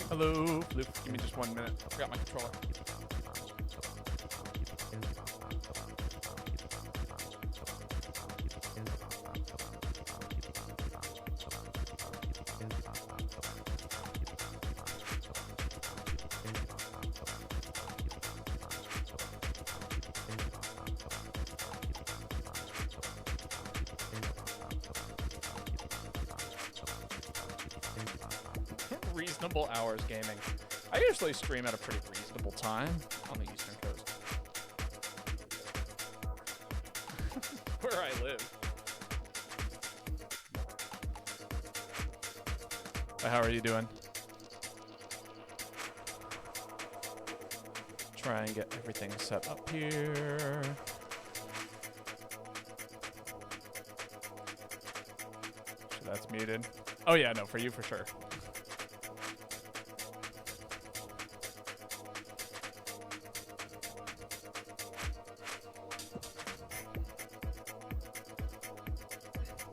Hello, Flip. Give me just 1 minute. I got my controller. Reasonable hours gaming. I usually stream at a pretty reasonable time on the Eastern Coast. Where I live. How are you doing? Try and get everything set up here. So that's muted. Oh yeah, no, for you for sure.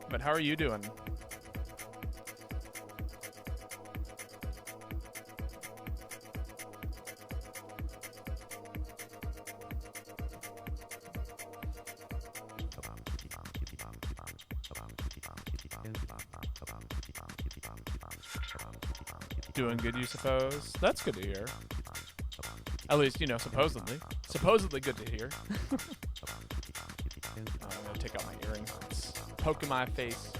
But how are you doing? Doing good, you suppose? That's good to hear. At least, you know, supposedly. Supposedly good to hear. I'm gonna take out my earring. It's poking my face.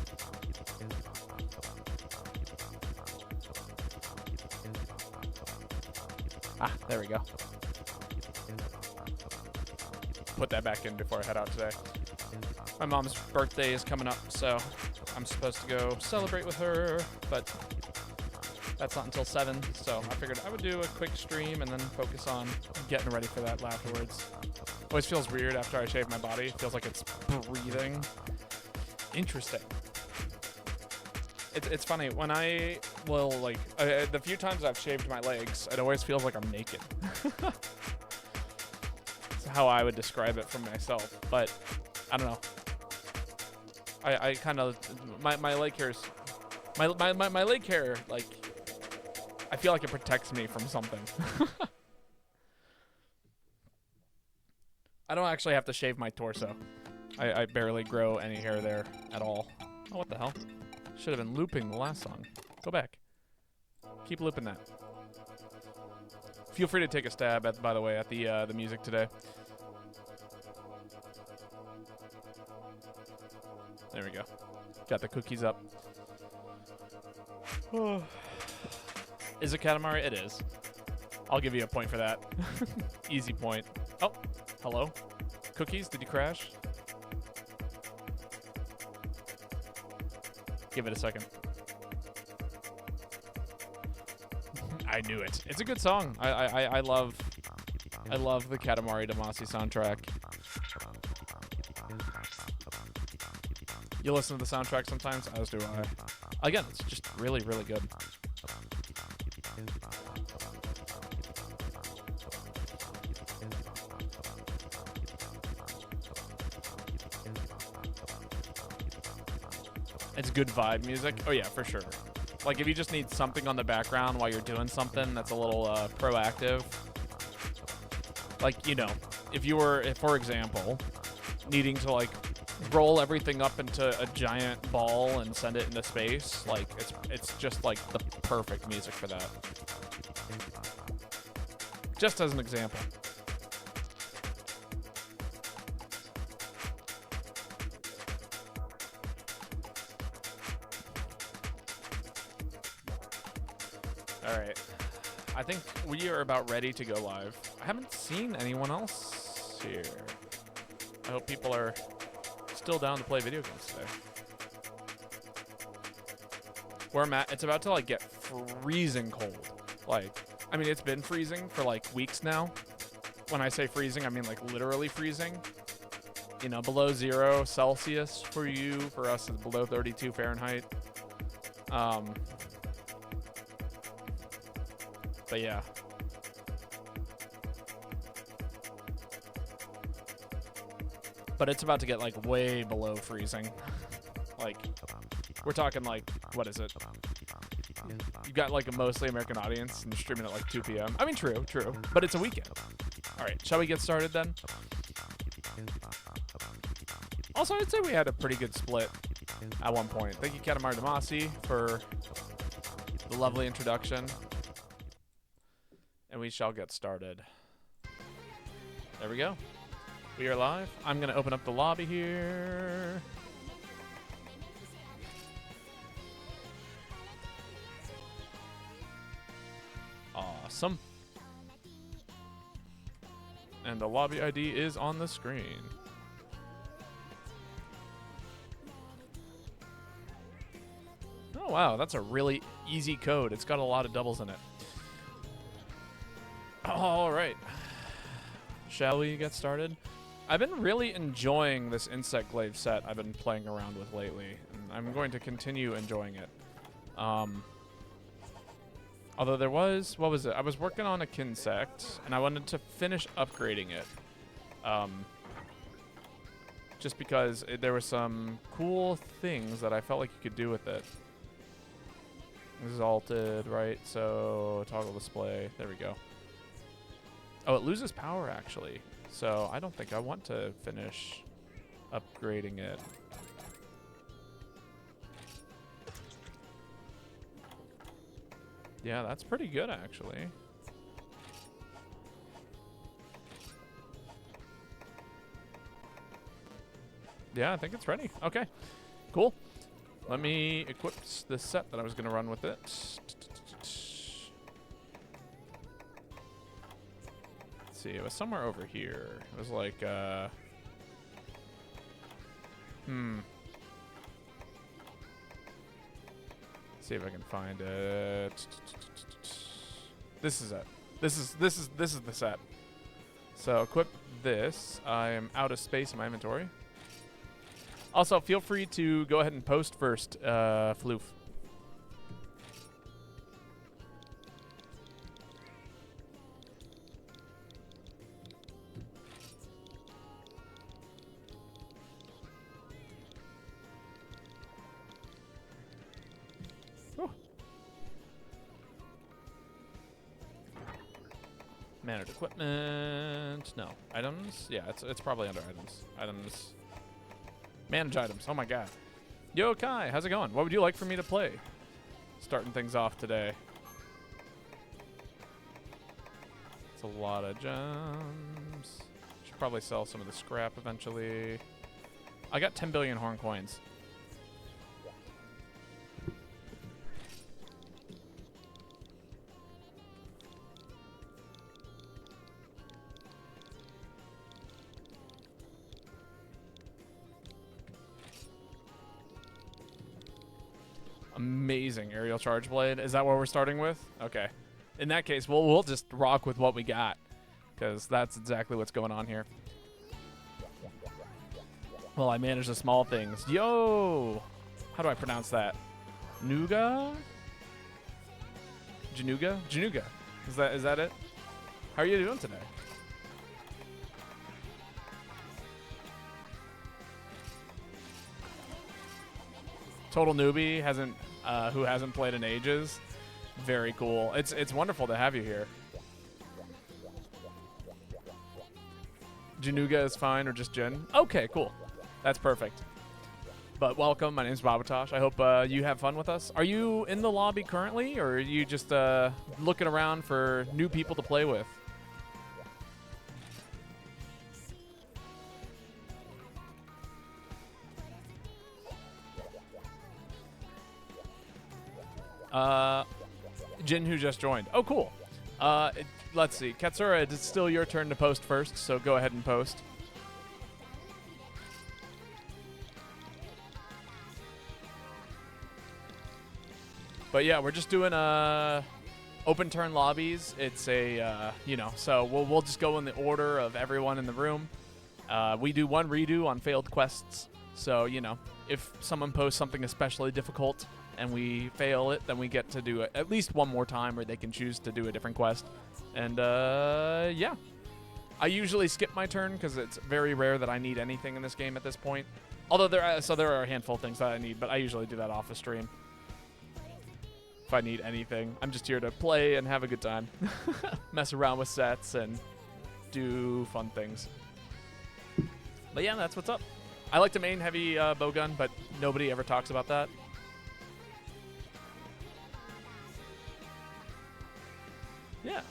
Ah, there we go. Put that back in before I head out today. My mom's birthday is coming up, so I'm supposed to go celebrate with her, but that's not until 7, so I figured I would do a quick stream and then focus on getting ready for that afterwards. Always feels weird after I shave my body. It feels like it's breathing. Interesting. It's funny, when I will, like, the few times I've shaved my legs, it always feels like I'm naked. That's how I would describe it from myself, but I don't know. I kind of, my leg hair's, my leg hair, like, I feel like it protects me from something. I don't actually have to shave my torso. I barely grow any hair there at all. Oh, what the hell? Should have been looping the last song. Go back. Keep looping that. Feel free to take a stab at, by the way, at the music today. There we go. Got the cookies up. Oh. Is it Katamari? It is. I'll give you a point for that. Easy point. Oh, hello. Cookies, did you crash? Give it a second. I knew it. It's a good song. I love the Katamari Damacy soundtrack. You listen to the soundtrack sometimes, as do I. Again, it's just really, really good. It's good vibe music. Oh yeah, for sure. Like if you just need something on the background while you're doing something that's a little proactive. Like, you know, if you were, for example, needing to like roll everything up into a giant ball and send it into space, like it's just like the perfect music for that. Just as an example. All right. I think we are about ready to go live. I haven't seen anyone else here. I hope people are still down to play video games today. Where I'm at, it's about to like get freezing cold. Like, I mean, it's been freezing for like weeks now. When I say freezing, I mean like literally freezing. You know, below 0 Celsius for you. For us, it's below 32 Fahrenheit. But yeah. But it's about to get like way below freezing. Like, we're talking like, what is it? You've got like a mostly American audience and you're streaming at like 2 p.m. I mean, true. But it's a weekend. All right, shall we get started then? Also, I'd say we had a pretty good split at one point. Thank you, Katamari Damasi, for the lovely introduction. And we shall get started. There we go. We are live. I'm going to open up the lobby here. Awesome. And the lobby ID is on the screen. Oh, wow. That's a really easy code. It's got a lot of doubles in it. All right. Shall we get started? I've been really enjoying this insect glaive set I've been playing around with lately, and I'm going to continue enjoying it. Although there was, what was it? I was working on a Kinsect, and I wanted to finish upgrading it. Just because there were some cool things that I felt like you could do with it. Exalted, right? So toggle display. There we go. Oh, it loses power actually. So I don't think I want to finish upgrading it. Yeah, that's pretty good actually. Yeah, I think it's ready. Okay, cool. Let me equip the set that I was going to run with it. Let's see, it was somewhere over here. It was like, see if I can find it. This is it. This is the set. So equip this. I am out of space in my inventory. Also, feel free to go ahead and post first, Floof. Managed equipment. No. Items? Yeah, it's probably under items. Items. Manage items. Oh my god. Yo, Kai, how's it going? What would you like for me to play? Starting things off today. It's a lot of gems. Should probably sell some of the scrap eventually. I got 10 billion horn coins. Amazing aerial charge blade. Is that what we're starting with? Okay. In that case, we'll just rock with what we got, because that's exactly what's going on here. Well, I manage the small things. Yo! How do I pronounce that? Nuga? Januga? Januga. Is that it? How are you doing today? Total newbie who hasn't played in ages. Very cool. It's wonderful to have you here. Januga is fine, or just Jen? Okay, cool. That's perfect. But welcome. My name's Babotosh. I hope you have fun with us. Are you in the lobby currently, or are you just looking around for new people to play with? Jin, who just joined. Oh, cool. Let's see. Katsura, it's still your turn to post first, so go ahead and post. But yeah, we're just doing open turn lobbies. It's a, so we'll just go in the order of everyone in the room. We do one redo on failed quests. So, if someone posts something especially difficult and we fail it, then we get to do it at least one more time, or they can choose to do a different quest. And, yeah. I usually skip my turn because it's very rare that I need anything in this game at this point. Although there are a handful of things that I need, but I usually do that off the stream. If I need anything, I'm just here to play and have a good time. Mess around with sets and do fun things. But yeah, that's what's up. I like to main heavy bowgun, but nobody ever talks about that. Yeah.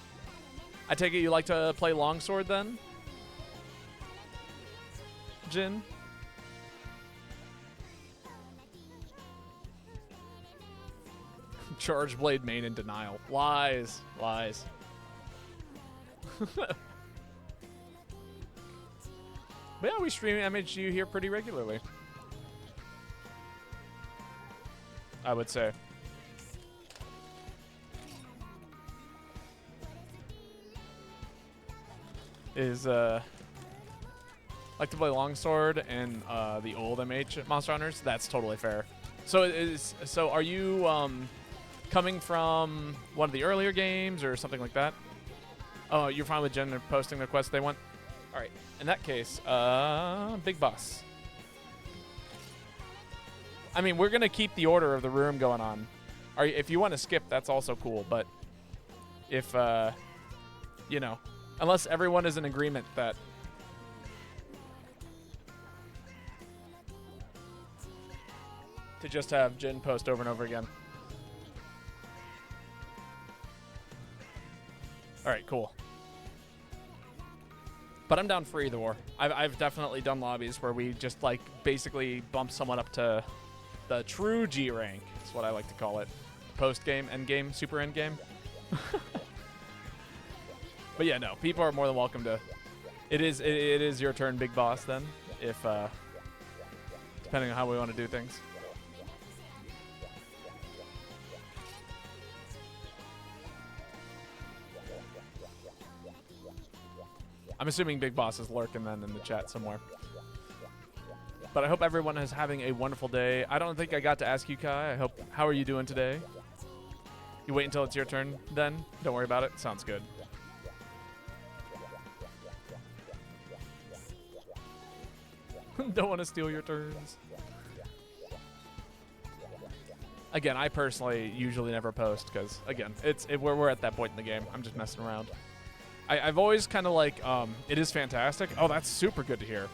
I take it you like to play longsword then? Jin? Charge blade main in denial. Lies. Lies. But yeah, we stream MHU here pretty regularly, I would say. Like to play longsword and the old MH at Monster Hunters. That's totally fair. So are you coming from one of the earlier games or something like that? Oh, you're fine with Jen posting the quest they want? All right. In that case, Big Boss. I mean, we're going to keep the order of the room going on. If you want to skip, that's also cool. But if, unless everyone is in agreement that... to just have Jin post over and over again. All right, cool. But I'm down for either or. I've definitely done lobbies where we just, like, basically bump someone up to the true G rank. That's what I like to call it. Post-game, end-game, super end-game. But yeah, no, people are more than welcome to... It is your turn, Big Boss, then, if, depending on how we want to do things. I'm assuming Big Boss is lurking then in the chat somewhere. But I hope everyone is having a wonderful day. I don't think I got to ask you, Kai. How are you doing today? You wait until it's your turn then? Don't worry about it. Sounds good. Don't want to steal your turns. Again, I personally usually never post because, again, we're at that point in the game. I'm just messing around. I've always kind of like, it is fantastic. Oh, that's super good to hear.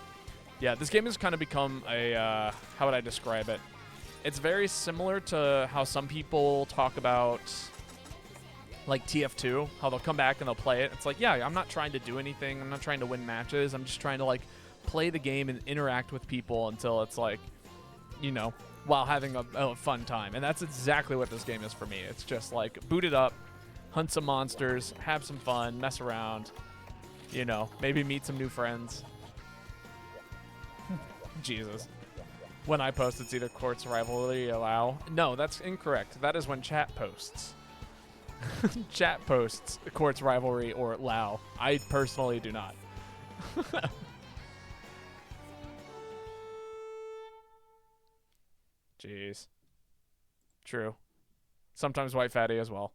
Yeah, this game has kind of become a, how would I describe it? It's very similar to how some people talk about, like, TF2, how they'll come back and they'll play it. It's like, yeah, I'm not trying to do anything. I'm not trying to win matches. I'm just trying to, like, play the game and interact with people until it's, like, while having a fun time. And that's exactly what this game is for me. It's just, like, boot it up, hunt some monsters, have some fun, mess around, maybe meet some new friends. Jesus. When I post, it's either Courts Rivalry or Lao. No, that's incorrect. That is when chat posts. Chat posts Courts Rivalry or Lao. I personally do not. Jeez. True. Sometimes White Fatty as well.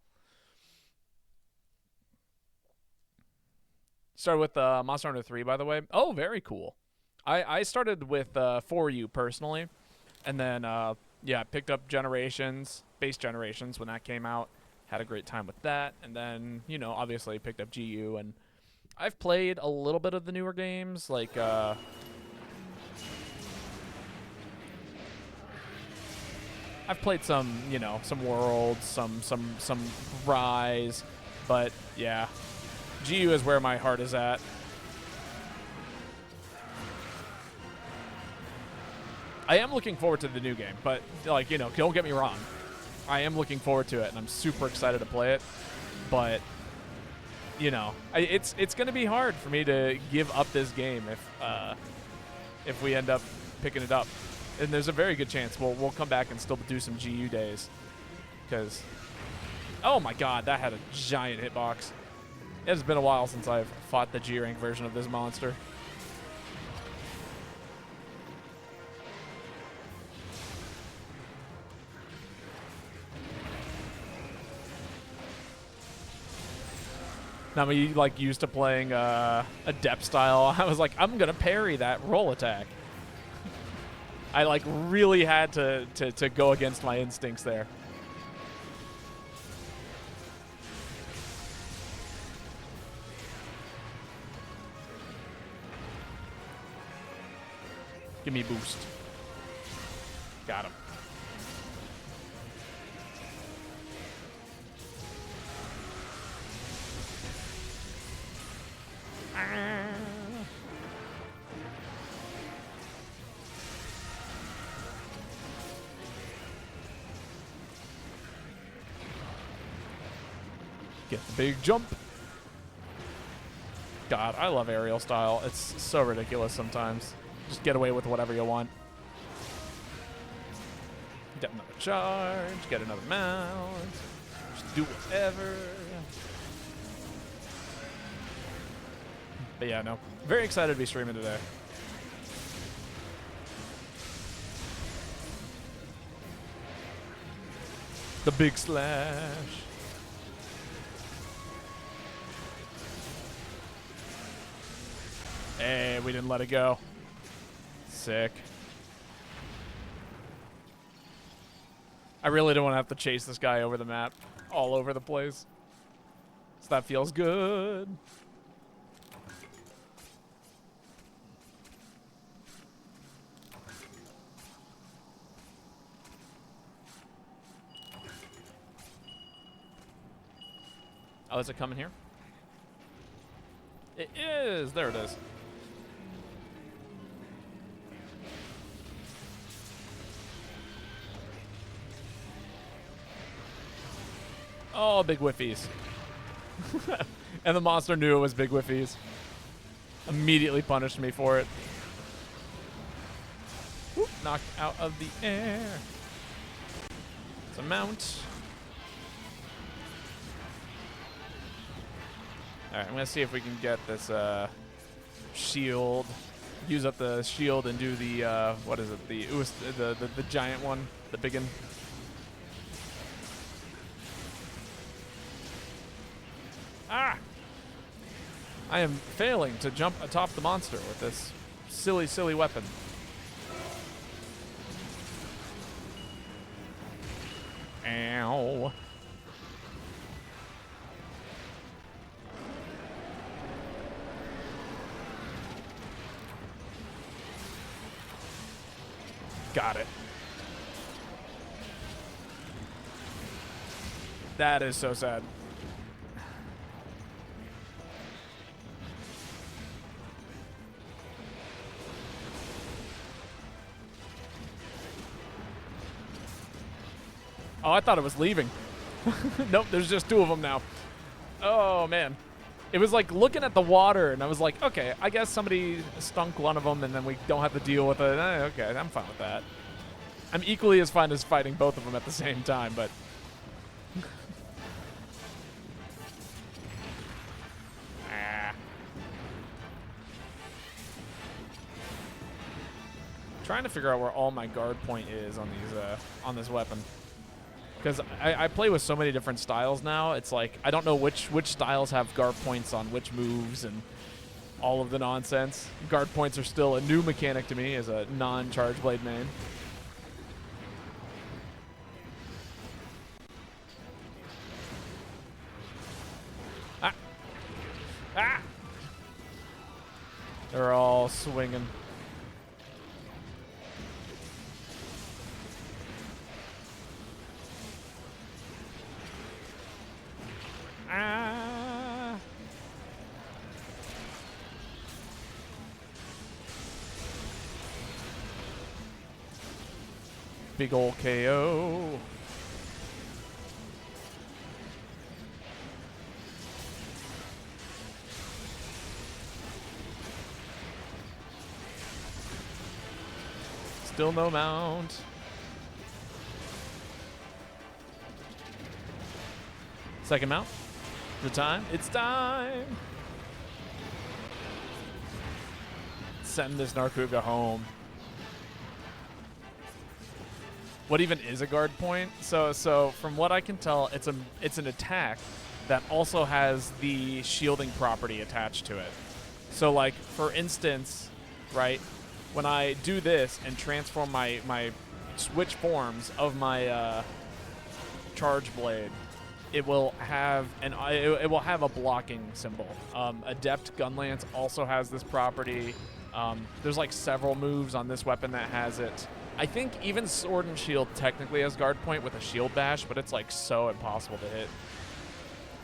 Started with Monster Hunter 3, by the way. Oh, very cool. I started with 4U personally, and then picked up Generations, Base Generations when that came out. Had a great time with that, and then obviously picked up GU, and I've played a little bit of the newer games, like I've played some some Worlds, some Rise, but yeah. GU is where my heart is at. I am looking forward to the new game, but, like, don't get me wrong. I am looking forward to it, and I'm super excited to play it. But you know, it's going to be hard for me to give up this game if we end up picking it up. And there's a very good chance we'll come back and still do some GU days. Because, oh my god, that had a giant hitbox. It has been a while since I've fought the G-rank version of this monster. Now, me like used to playing Adept style. I was like, I'm gonna parry that roll attack. I like really had to go against my instincts there. Give me a boost. Got him. Get the big jump. God, I love aerial style. It's so ridiculous sometimes. Just get away with whatever you want. Get another charge, get another mount. Just do whatever. But yeah, no. Very excited to be streaming today. The big slash. Hey, we didn't let it go. Sick. I really don't want to have to chase this guy over the map all over the place. So that feels good. Oh, is it coming here? It is. There it is. Oh, big whiffies. And the monster knew it was big whiffies. Immediately punished me for it. Whoop, knocked out of the air. It's a mount. Alright, I'm going to see if we can get this shield. Use up the shield and do the, what is it? The giant one. The big one. Ah! I am failing to jump atop the monster with this silly, silly weapon. Ow. Got it. That is so sad. Oh, I thought it was leaving. Nope, there's just two of them now. Oh, man. It was like looking at the water, and I was like, okay, I guess somebody stunk one of them, and then we don't have to deal with it. Okay, I'm fine with that. I'm equally as fine as fighting both of them at the same time, but... Trying to figure out where all my guard point is on these on this weapon. Because I play with so many different styles now, it's like I don't know which styles have guard points on which moves and all of the nonsense. Guard points are still a new mechanic to me as a non-Charge Blade main. Ah! Ah! They're all swinging. Ah. Big ol' KO. Still no mount. Second mount. The time. It's time. Send this Narkuga home. What even is a guard point? So from what I can tell, it's an attack that also has the shielding property attached to it. So like for instance, right, when I do this and transform my switch forms of my charge blade, it will have it will have a blocking symbol. Adept Gunlance also has this property. There's like several moves on this weapon that has it. I think even Sword and Shield technically has guard point with a shield bash, but it's like so impossible to hit.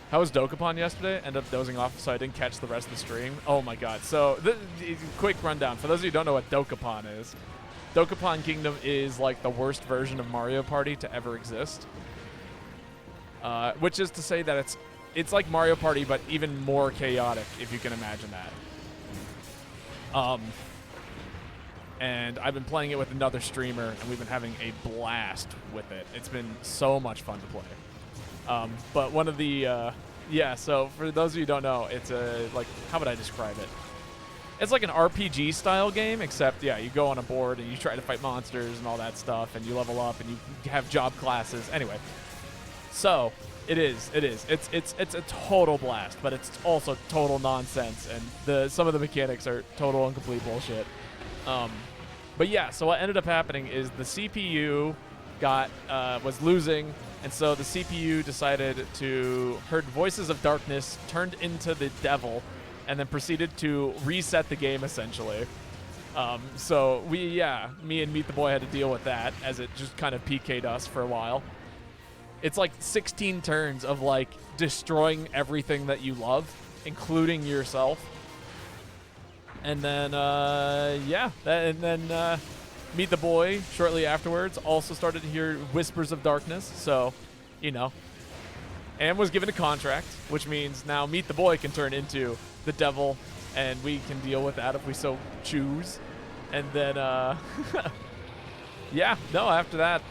How was Dokapon yesterday? Ended up dozing off, so I didn't catch the rest of the stream. Oh my god. So, quick rundown. For those of you who don't know what Dokapon is, Dokapon Kingdom is like the worst version of Mario Party to ever exist. Which is to say that it's like Mario Party, but even more chaotic, if you can imagine that. And I've been playing it with another streamer, and we've been having a blast with it. It's been so much fun to play. But one of the, yeah, so for those of you who don't know, it's a, like, how would I describe it? It's like an RPG style game, except, yeah, you go on a board and you try to fight monsters and all that stuff, and you level up and you have job classes. Anyway, so it is. It's a total blast, but it's also total nonsense, and some of the mechanics are total and complete bullshit. But yeah, so what ended up happening is the CPU was losing, and so the CPU decided to heard voices of darkness, turned into the devil, and then proceeded to reset the game essentially. So me and Meet the Boy had to deal with that as it just kind of PK'd us for a while. It's like 16 turns of like destroying everything that you love, including yourself. And then, Meet the Boy shortly afterwards also started to hear whispers of darkness. So, you know, and was given a contract, which means now Meet the Boy can turn into the devil, and we can deal with that if we so choose. And then, yeah, no, after that,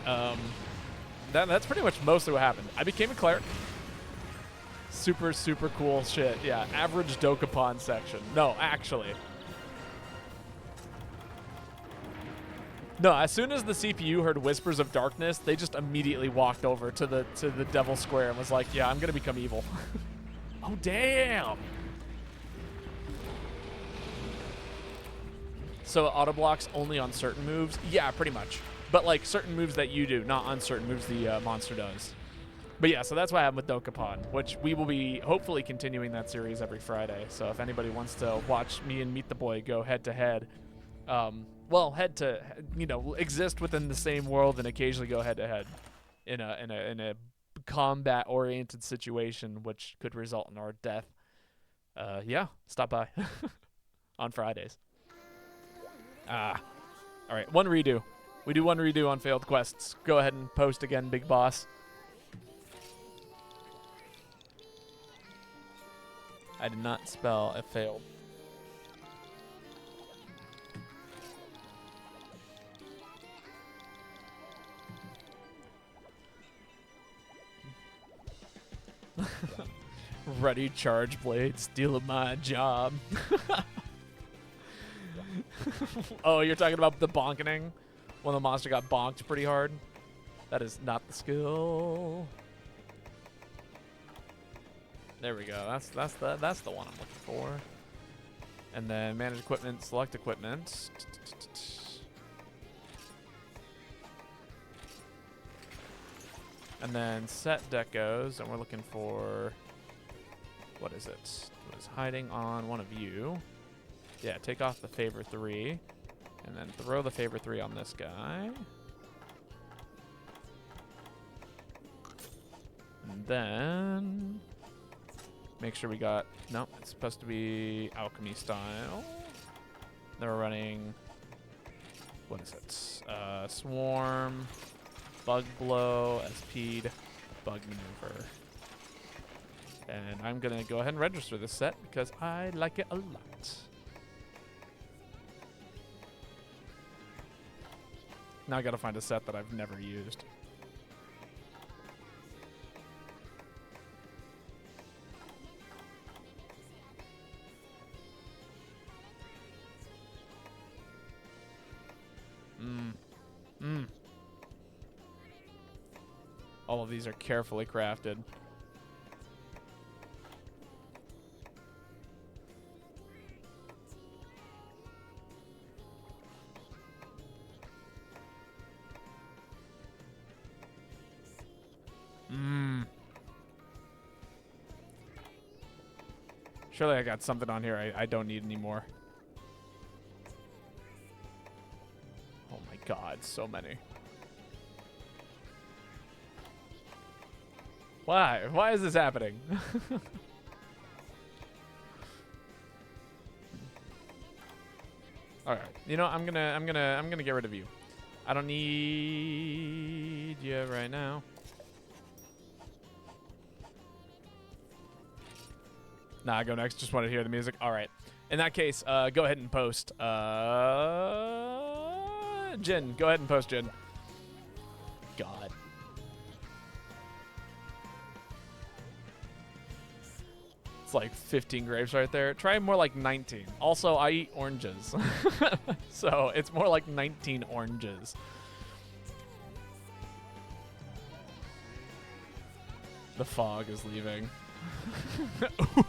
that's pretty much mostly what happened. I became a cleric. Super, super cool shit. Yeah, average Dokapon section. No, actually. No, as soon as the CPU heard whispers of darkness, they just immediately walked over to the Devil Square and was like, "Yeah, I'm gonna become evil." Oh damn! So auto blocks only on certain moves? Yeah, pretty much. But like certain moves that you do, not on certain moves the monster does. But yeah, so that's what happened with Dokapon, which we will be hopefully continuing that series every Friday. So if anybody wants to watch me and Meet the Boy go head to head, exist within the same world and occasionally go head to head in a combat oriented situation, which could result in our death. Yeah, stop by on Fridays. All right, one redo. We do one redo on failed quests. Go ahead and post again, Big Boss. I did not spell a failed. Ready charge blade, stealing my job. Oh, you're talking about the bonkening? When the monster got bonked pretty hard? That is not the skill. There we go. That's the one I'm looking for. And then manage equipment, select equipment. And then set decos, and we're looking for, what is it? What is hiding on one of you? Yeah, take off the favor 3, and then throw the favor 3 on this guy. And then make sure we got, nope, it's supposed to be alchemy style. Then we're running, what is it? Swarm, bug blow, SP'd, bug maneuver. And I'm gonna go ahead and register this set because I like it a lot. Now I gotta find a set that I've never used. All of these are carefully crafted. Surely I got something on here I don't need anymore. Oh my god, so many. Why? Why is this happening? All right. You know, I'm gonna get rid of you. I don't need you right now. Nah, go next. Just want to hear the music. All right. In that case, go ahead and post. Jin, go ahead and post, Jin. God. It's like 15 grapes right there. Try more like 19. Also, I eat oranges. So it's more like 19 oranges. The fog is leaving.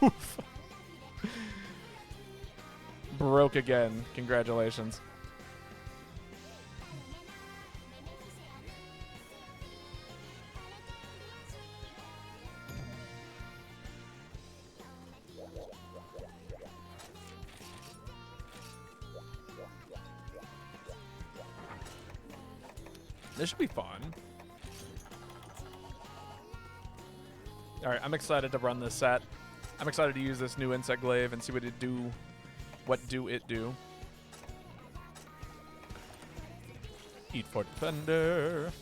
Oof. Broke again. Congratulations. This should be fun. All right, I'm excited to run this set. I'm excited to use this new insect glaive and see what it do. What do it do? Eat for defender.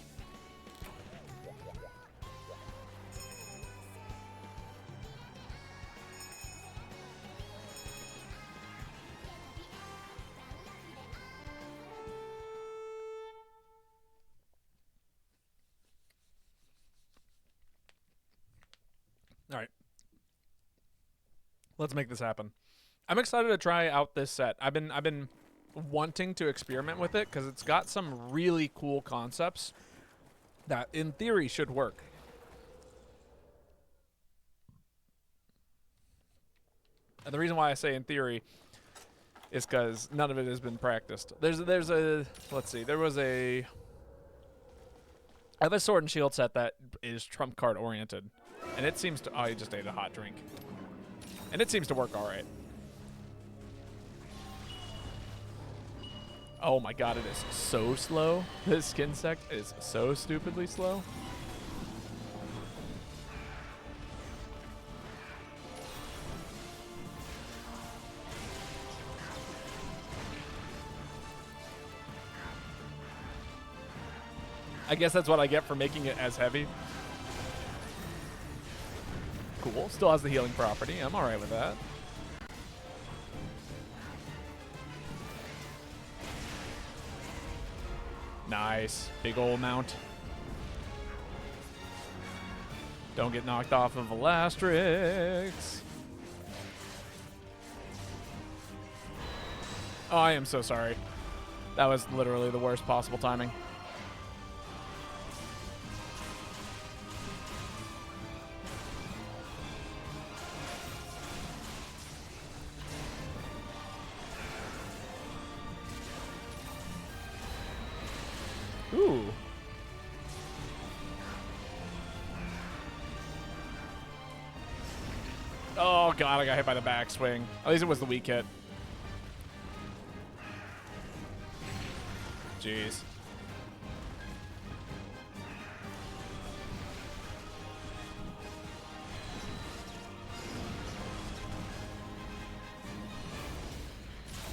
All right. Let's make this happen. I'm excited to try out this set. I've been wanting to experiment with it because it's got some really cool concepts that in theory should work. And the reason why I say in theory is because none of it has been practiced. There's a let's see, I have a sword and shield set that is trump card oriented. And it seems to... Oh, he just ate a hot drink. And it seems to work all right. Oh my god, it is so slow. This skin sect is so stupidly slow. I guess that's what I get for making it as heavy. Cool. Still has the healing property. I'm alright with that. Nice. Big old mount. Don't get knocked off of Elastrix. Oh, I am so sorry. That was literally the worst possible timing. Ooh. Oh god, I got hit by the backswing. At least it was the weak hit. Jeez.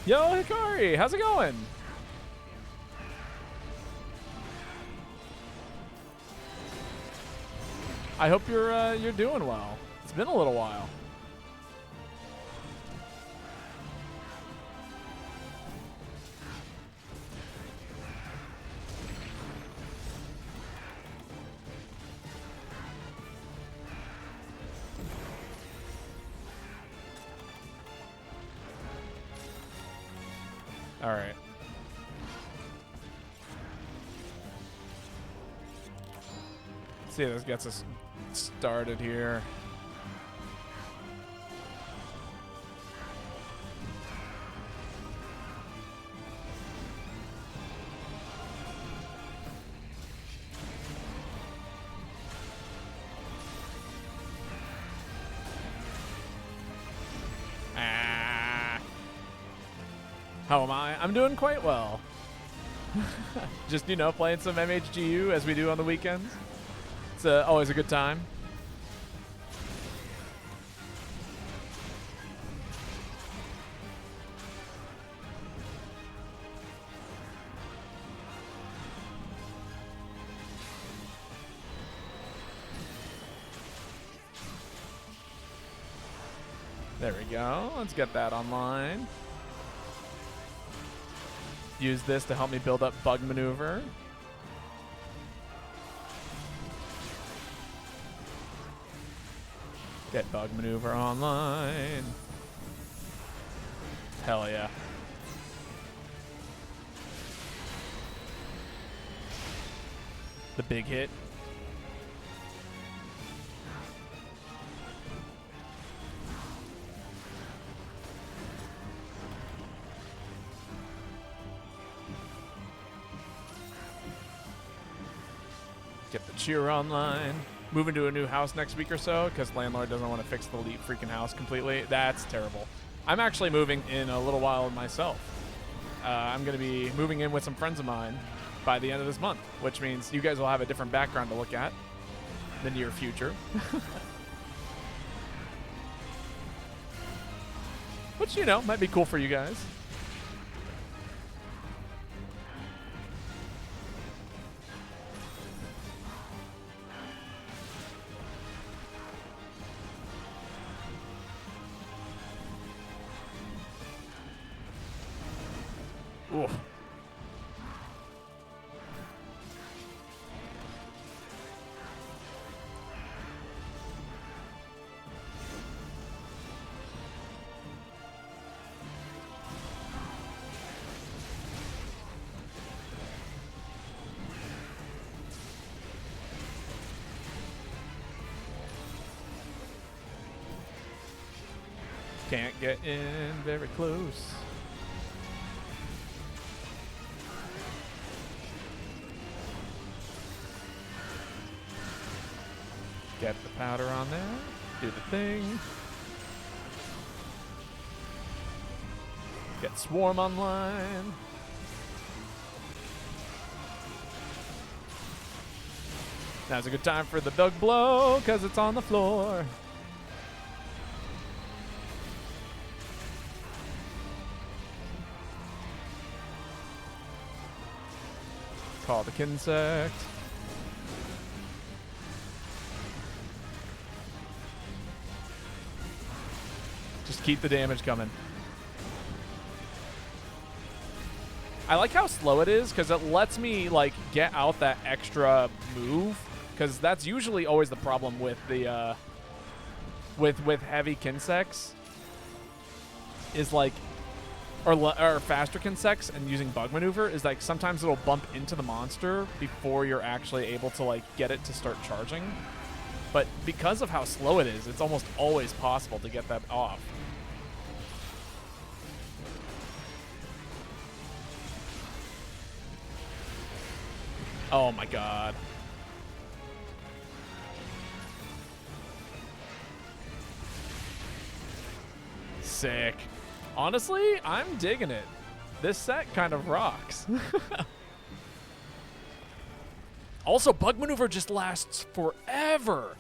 Yo, Hikari, how's it going? I hope you're doing well. It's been a little while. All right. Let's see if this gets us started here. How am I? I'm doing quite well. Just, you know, playing some MHGU as we do on the weekends. It's always a good time. There we go. Let's get that online. Use this to help me build up bug maneuver. Get bug maneuver online. Hell yeah. The big hit. Get the cheer online. Moving to a new house next week or so because landlord doesn't want to fix the elite freaking house completely. That's terrible. I'm actually moving in a little while myself. I'm going to be moving in with some friends of mine by the end of this month, which means you guys will have a different background to look at in the near future. Which, you know, might be cool for you guys. Ooh. Can't get in very close. Get the powder on there. Do the thing. Get Swarm online. Now's a good time for the bug blow because it's on the floor. Call the Kinsect. Just keep the damage coming. I like how slow it is because it lets me like get out that extra move because that's usually always the problem with the with heavy Kinsects is like or faster Kinsects and using bug maneuver is like sometimes it'll bump into the monster before you're actually able to like get it to start charging. But because of how slow it is, it's almost always possible to get that off. Oh my god. Sick. Honestly, I'm digging it. This set kind of rocks. Also, bug maneuver just lasts forever.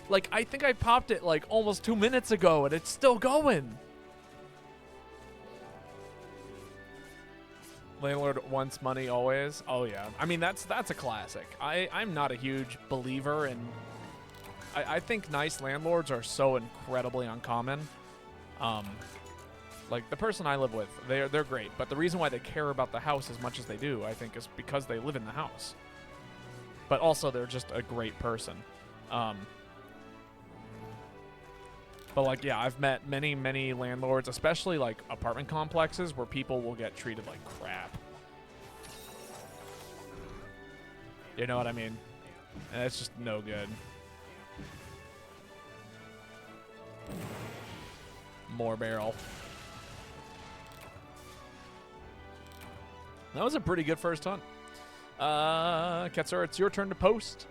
Like, I think I popped it like almost 2 minutes ago and it's still going. Landlord wants money always. Oh yeah. I mean, that's a classic. I'm not a huge believer in... I think nice landlords are so incredibly uncommon. Like, the person I live with, they're great. But the reason why they care about the house as much as they do, I think, is because they live in the house. But also, they're just a great person. But like, yeah, I've met many landlords, especially like apartment complexes, where people will get treated like crap. You know what I mean? And it's just no good. More barrel. That was a pretty good first hunt. Ketsur, it's your turn to post.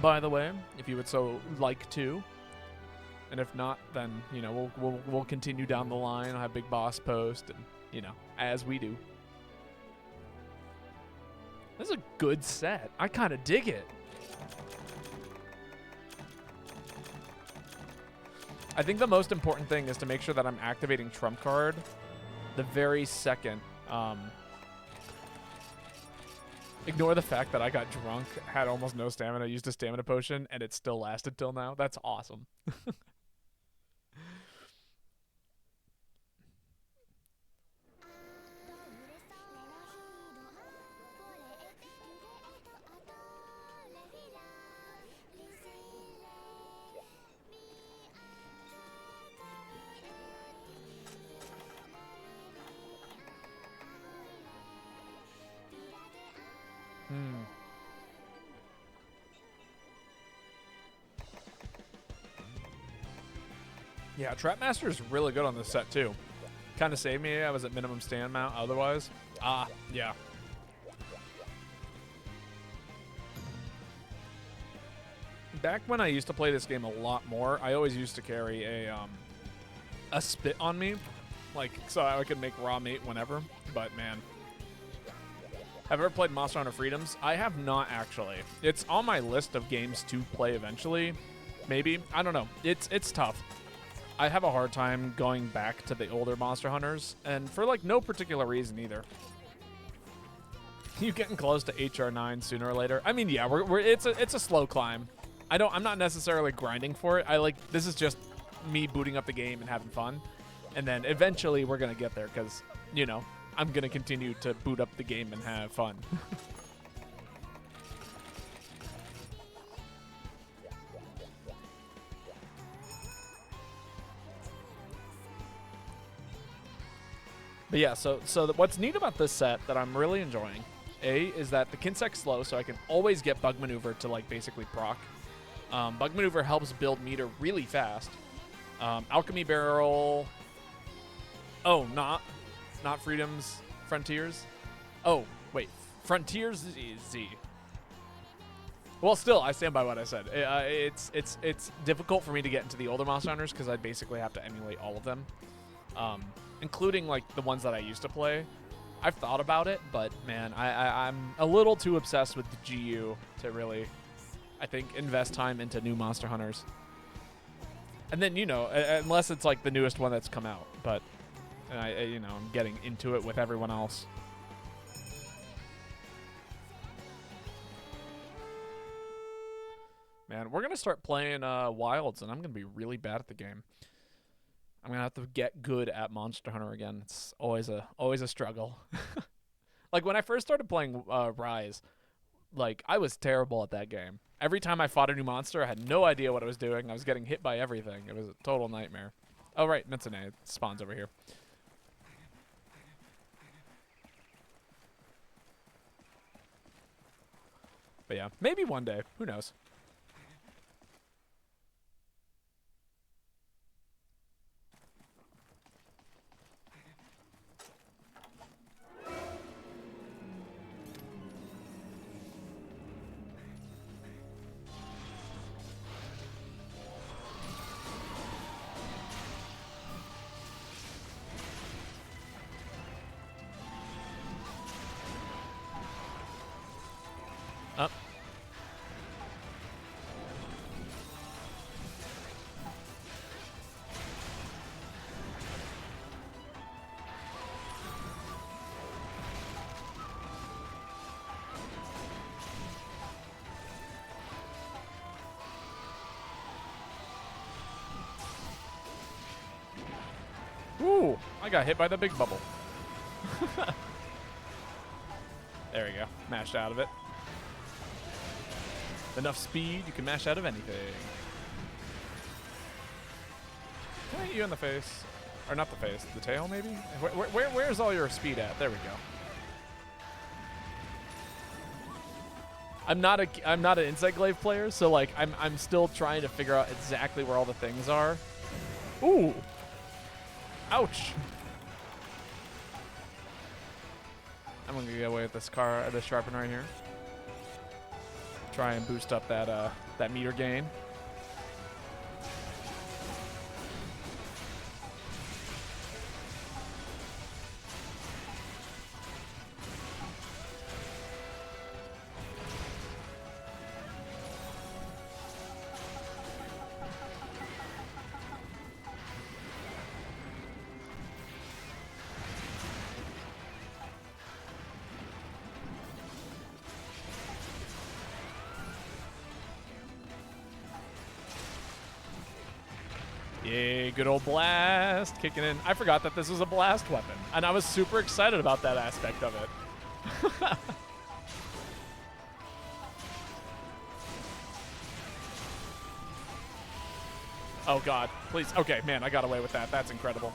By the way, if you would so like to. And if not, then, you know, we'll continue down the line. I'll have Big Boss post and, you know, as we do. This is a good set. I kind of dig it. I think the most important thing is to make sure that I'm activating Trump card the very second. Ignore the fact that I got drunk, had almost no stamina, used a stamina potion, and it still lasted till now. That's awesome. Yeah, Trapmaster is really good on this set, too. Kind of saved me. I was at minimum stand mount otherwise. Ah, yeah. Back when I used to play this game a lot more, I always used to carry a spit on me. Like, so I could make raw meat whenever. But, man. Have I ever played Monster Hunter Freedoms? I have not, actually. It's on my list of games to play eventually. Maybe. I don't know. It's tough. I have a hard time going back to the older Monster Hunters, and for like no particular reason either. You getting close to HR9 sooner or later? I mean, yeah, it's a slow climb. I'm not necessarily grinding for it. This is just me booting up the game and having fun, and then eventually we're gonna get there because, you know, I'm gonna continue to boot up the game and have fun. But yeah, so what's neat about this set that I'm really enjoying, is that the Kinsect's slow, so I can always get Bug Maneuver to like basically proc. Bug Maneuver helps build meter really fast. Alchemy Barrel. Oh, not Freedoms, Frontiers. Oh, wait, Frontiers Z. Well, still, I stand by what I said. It's difficult for me to get into the older Monster Hunters because I basically have to emulate all of them. Including like the ones that I used to play. I've thought about it, but man, I'm a little too obsessed with the GU to really, I think, invest time into new Monster Hunters. And then, you know, unless it's like the newest one that's come out, but I'm getting into it with everyone else. Man, we're gonna start playing Wilds, and I'm gonna be really bad at the game. I'm gonna have to get good at Monster Hunter again. It's always a struggle. Like when I first started playing Rise, like I was terrible at that game. Every time I fought a new monster, I had no idea what I was doing. I was getting hit by everything. It was a total nightmare. Oh right, Mitsune spawns over here. But yeah, maybe one day. Who knows? Up. Ooh, I got hit by the big bubble. There we go. Mashed out of it. Enough speed, you can mash out of anything. Can I hit you in the face? Or not the face, the tail maybe? Where's all your speed at? There we go. I'm not an Insect Glaive player, so like I'm still trying to figure out exactly where all the things are. Ooh. Ouch. I'm gonna get away with this sharpener right here. Try and boost up that meter gain. Yay, good old blast kicking in. I forgot that this was a blast weapon, and I was super excited about that aspect of it. Oh god, please. Okay, man, I got away with that. That's incredible.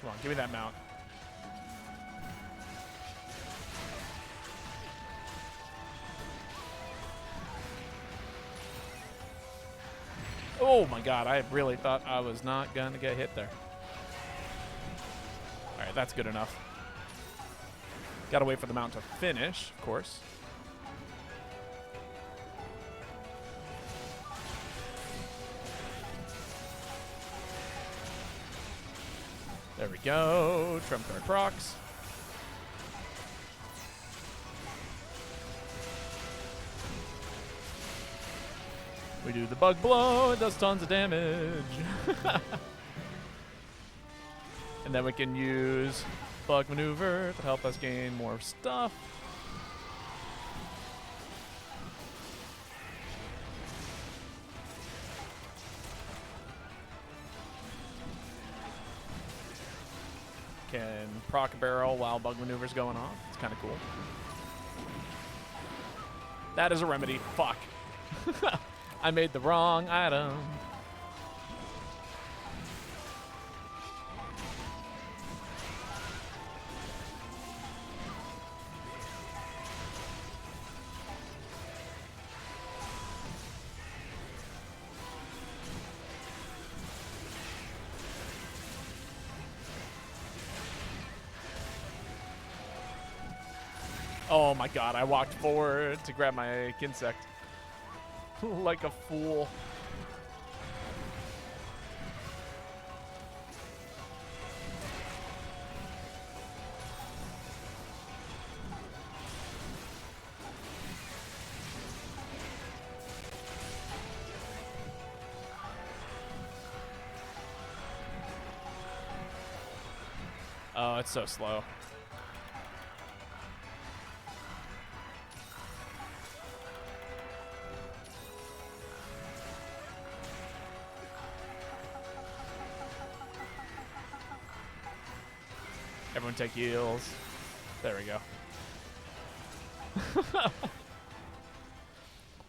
Come on, give me that mount. Oh my god, I really thought I was not going to get hit there. Alright, that's good enough. Gotta wait for the mount to finish, of course. There we go. Trump card procs. We do the bug blow. It does tons of damage. And then we can use bug maneuver to help us gain more stuff. Can proc a barrel while bug maneuver's going off. It's kind of cool. That is a remedy. Fuck. I made the wrong item. Oh my god, I walked forward to grab my Kinsect. Like a fool. Oh, it's so slow. Everyone take heals. There we go.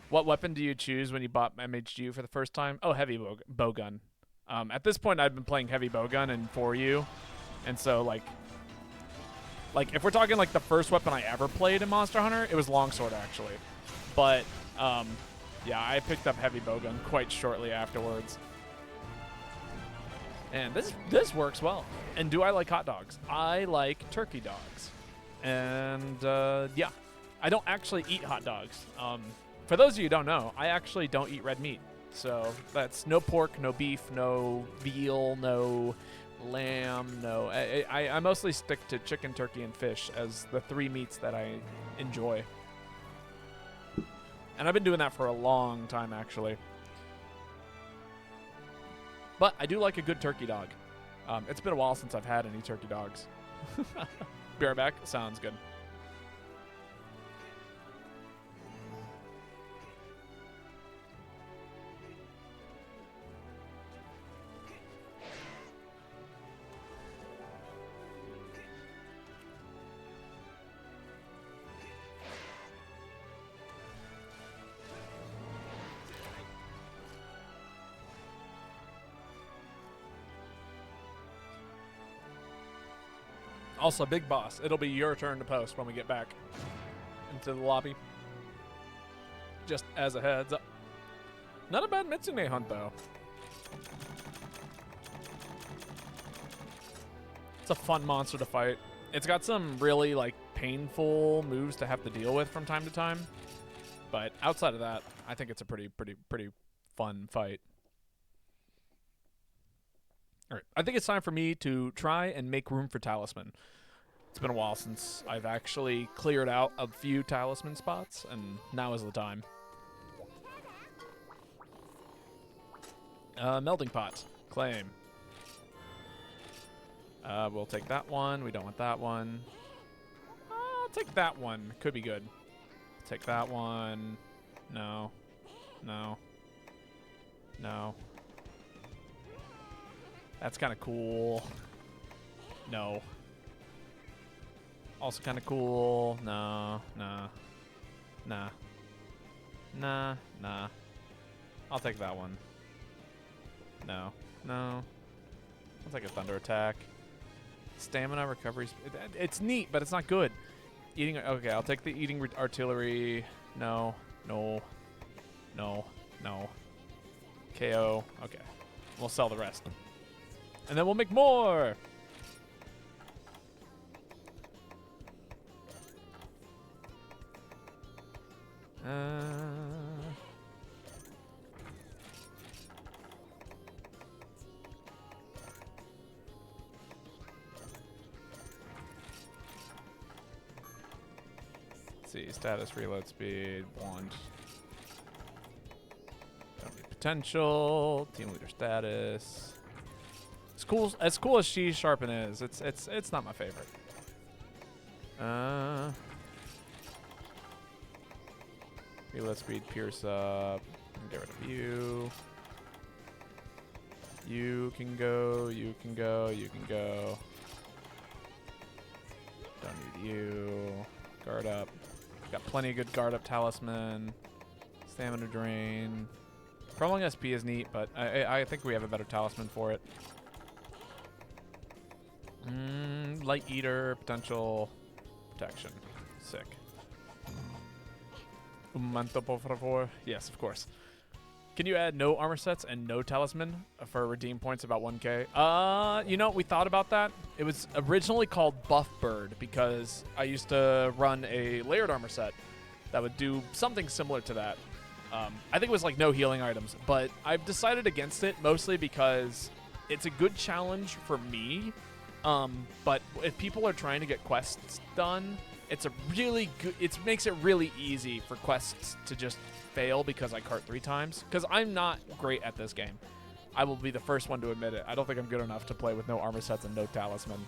What weapon do you choose when you bought MHGU for the first time? Oh, heavy bowgun. At this point, I've been playing heavy bowgun and 4U. And so, like if we're talking like the first weapon I ever played in Monster Hunter, it was longsword actually. But yeah, I picked up heavy bowgun quite shortly afterwards. And this works well. And do I like hot dogs? I like turkey dogs. And yeah, I don't actually eat hot dogs. For those of you who don't know, I actually don't eat red meat. So that's no pork, no beef, no veal, no lamb, no. I mostly stick to chicken, turkey, and fish as the three meats that I enjoy. And I've been doing that for a long time, actually. But I do like a good turkey dog. It's been a while since I've had any turkey dogs. Be right back. Sounds good. Also, Big Boss, it'll be your turn to post when we get back into the lobby. Just as a heads up. Not a bad Mitsune hunt, though. It's a fun monster to fight. It's got some really, like, painful moves to have to deal with from time to time. But outside of that, I think it's a pretty fun fight. All right, I think it's time for me to try and make room for Talisman. It's been a while since I've actually cleared out a few Talisman spots, and now is the time. Melding Pot. Claim. We'll take that one. We don't want that one. I'll take that one. Could be good. Take that one. No. No. No. That's kind of cool. No. Also kind of cool. No. Nah. Nah. Nah. Nah. I'll take that one. No. No. I'll take a Thunder Attack. Stamina recovery. It's neat, but it's not good. Eating. Okay, I'll take the Eating Artillery. No. No. No. No. KO. Okay. We'll sell the rest. And then we'll make more! Let's see, status, reload speed, wand. Don't need potential, team leader status. As cool as She Sharpen is, it's not my favorite. Reload speed, pierce up. Get rid of you. You can go. You can go. You can go. Don't need you. Guard up. Got plenty of good guard up Talisman. Stamina drain. Prolong SP is neat, but I think we have a better Talisman for it. Light Eater, potential protection. Sick. Un momento, por favor. Yes, of course. Can you add no armor sets and no talisman for redeem points about 1k? You know, we thought about that. It was originally called Buff Bird because I used to run a layered armor set that would do something similar to that. I think it was like no healing items, but I've decided against it mostly because it's a good challenge for me. But if people are trying to get quests done, it's a really good. It makes it really easy for quests to just fail because I cart 3 times. Because I'm not great at this game. I will be the first one to admit it. I don't think I'm good enough to play with no armor sets and no talisman.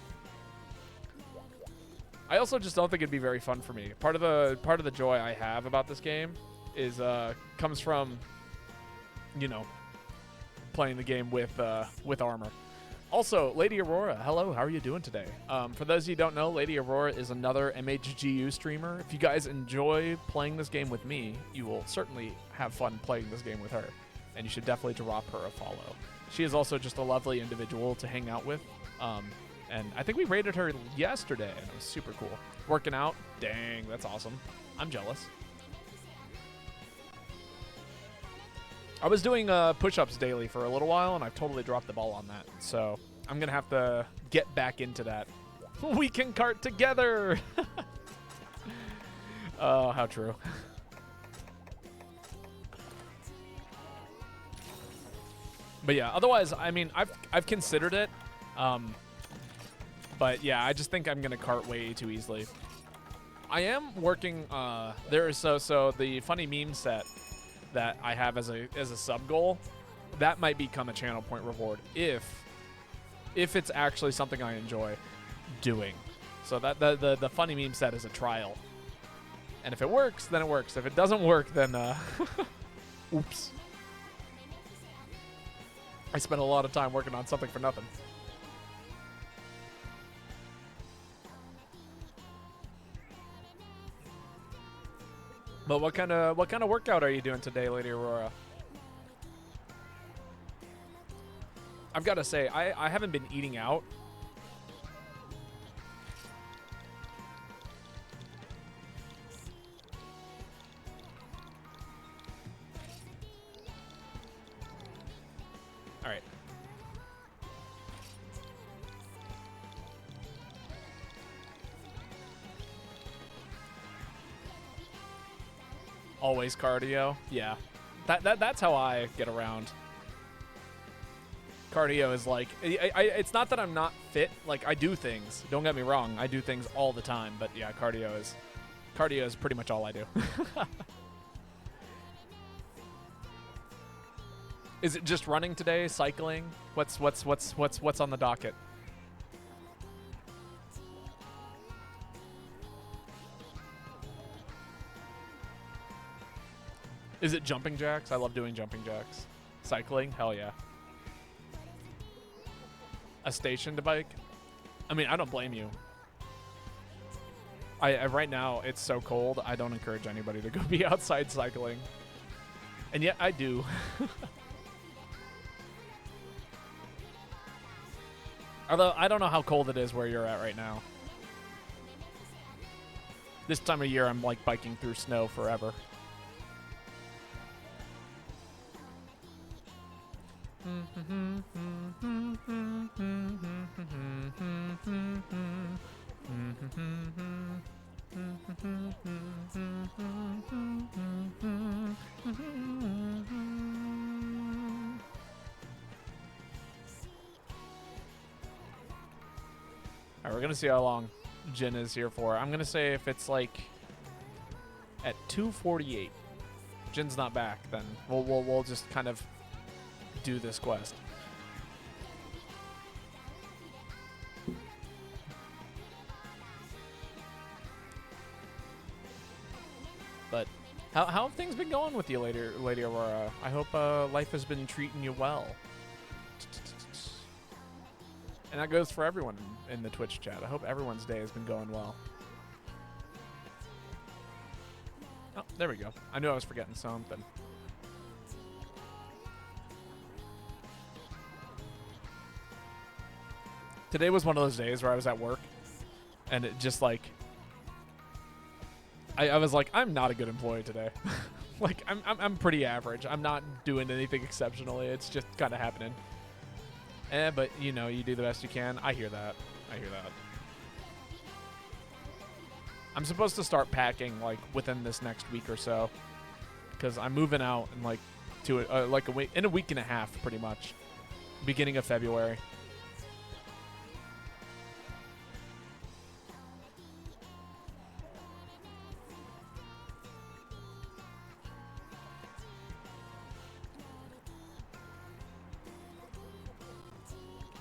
I also just don't think it'd be very fun for me. Part of the joy I have about this game is comes from, you know, playing the game with armor. Also, Lady Aurora, hello, how are you doing today? For those of you who don't know, Lady Aurora is another MHGU streamer. If you guys enjoy playing this game with me, you will certainly have fun playing this game with her. And you should definitely drop her a follow. She is also just a lovely individual to hang out with. And I think we raided her yesterday, and it was super cool. Working out, dang, that's awesome. I'm jealous. I was doing push-ups daily for a little while, and I've totally dropped the ball on that. So I'm going to have to get back into that. We can cart together! Oh, how true. But yeah, otherwise, I mean, I've considered it. But yeah, I just think I'm going to cart way too easily. I am working, so the funny meme set that I have as a sub goal, that might become a channel point reward if it's actually something I enjoy doing. So that the funny meme set is a trial, and if it works, then it works. If it doesn't work, then oops. I spent a lot of time working on something for nothing. But what kind of workout are you doing today, Lady Aurora? I've got to say, I haven't been eating out All right. Always cardio. Yeah. That's how I get around. Cardio is like, it's not that I'm not fit. Like, I do things. Don't get me wrong. I do things all the time. But yeah, cardio is pretty much all I do. Is it just running today? Cycling? What's on the docket? Is it jumping jacks? I love doing jumping jacks. Cycling? Hell yeah. A stationed bike? I mean, I don't blame you. I right now, it's so cold, I don't encourage anybody to go be outside cycling. And yet, I do. Although, I don't know how cold it is where you're at right now. This time of year, I'm like biking through snow forever. Alright, we're gonna see how long Jin is here for. I'm gonna say if it's like at 2:48, Jin's not back, then we'll just kind of do this quest. But how have things been going with you, Lady Aurora? I hope life has been treating you well. And that goes for everyone in the Twitch chat. I hope everyone's day has been going well. Oh, there we go. I knew I was forgetting something. Today was one of those days where I was at work, and it just like, I was like, I'm not a good employee today. Like, I'm pretty average. I'm not doing anything exceptionally. It's just kind of happening. But you know, you do the best you can. I hear that. I hear that. I'm supposed to start packing like within this next week or so, because I'm moving out in like like a week, in a week and a half, pretty much, beginning of February.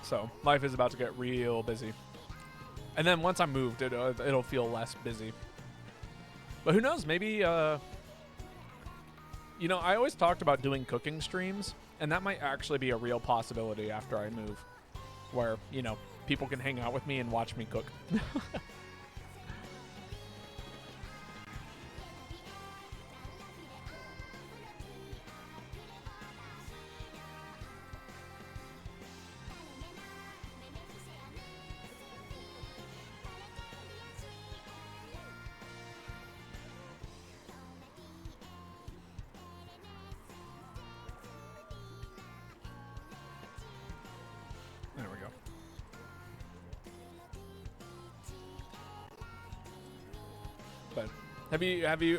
So life is about to get real busy. And then once I'm moved, it'll feel less busy. But who knows? Maybe, you know, I always talked about doing cooking streams, and that might actually be a real possibility after I move, where, you know, people can hang out with me and watch me cook.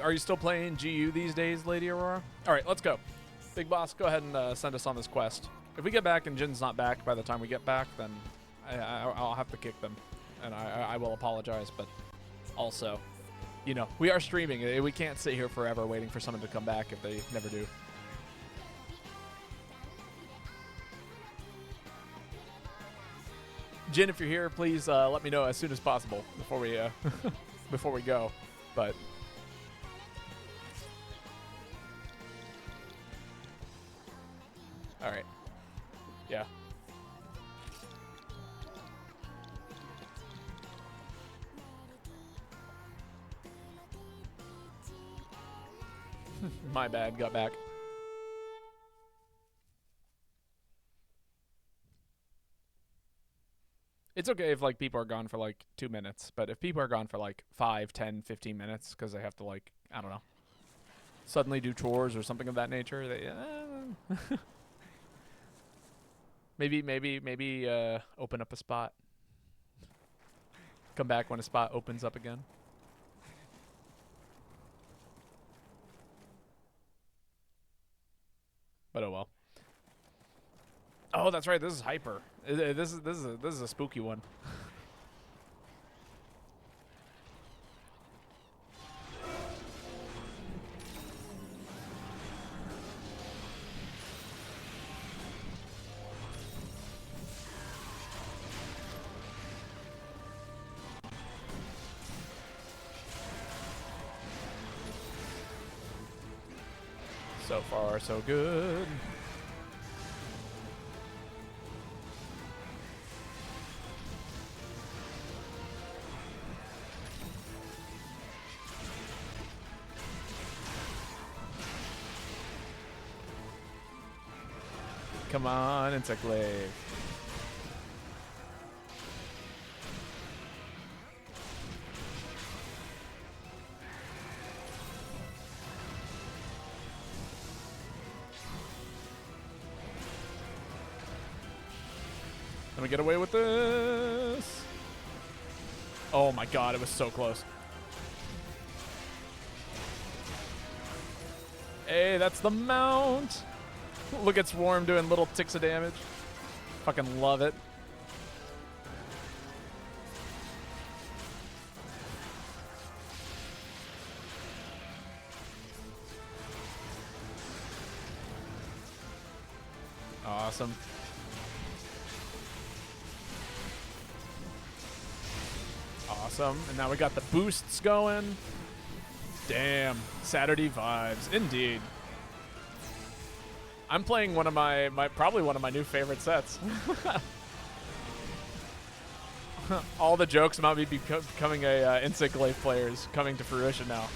Are you still playing GU these days, Lady Aurora? All right, let's go. Big Boss, go ahead and send us on this quest. If we get back and Jin's not back by the time we get back, then I'll have to kick them, and I will apologize. But also, you know, we are streaming. We can't sit here forever waiting for someone to come back if they never do. Jin, if you're here, please let me know as soon as possible before we before we go. But all right, yeah. My bad, got back. It's okay if like people are gone for like 2 minutes, but if people are gone for like 5, 10, 15 minutes because they have to like, I don't know, suddenly do chores or something of that nature, they Maybe open up a spot. Come back when a spot opens up again. But oh well. Oh, that's right. This is hyper. This is a spooky one. So far, so good. Come on, Insect Glaive. Let me get away with this. Oh my god, it was so close. Hey, that's the mount. Look at Swarm doing little ticks of damage. Fucking love it. Awesome. Awesome. And now we got the boosts going. Damn. Saturday vibes. Indeed. I'm playing one of my probably one of my new favorite sets. All the jokes about me becoming a Insect Glaive player is coming to fruition now.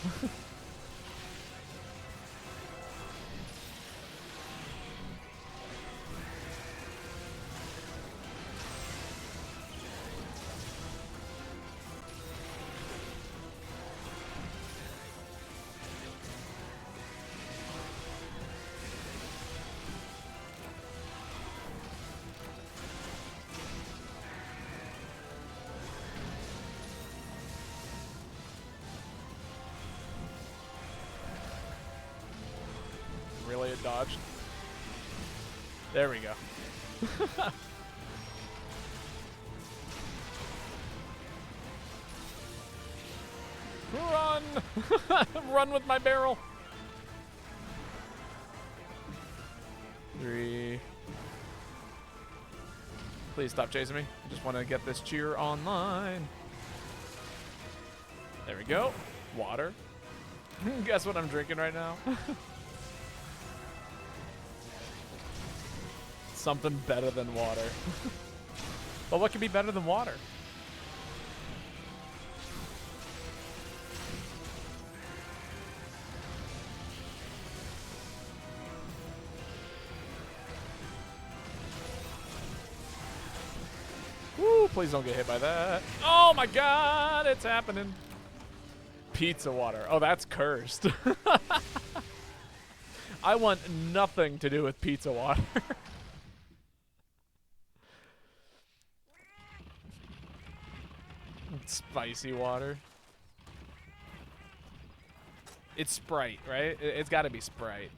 Really, it dodged. There we go. Run! Run with my barrel. 3. Please stop chasing me. I just want to get this cheer online. There we go. Water. Guess what I'm drinking right now? Something better than water. But what could be better than water? Woo, please don't get hit by that. Oh my god, it's happening. Pizza water. Oh, that's cursed. I want nothing to do with pizza water. Spicy water. It's Sprite, right? It's got to be Sprite.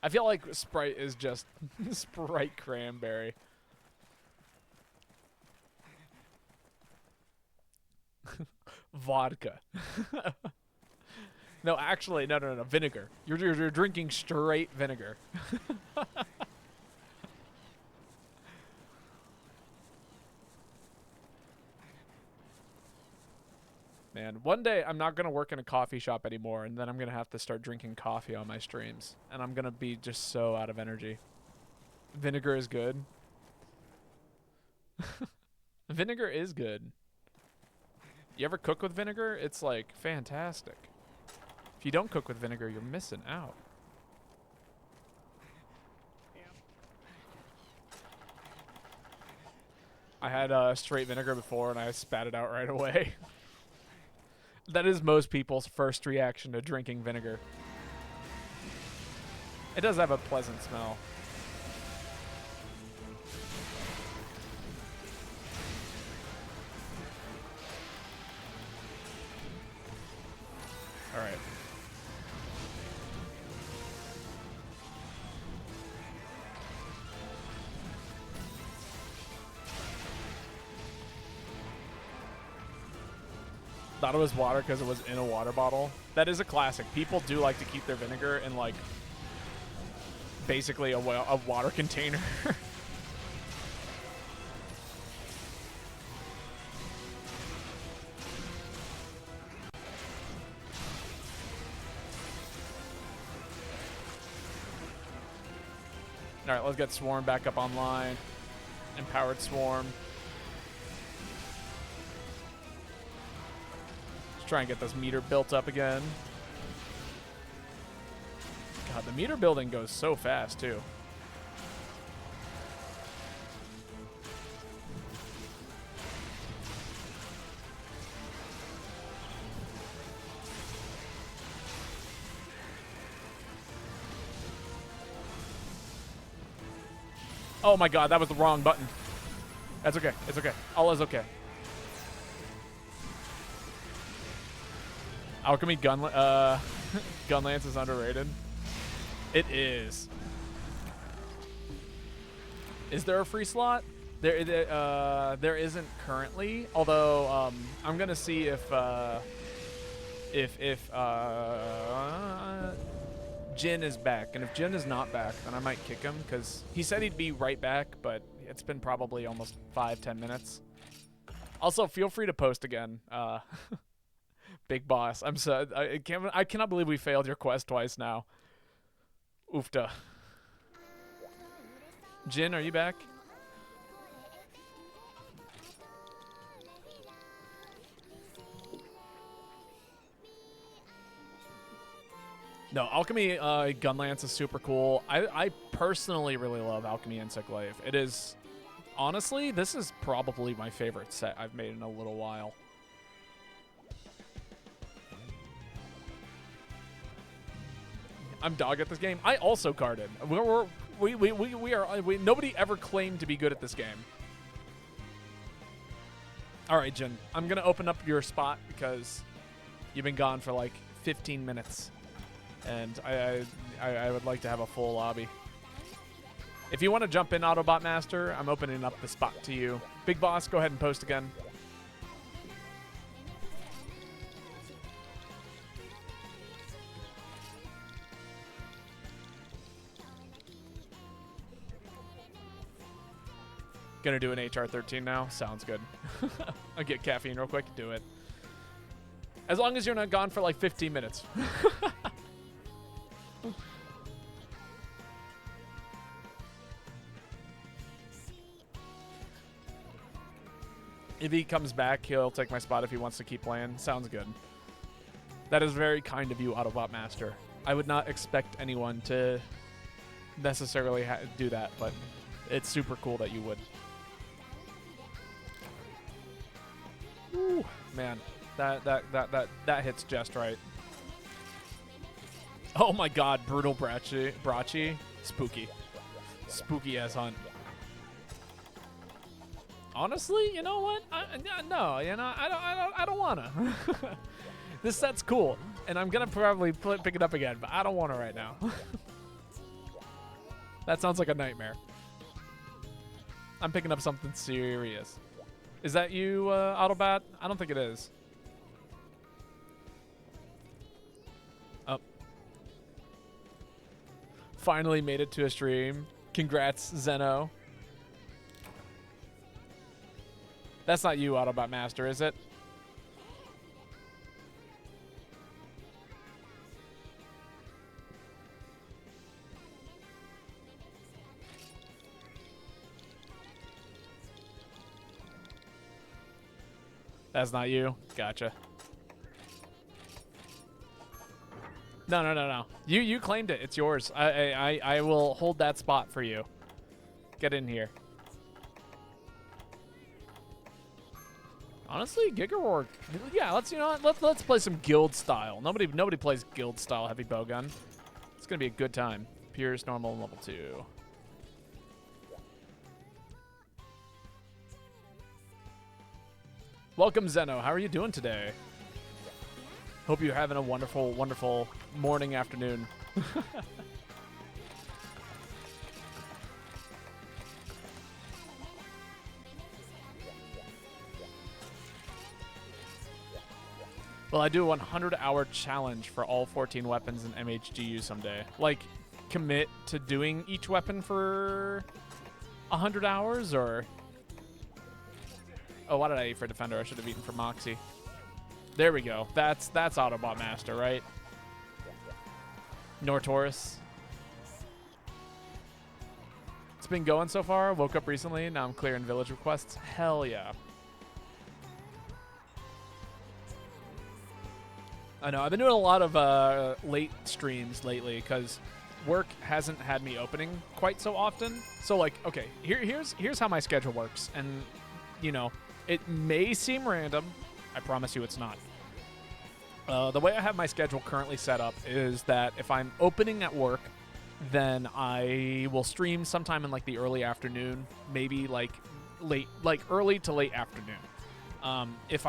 I feel like Sprite is just Sprite cranberry. Vodka. No, actually, no, vinegar. You're drinking straight vinegar. Man, one day I'm not gonna work in a coffee shop anymore, and then I'm gonna have to start drinking coffee on my streams, and I'm gonna be just so out of energy. Vinegar is good. Vinegar is good. You ever cook with vinegar? It's like fantastic. If you don't cook with vinegar, you're missing out. I had straight vinegar before, and I spat it out right away. That is most people's first reaction to drinking vinegar. It does have a pleasant smell. All right. Thought it was water because it was in a water bottle. That is a classic. People do like to keep their vinegar in, like, basically a water container. All right, let's get Swarm back up online. Empowered Swarm. Try and get this meter built up again. God, the meter building goes so fast, too. Oh my god, that was the wrong button. That's okay. It's okay. All is okay. Alchemy gun lance is underrated. It is. Is there a free slot? There isn't currently. Although I'm gonna see if Jin is back, and if Jin is not back, then I might kick him because he said he'd be right back, but it's been probably almost 5-10 minutes. Also, feel free to post again. Big boss. I'm so I cannot believe we failed your quest twice now. Oofta. Jin, are you back? No, Alchemy Gunlance is super cool. I personally really love Alchemy Insect Glaive. It is, honestly, this is probably my favorite set I've made in a little while. I'm dog at this game. I also carded. Nobody ever claimed to be good at this game. All right, Jin. I'm gonna open up your spot because you've been gone for like 15 minutes, and I would like to have a full lobby. If you want to jump in, Autobot Master, I'm opening up the spot to you. Big Boss, go ahead and post again. Gonna do an HR 13 now. Sounds good. I'll get caffeine real quick. Do it. As long as you're not gone for like 15 minutes. If he comes back, he'll take my spot if he wants to keep playing. Sounds good. That is very kind of you, Autobot Master. I would not expect anyone to necessarily do that, but it's super cool that you would. Ooh, man, that hits just right. Oh my god, brutal Brachy. Spooky ass hunt. Honestly, you know what? No, you know, I don't wanna. This set's cool, and I'm gonna probably pick it up again, but I don't want to right now. That sounds like a nightmare. I'm picking up something serious. Is that you, Autobot? I don't think it is. Oh. Finally made it to a stream. Congrats, Zeno. That's not you, Autobot Master, is it? That's not you? Gotcha. No. You claimed it. It's yours. I will hold that spot for you. Get in here. Honestly, Giga Roar. Yeah, let's let's play some guild style. Nobody plays guild style heavy bowgun. It's gonna be a good time. Pierce, normal, and level 2. Welcome, Zeno. How are you doing today? Hope you're having a wonderful, wonderful morning, afternoon. Well, I do a 100-hour challenge for all 14 weapons in MHGU someday. Like, commit to doing each weapon for 100 hours, or... Oh, why did I eat for Defender? I should have eaten for Moxie. There we go. That's Autobot Master, right? Nortaurus. It's been going so far. Woke up recently. Now I'm clearing village requests. Hell yeah. I know. I've been doing a lot of late streams lately because work hasn't had me opening quite so often. So, like, okay, here's how my schedule works. And, you know, it may seem random. I promise you it's not. The way I have my schedule currently set up is that if I'm opening at work, then I will stream sometime in, like, the early afternoon, maybe, like, early to late afternoon. If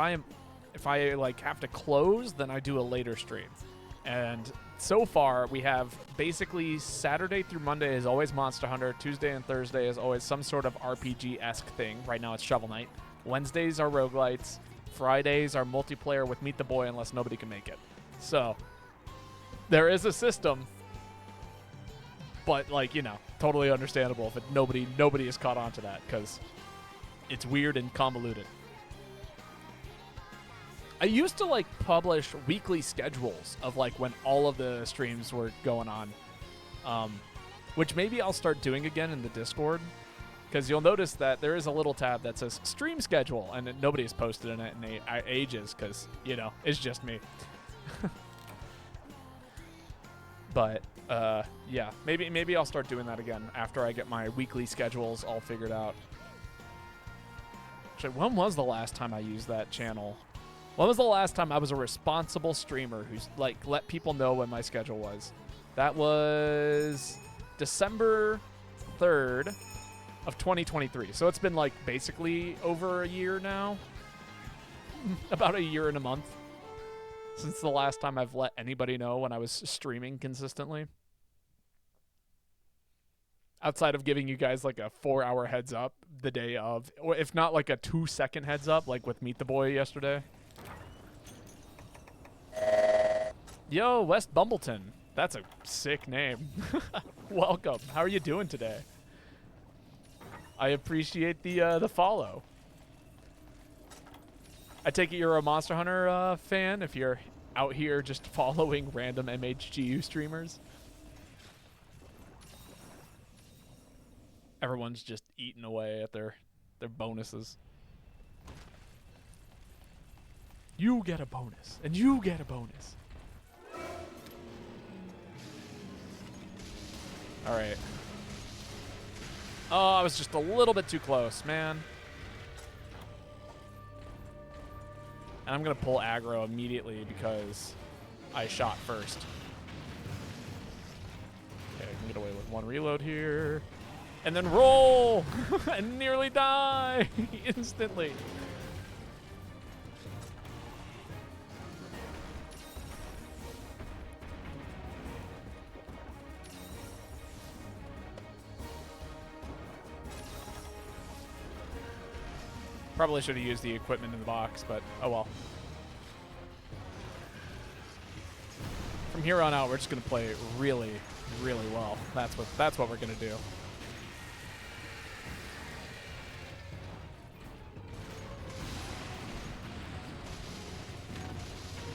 I like have to close, then I do a later stream. And so far, we have basically Saturday through Monday is always Monster Hunter. Tuesday and Thursday is always some sort of RPG-esque thing. Right now it's Shovel Knight. Wednesdays are roguelites. Fridays are multiplayer with Meet the Boy unless nobody can make it. So there is a system, but, like, you know, totally understandable if nobody is caught on to that because it's weird and convoluted. I used to, like, publish weekly schedules of, like, when all of the streams were going on, which maybe I'll start doing again in the Discord, because you'll notice that there is a little tab that says stream schedule, and nobody has posted in it in ages because, you know, it's just me. But, yeah, maybe I'll start doing that again after I get my weekly schedules all figured out. Actually, when was the last time I used that channel? When was the last time I was a responsible streamer who's, like, let people know when my schedule was? That was December 3rd of 2023. So it's been, like, basically over a year now. About a year and a month since the last time I've let anybody know when I was streaming consistently. Outside of giving you guys, like, a 4-hour heads up the day of, or if not, like, a 2-second heads up, like with Meet the Boy yesterday. Yo, West Bumbleton. That's a sick name. Welcome. How are you doing today? I appreciate the follow. I take it you're a Monster Hunter fan if you're out here just following random MHGU streamers. Everyone's just eating away at their bonuses. You get a bonus, and you get a bonus. All right. Oh, I was just a little bit too close, man. And I'm going to pull aggro immediately because I shot first. Okay, I can get away with one reload here. And then roll! And nearly die! Instantly. Probably should have used the equipment in the box, but oh well. From here on out, we're just gonna play really, really well. That's what we're gonna do.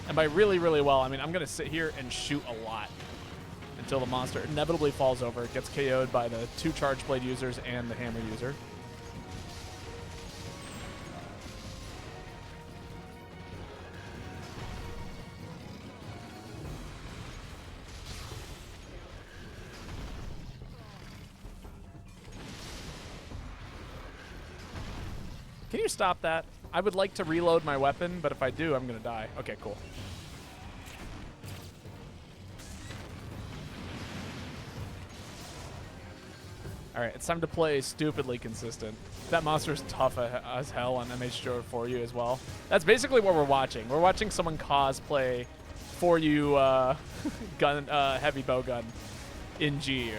And by really, really well, I mean I'm gonna sit here and shoot a lot until the monster inevitably falls over. It gets KO'd by the 2 charge blade users and the hammer user. Can you stop that? I would like to reload my weapon, but if I do, I'm gonna die. Okay, cool. All right, it's time to play stupidly consistent. That monster's tough as hell on MH for you as well. That's basically what we're watching. We're watching someone cosplay for you gun heavy bow gun in GU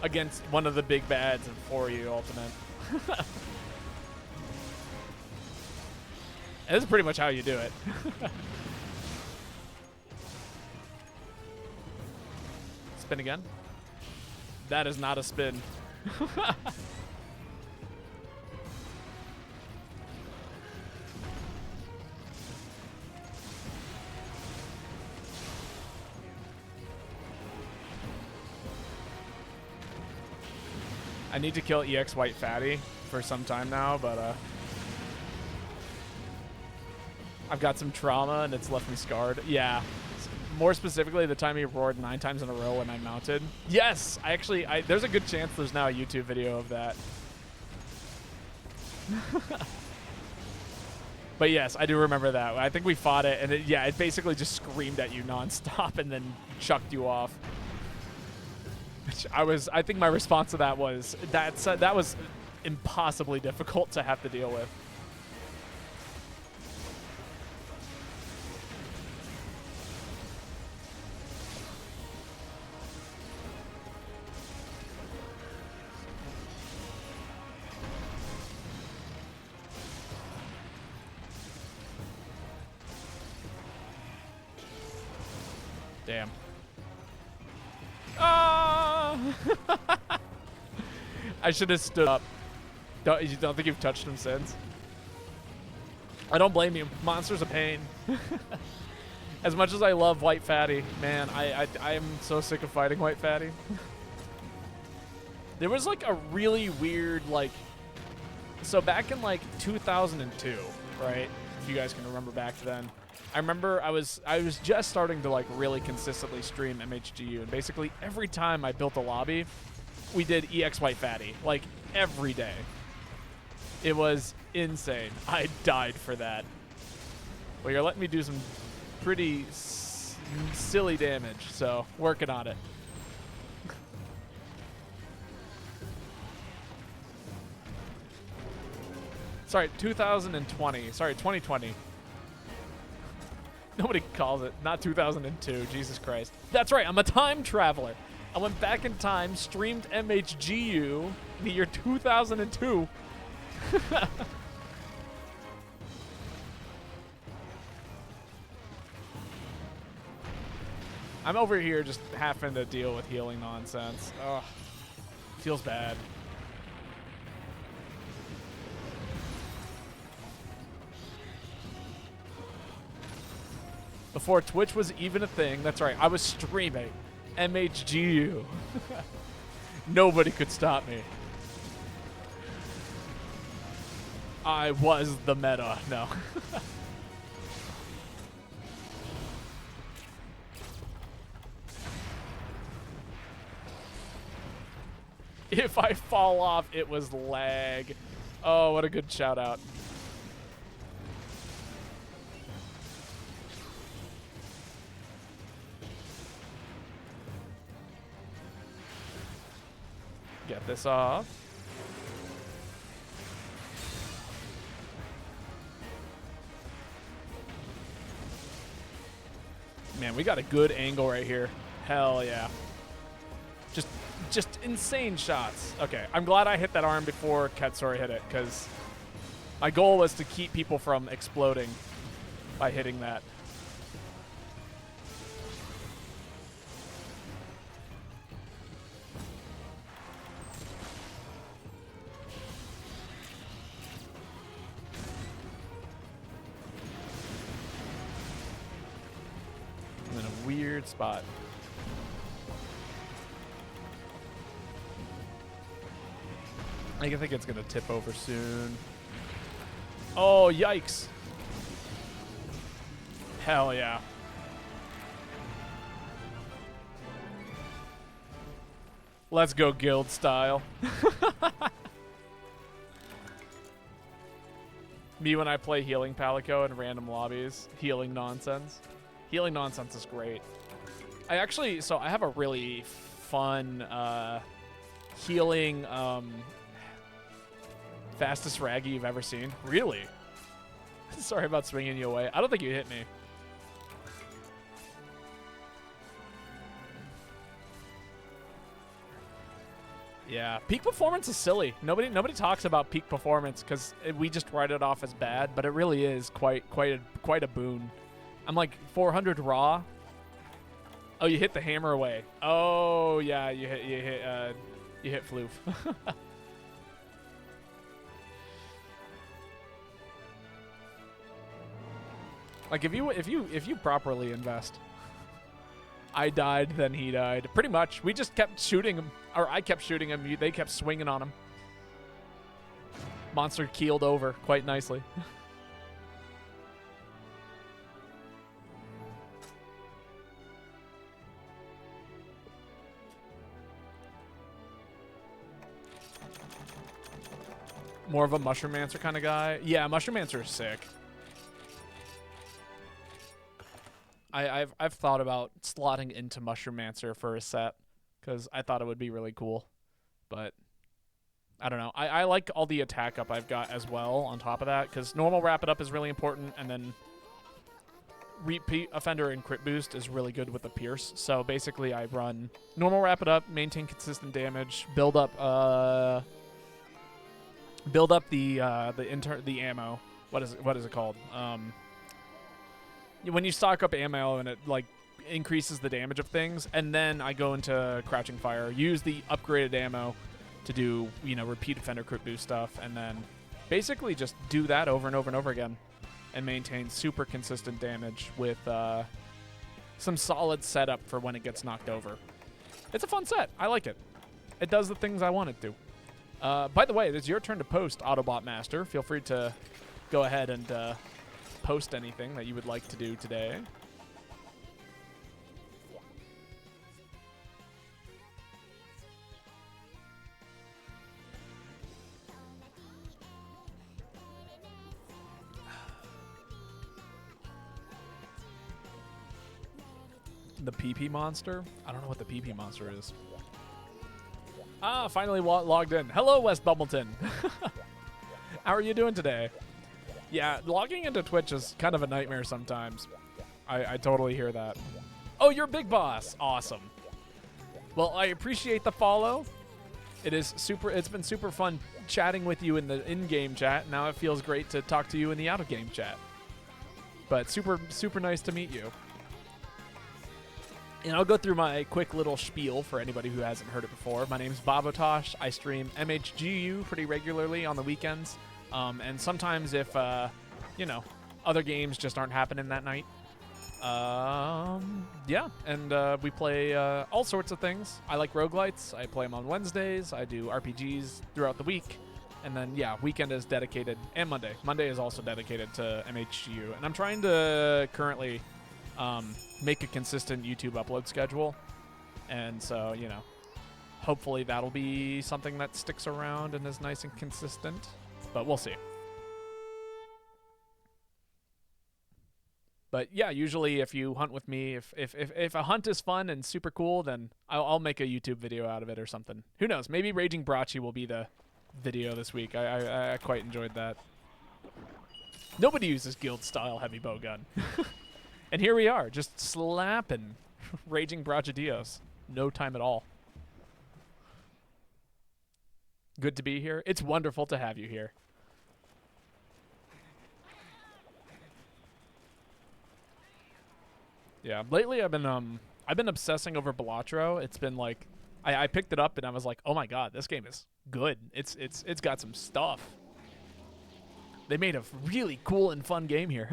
against one of the big bads in for you ultimate. And this is pretty much how you do it. Spin again. That is not a spin. I need to kill EX White Fatty for some time now, but I've got some trauma and it's left me scarred. Yeah. More specifically, the time he roared 9 times in a row when I mounted. Yes, there's a good chance there's now a YouTube video of that. But yes, I do remember that. I think we fought it, and it basically just screamed at you nonstop and then chucked you off. Which I think my response to that was that was impossibly difficult to have to deal with. Damn. Ah! I should have stood up. You don't think you've touched him since? I don't blame you. Monster's a pain. As much as I love White Fatty, man, I am so sick of fighting White Fatty. There was like a really weird, like, so back in like 2002, right? If you guys can remember back then. I remember I was just starting to like really consistently stream MHGU, and basically every time I built a lobby, we did EX White Fatty, like every day. It was insane. I died for that. Well, you're letting me do some pretty silly damage, so working on it. Sorry, 2020. Sorry, 2020. Nobody calls it. Not 2002. Jesus Christ. That's right. I'm a time traveler. I went back in time, streamed MHGU in the year 2002. I'm over here just having to deal with healing nonsense. Ugh. Feels bad. Before Twitch was even a thing, that's right, I was streaming MHGU. Nobody could stop me. I was the meta, no. If I fall off, it was lag. Oh, what a good shout out. Get this off. Man, we got a good angle right here. Hell yeah. Just insane shots. Okay, I'm glad I hit that arm before Katsuri hit it, because my goal was to keep people from exploding by hitting that. I'm in a weird spot. I think it's gonna tip over soon. Oh, yikes. Hell yeah. Let's go guild style. Me when I play Healing Palico in random lobbies. Healing Nonsense. Healing Nonsense is great. I actually, so I have a really fun healing fastest Raggy you've ever seen. Really? Sorry about swinging you away. I don't think you hit me. Yeah, peak performance is silly. Nobody talks about peak performance because we just write it off as bad, but it really is quite a boon. I'm like 400 raw. Oh, you hit the hammer away. Oh yeah, you hit Floof. Like if you properly invest. I died, then he died. Pretty much. We just kept shooting him. Or I kept shooting him. They kept swinging on him. Monster keeled over quite nicely. More of a Mushroom-mancer kind of guy. Yeah, Mushroom-mancer is sick. I've thought about slotting into Mushroom-mancer for a set because I thought it would be really cool, but I don't know. I like all the attack up I've got as well on top of that because normal wrap it up is really important, and then repeat offender and crit boost is really good with the pierce. So basically, I run normal wrap it up, maintain consistent damage, build up the ammo. What is it called? When you stock up ammo and it like increases the damage of things, and then I go into crouching fire, use the upgraded ammo to do, you know, repeat offender crit boost stuff, and then basically just do that over and over and over again and maintain super consistent damage with some solid setup for when it gets knocked over. It's a fun set. I like it. It does the things I want it to. By the way, it's your turn to post, Autobot Master. Feel free to go ahead and post anything that you would like to do today. The PP monster? I don't know what the PP monster is. Ah, finally logged in. Hello, West Bumbleton. How are you doing today? Yeah, logging into Twitch is kind of a nightmare sometimes. I totally hear that. Oh, you're Big Boss. Awesome. Well, I appreciate the follow. It's been super fun chatting with you in the in-game chat. Now it feels great to talk to you in the out-of-game chat. But super nice to meet you. And I'll go through my quick little spiel for anybody who hasn't heard it before. My name's Babotosh. I stream MHGU pretty regularly on the weekends. And sometimes if, you know, other games just aren't happening that night. Yeah, and we play all sorts of things. I like roguelites. I play them on Wednesdays. I do RPGs throughout the week. And then, yeah, weekend is dedicated. And Monday. Monday is also dedicated to MHGU. And I'm trying to currently make a consistent YouTube upload schedule. And so, you know, hopefully that'll be something that sticks around and is nice and consistent. But we'll see. But yeah, usually if you hunt with me, if a hunt is fun and super cool, then I'll make a YouTube video out of it or something. Who knows? Maybe Raging Brachy will be the video this week. I quite enjoyed that. Nobody uses guild-style heavy bow gun. And here we are, just slapping Raging Brachadios. No time at all. Good to be here. It's wonderful to have you here. Yeah, lately I've been obsessing over Balatro. It's been like I picked it up and I was like, "Oh my god, this game is good. It's got some stuff." They made a really cool and fun game here.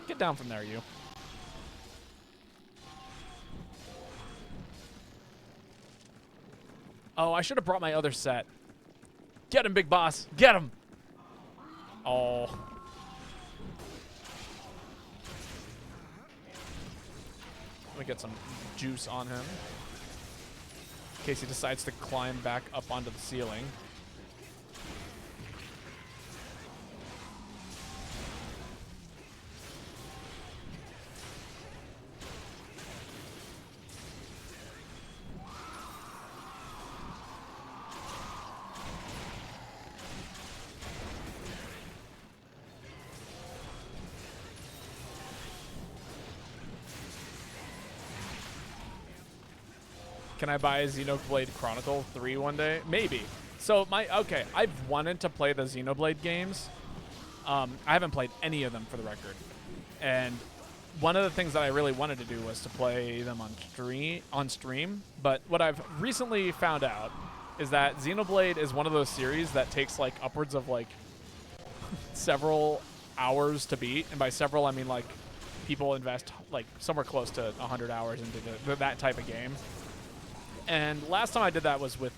Get down from there, you. Oh, I should have brought my other set. Get him, Big Boss. Get him. Oh. Let me get some juice on him. in case he decides to climb back up onto the ceiling. Can I buy Xenoblade Chronicle 3 one day? Maybe. So okay, I've wanted to play the Xenoblade games. I haven't played any of them for the record. And one of the things that I really wanted to do was to play them on stream. But what I've recently found out is that Xenoblade is one of those series that takes like upwards of like several hours to beat. And by several, I mean like people invest like somewhere close to 100 hours into that type of game. And last time I did that was with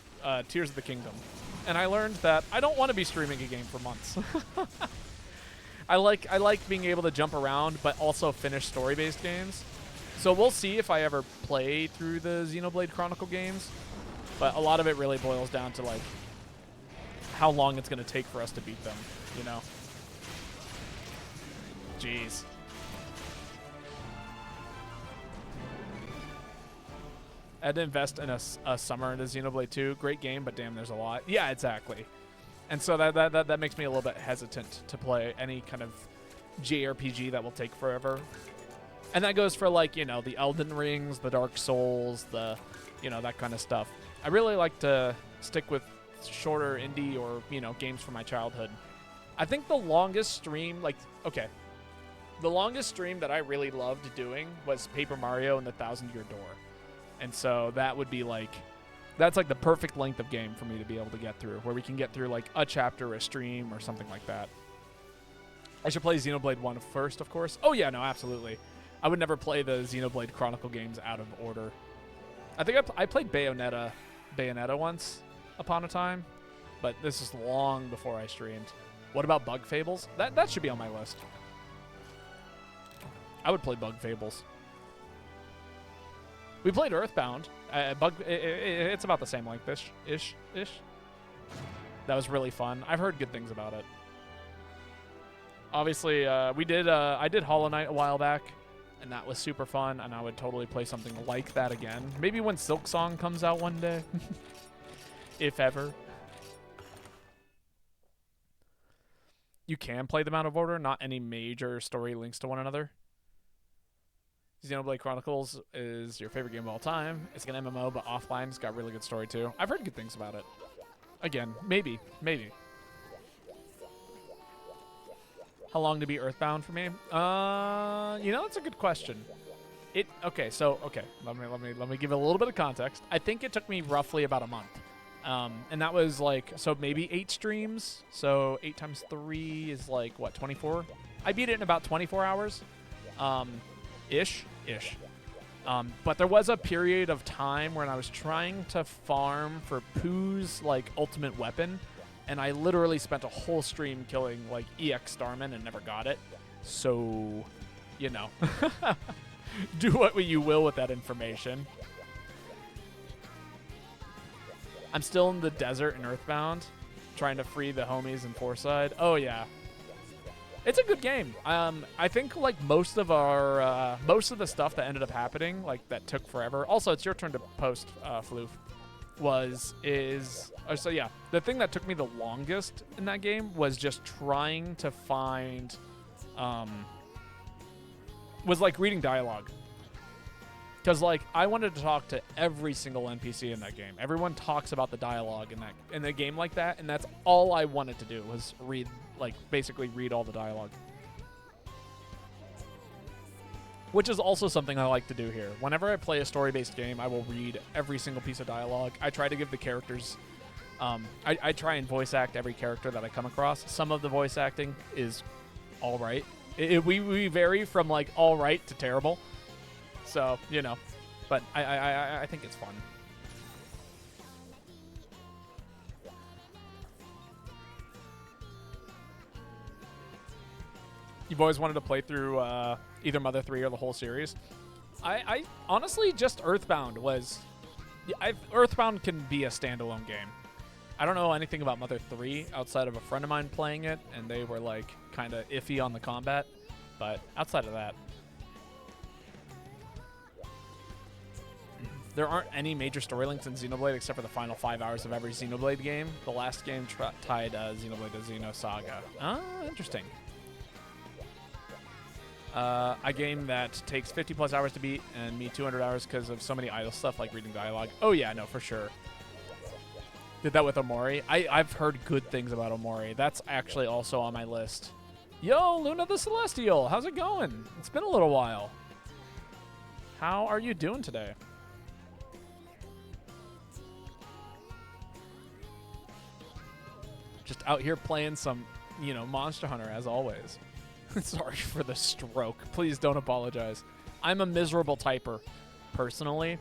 Tears of the Kingdom. And I learned that I don't want to be streaming a game for months. I like being able to jump around, but also finish story-based games. So we'll see if I ever play through the Xenoblade Chronicle games. But a lot of it really boils down to like how long it's going to take for us to beat them, you know? Jeez. I had to invest in a summer into Xenoblade 2. Great game, but damn, there's a lot. Yeah, exactly. And so that makes me a little bit hesitant to play any kind of JRPG that will take forever. And that goes for like, you know, the Elden Rings, the Dark Souls, the, you know, that kind of stuff. I really like to stick with shorter indie or, you know, games from my childhood. I think the longest stream, like, okay, the longest stream that I really loved doing was Paper Mario and the 1,000-Year Door. And so that would be like, that's like the perfect length of game for me to be able to get through, where we can get through like a chapter, a stream, or something like that. I should play Xenoblade 1 first, of course. Oh yeah, no, absolutely. I would never play the Xenoblade Chronicle games out of order. I think I played Bayonetta once upon a time, but this is long before I streamed. What about Bug Fables? That should be on my list. I would play Bug Fables. We played Earthbound. It's about the same length, ish. That was really fun. I've heard good things about it. Obviously, I did Hollow Knight a while back, and that was super fun, and I would totally play something like that again. Maybe when Silksong comes out one day. If ever. You can play them out of order, not any major story links to one another. Xenoblade Chronicles is your favorite game of all time. It's like an MMO, but offline. It's got really good story, too. I've heard good things about it. Again, maybe. How long to be Earthbound for me? You know, that's a good question. Okay, let me give it a little bit of context. I think it took me roughly about a month. And that was like, so maybe 8 streams. So 8 times 3 is like, what, 24? I beat it in about 24 hours. Ish. But there was a period of time when I was trying to farm for Pooh's, like, ultimate weapon, and I literally spent a whole stream killing, like, EX Starman and never got it. So, you know. Do what you will with that information. I'm still in the desert in Earthbound, trying to free the homies in Fourside. Oh, yeah. It's a good game. I think like most of the stuff that ended up happening, like that took forever. Also, it's your turn to post, Floof. So yeah, the thing that took me the longest in that game was just trying to find, was like reading dialogue. Because like I wanted to talk to every single NPC in that game. Everyone talks about the dialogue in a game like that, and that's all I wanted to do was read. Like, basically read all the dialogue. Which is also something I like to do here. Whenever I play a story-based game, I will read every single piece of dialogue. I try to give the characters... I try and voice act every character that I come across. Some of the voice acting is alright. We vary from, like, alright to terrible. So, you know. But I think it's fun. You've always wanted to play through either Mother 3 or the whole series. I honestly, just Earthbound was Yeah, Earthbound can be a standalone game. I don't know anything about Mother 3 outside of a friend of mine playing it, and they were like kind of iffy on the combat. But outside of that, there aren't any major story links in Xenoblade except for the final 5 hours of every Xenoblade game. The last game tied Xenoblade to Xenosaga. Ah, interesting. A game that takes 50 plus hours to beat and me 200 hours because of so many idle stuff like reading dialogue. Oh yeah, no, for sure. Did that with Omori. I've heard good things about Omori. That's actually also on my list. Yo, Luna the Celestial, how's it going? It's been a little while. How are you doing today? Just out here playing some, you know, Monster Hunter as always. Sorry for the stroke. Please don't apologize. I'm a miserable typer, personally.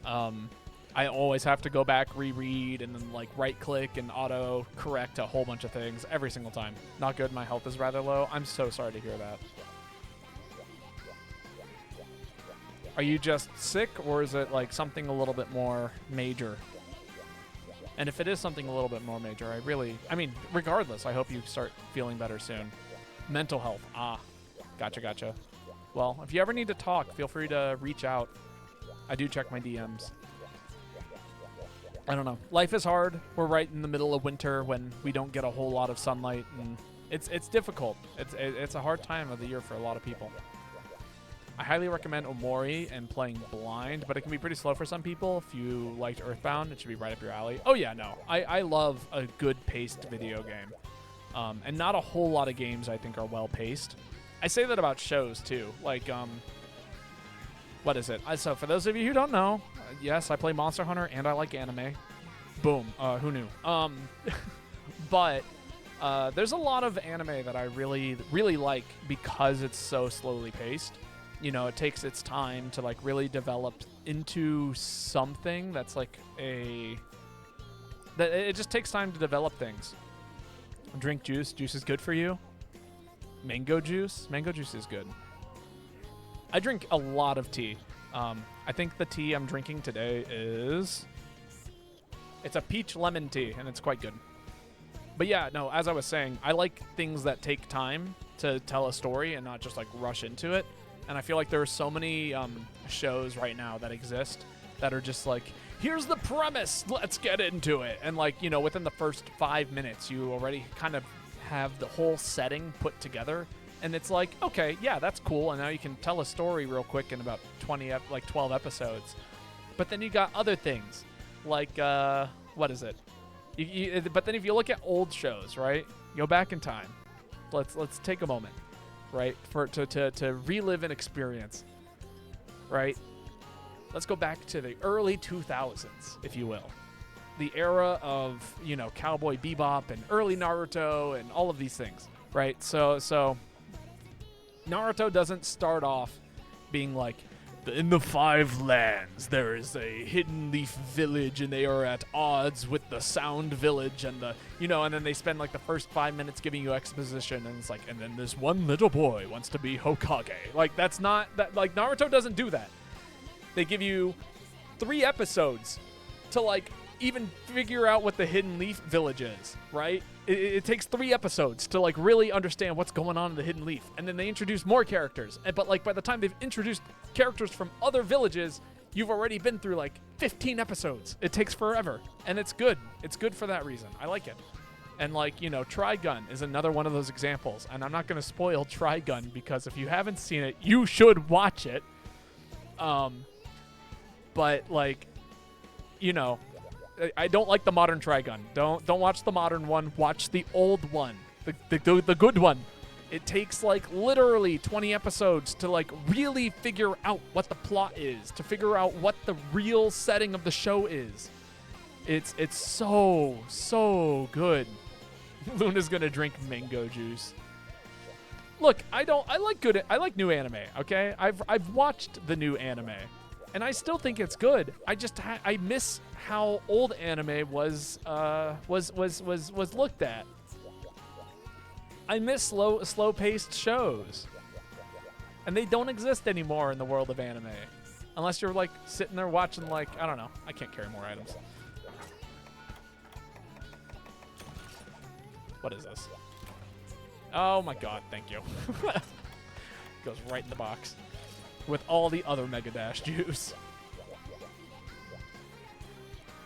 I always have to go back, reread, and then like right-click and auto-correct a whole bunch of things every single time. Not good. My health is rather low. I'm so sorry to hear that. Are you just sick, or is it like something a little bit more major? And if it is something a little bit more major, I mean, regardless, I hope you start feeling better soon. Mental health. Ah, gotcha. Well, if you ever need to talk, feel free to reach out. I do check my DMs. I don't know. Life is hard. We're right in the middle of winter when we don't get a whole lot of sunlight, and it's difficult. It's a hard time of the year for a lot of people. I highly recommend Omori and playing blind, but it can be pretty slow for some people. If you liked Earthbound, it should be right up your alley. Oh yeah, no. I love a good paced video game. And not a whole lot of games I think are well paced. I say that about shows too. Like, what is it? So for those of you who don't know, yes, I play Monster Hunter and I like anime. Boom. Who knew? But there's a lot of anime that I really, really like because it's so slowly paced. You know, it takes its time to like really develop into something that's like it just takes time to develop things. Drink juice. Juice is good for you. Mango juice. Mango juice is good. I drink a lot of tea. I think the tea I'm drinking today it's a peach lemon tea, and it's quite good. But yeah, no, as I was saying, I like things that take time to tell a story and not just like rush into it. And I feel like there are so many shows right now that exist that are just like, here's the premise, let's get into it. And like, you know, within the first 5 minutes, you already kind of have the whole setting put together. And it's like, okay, yeah, that's cool. And now you can tell a story real quick in about 12 episodes. But then you got other things like, what is it? But then if you look at old shows, right? Go back in time. Let's take a moment, right? To relive an experience, right? Let's go back to the early 2000s, if you will. The era of, you know, Cowboy Bebop and early Naruto and all of these things, right? So Naruto doesn't start off being like, in the 5 lands, there is a hidden leaf village, and they are at odds with the sound village, and and then they spend like the first 5 minutes giving you exposition, and it's like, and then this one little boy wants to be Hokage. Like, that's not that. Like, Naruto doesn't do that. They give you 3 episodes to like even figure out what the hidden leaf village is, right? It takes 3 episodes to like really understand what's going on in the hidden leaf, and then they introduce more characters. But like by the time they've introduced characters from other villages, you've already been through like 15 episodes. It takes forever, and it's good. It's good for that reason. I like it. And like, you know, Trigun is another one of those examples, and I'm not going to spoil Trigun because if you haven't seen it, you should watch it. But like, you know, I don't like the modern Trigun. Don't watch the modern one. Watch the old one, the good one. It takes like literally 20 episodes to like really figure out what the plot is, to figure out what the real setting of the show is. It's so good. Luna's gonna drink mango juice. Look, I like new anime. Okay, I've watched the new anime, and I still think it's good. I miss how old anime was looked at. I miss slow-paced shows, and they don't exist anymore in the world of anime. Unless you're like sitting there watching like, I don't know. I can't carry more items. What is this? Oh my god, thank you. Goes right in the box. With all the other Mega Dash juice.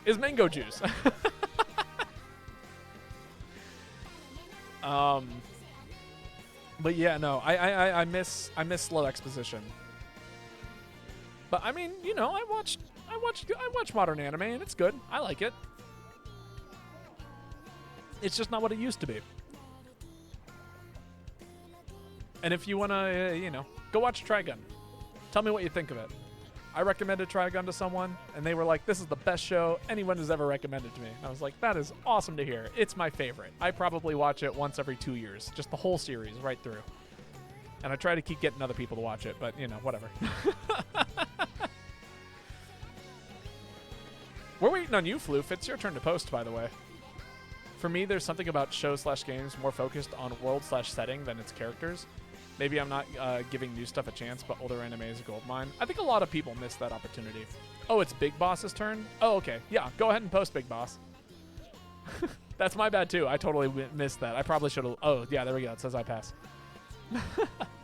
Is mango juice. But yeah, no, I miss slow exposition. But I mean, you know, I watch modern anime and it's good. I like it. It's just not what it used to be. And if you wanna, you know, go watch Trigun. Tell me what you think of it. I recommended Trigun to someone, and they were like, "This is the best show anyone has ever recommended to me." I was like, "That is awesome to hear. It's my favorite. I probably watch it once every 2 years, just the whole series right through." And I try to keep getting other people to watch it, but you know, whatever. We're waiting on you, Floof. It's your turn to post, by the way. For me, there's something about shows/games more focused on world/setting than its characters. Maybe I'm not giving new stuff a chance, but older anime is a goldmine. I think a lot of people miss that opportunity. Oh, it's Big Boss's turn? Oh, okay. Yeah, go ahead and post, Big Boss. That's my bad, too. I totally missed that. I probably should have... Oh, yeah, there we go. It says I pass.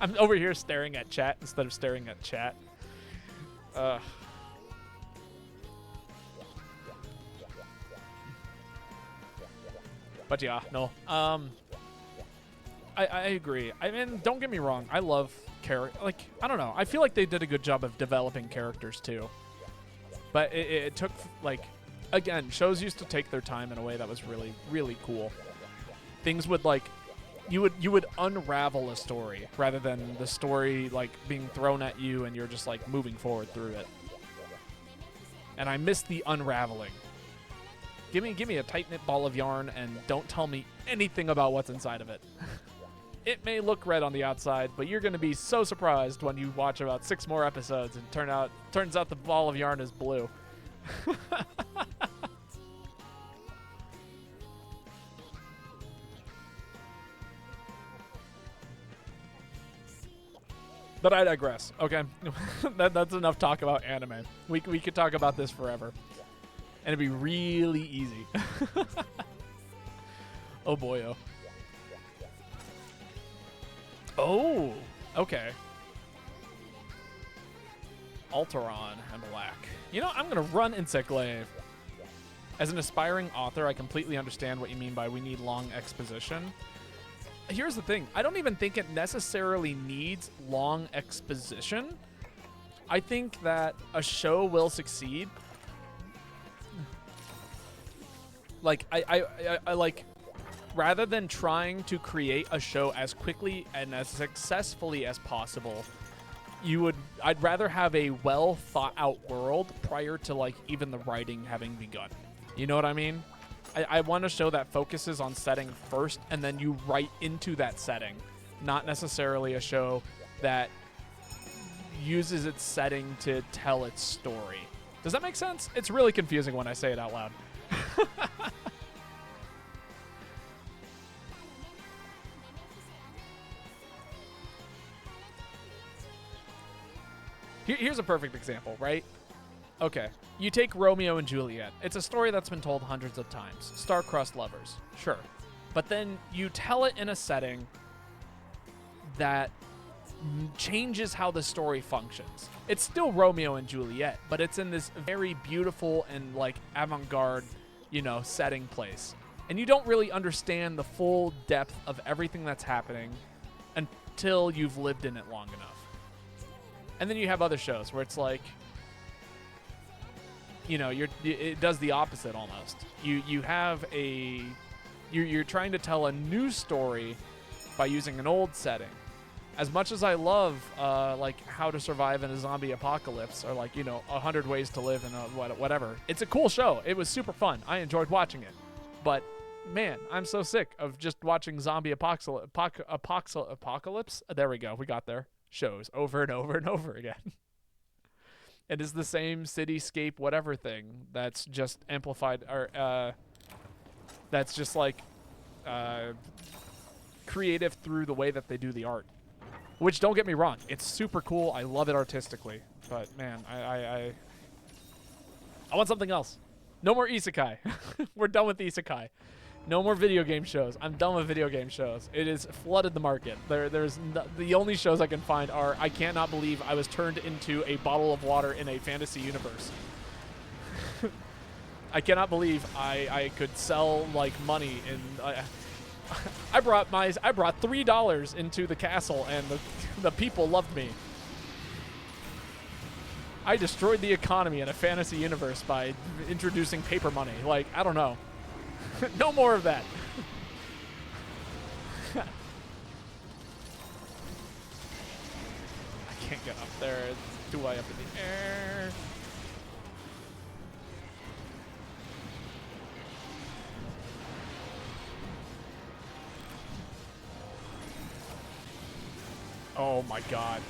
I'm over here staring at chat instead of staring at chat. But yeah, no. I agree. I mean, don't get me wrong. I love like, I don't know. I feel like they did a good job of developing characters too. But it took, like, again, shows used to take their time in a way that was really, really cool. Things would, like, you would unravel a story rather than the story, like, being thrown at you and you're just, like, moving forward through it. And I miss the unraveling. Give me a tight-knit ball of yarn and don't tell me anything about what's inside of it. It may look red on the outside, but you're going to be so surprised when you watch about 6 more episodes and turns out the ball of yarn is blue. But I digress. Okay, that's enough talk about anime. We could talk about this forever. And it'd be really easy. Oh boyo. Oh, okay. Alteron and Black. You know, I'm going to run Insect Glaive. As an aspiring author, I completely understand what you mean by we need long exposition. Here's the thing. I don't even think it necessarily needs long exposition. I think that a show will succeed. Like, I like, rather than trying to create a show as quickly and as successfully as possible, I'd rather have a well thought out world prior to, like, even the writing having begun. You know what I mean? I want a show that focuses on setting first and then you write into that setting, not necessarily a show that uses its setting to tell its story. Does that make sense? It's really confusing when I say it out loud. Here's a perfect example, right? Okay, you take Romeo and Juliet. It's a story that's been told hundreds of times. Star-crossed lovers, sure. But then you tell it in a setting that changes how the story functions. It's still Romeo and Juliet, but it's in this very beautiful and, like, avant-garde, you know, setting place. And you don't really understand the full depth of everything that's happening until you've lived in it long enough. And then you have other shows where it's like, you know, it does the opposite almost. You're trying to tell a new story by using an old setting. As much as I love, like, How to Survive in a Zombie Apocalypse, or, like, you know, 100 Ways to Live in a whatever. It's a cool show. It was super fun. I enjoyed watching it. But, man, I'm so sick of just watching zombie apocalypse. There we go. We got there. Shows over and over and over again. It is the same cityscape whatever thing that's just amplified, or that's just, like, creative through the way that they do the art. Which, don't get me wrong, it's super cool. I love it artistically. But man, I want something else. No more isekai. We're done with isekai. No more video game shows. I'm done with video game shows. It has flooded the market. The only shows I can find are I cannot believe I was turned into a bottle of water in a fantasy universe. I cannot believe I could sell like money in. I brought $3 into the castle and the people loved me. I destroyed the economy in a fantasy universe by introducing paper money. Like, I don't know. No more of that. I can't get up there. It's too high up in the air. Oh my god.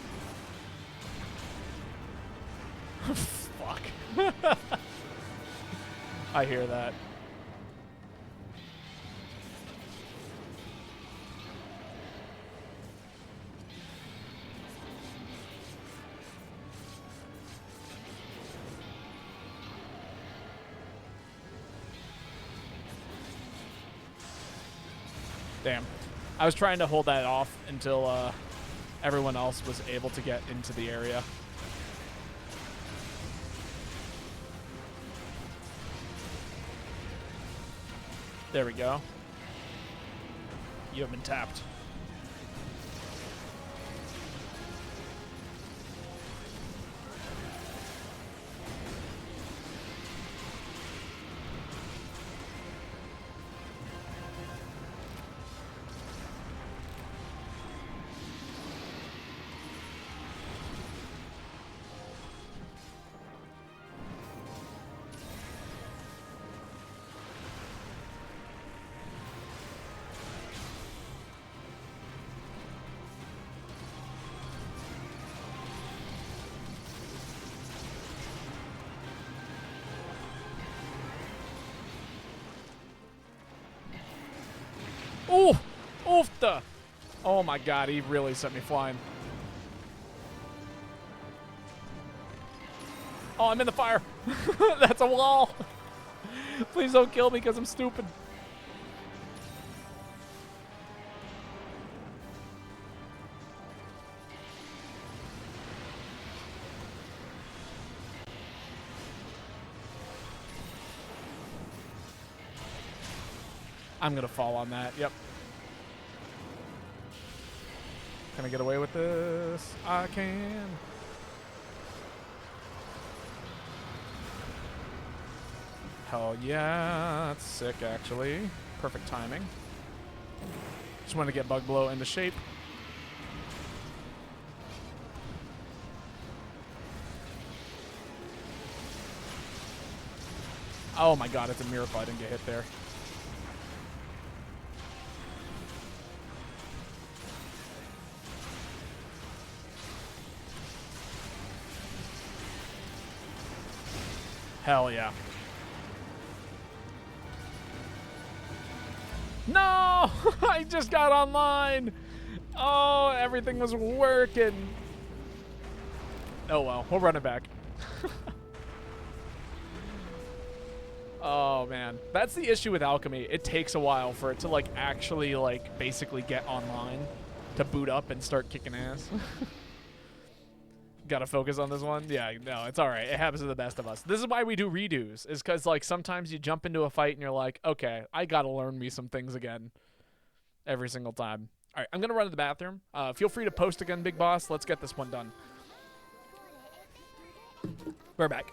Fuck. I hear that. Damn. I was trying to hold that off until everyone else was able to get into the area. There we go. You have been tapped. Ooh! Oofta! Oh my god, he really sent me flying. Oh, I'm in the fire. That's a wall. Please don't kill me because I'm stupid. I'm gonna fall on that. Yep. Can I get away with this? I can. Hell yeah. That's sick, actually. Perfect timing. Just want to get Bug Blow into shape. Oh my god, it's a miracle I didn't get hit there. Hell yeah. No! I just got online! Oh, everything was working. Oh well, we'll run it back. Oh man, that's the issue with Alchemy. It takes a while for it to like actually like basically get online to boot up and start kicking ass. Gotta focus on this one. Yeah, no, it's all right. It happens to the best of us. This is why we do redos, is because like sometimes you jump into a fight and you're like, okay, I gotta learn me some things again every single time. All right, I'm gonna run to the bathroom. Feel free to post again, Big Boss. Let's get this one done. We're back.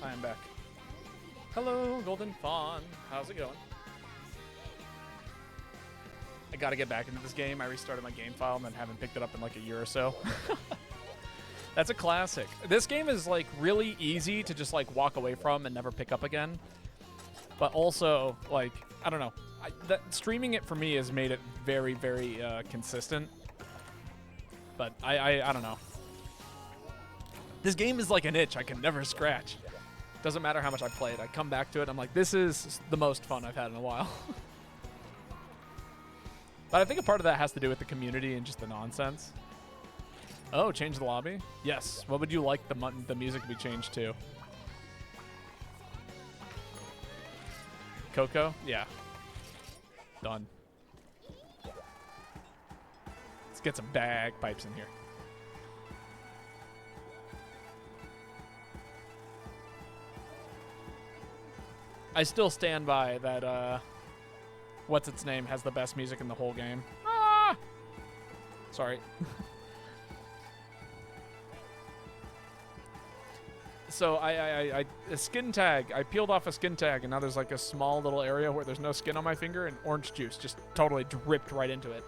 I am back. Hello, Golden Fawn. How's it going? I gotta get back into this game. I restarted my game file and then haven't picked it up in like a year or so. That's a classic. This game is like really easy to just like walk away from and never pick up again. But also, like, I don't know. Streaming it for me has made it very, very consistent. But I don't know. This game is like an itch I can never scratch. Doesn't matter how much I play it. I come back to it. I'm like, this is the most fun I've had in a while. But I think a part of that has to do with the community and just the nonsense. Oh, change the lobby? Yes. What would you like the music to be changed to? Coco? Yeah. Done. Let's get some bagpipes in here. I still stand by that, what's its name has the best music in the whole game. Ah! Sorry. So a skin tag. I peeled off a skin tag, and now there's like a small little area where there's no skin on my finger, and orange juice just totally dripped right into it.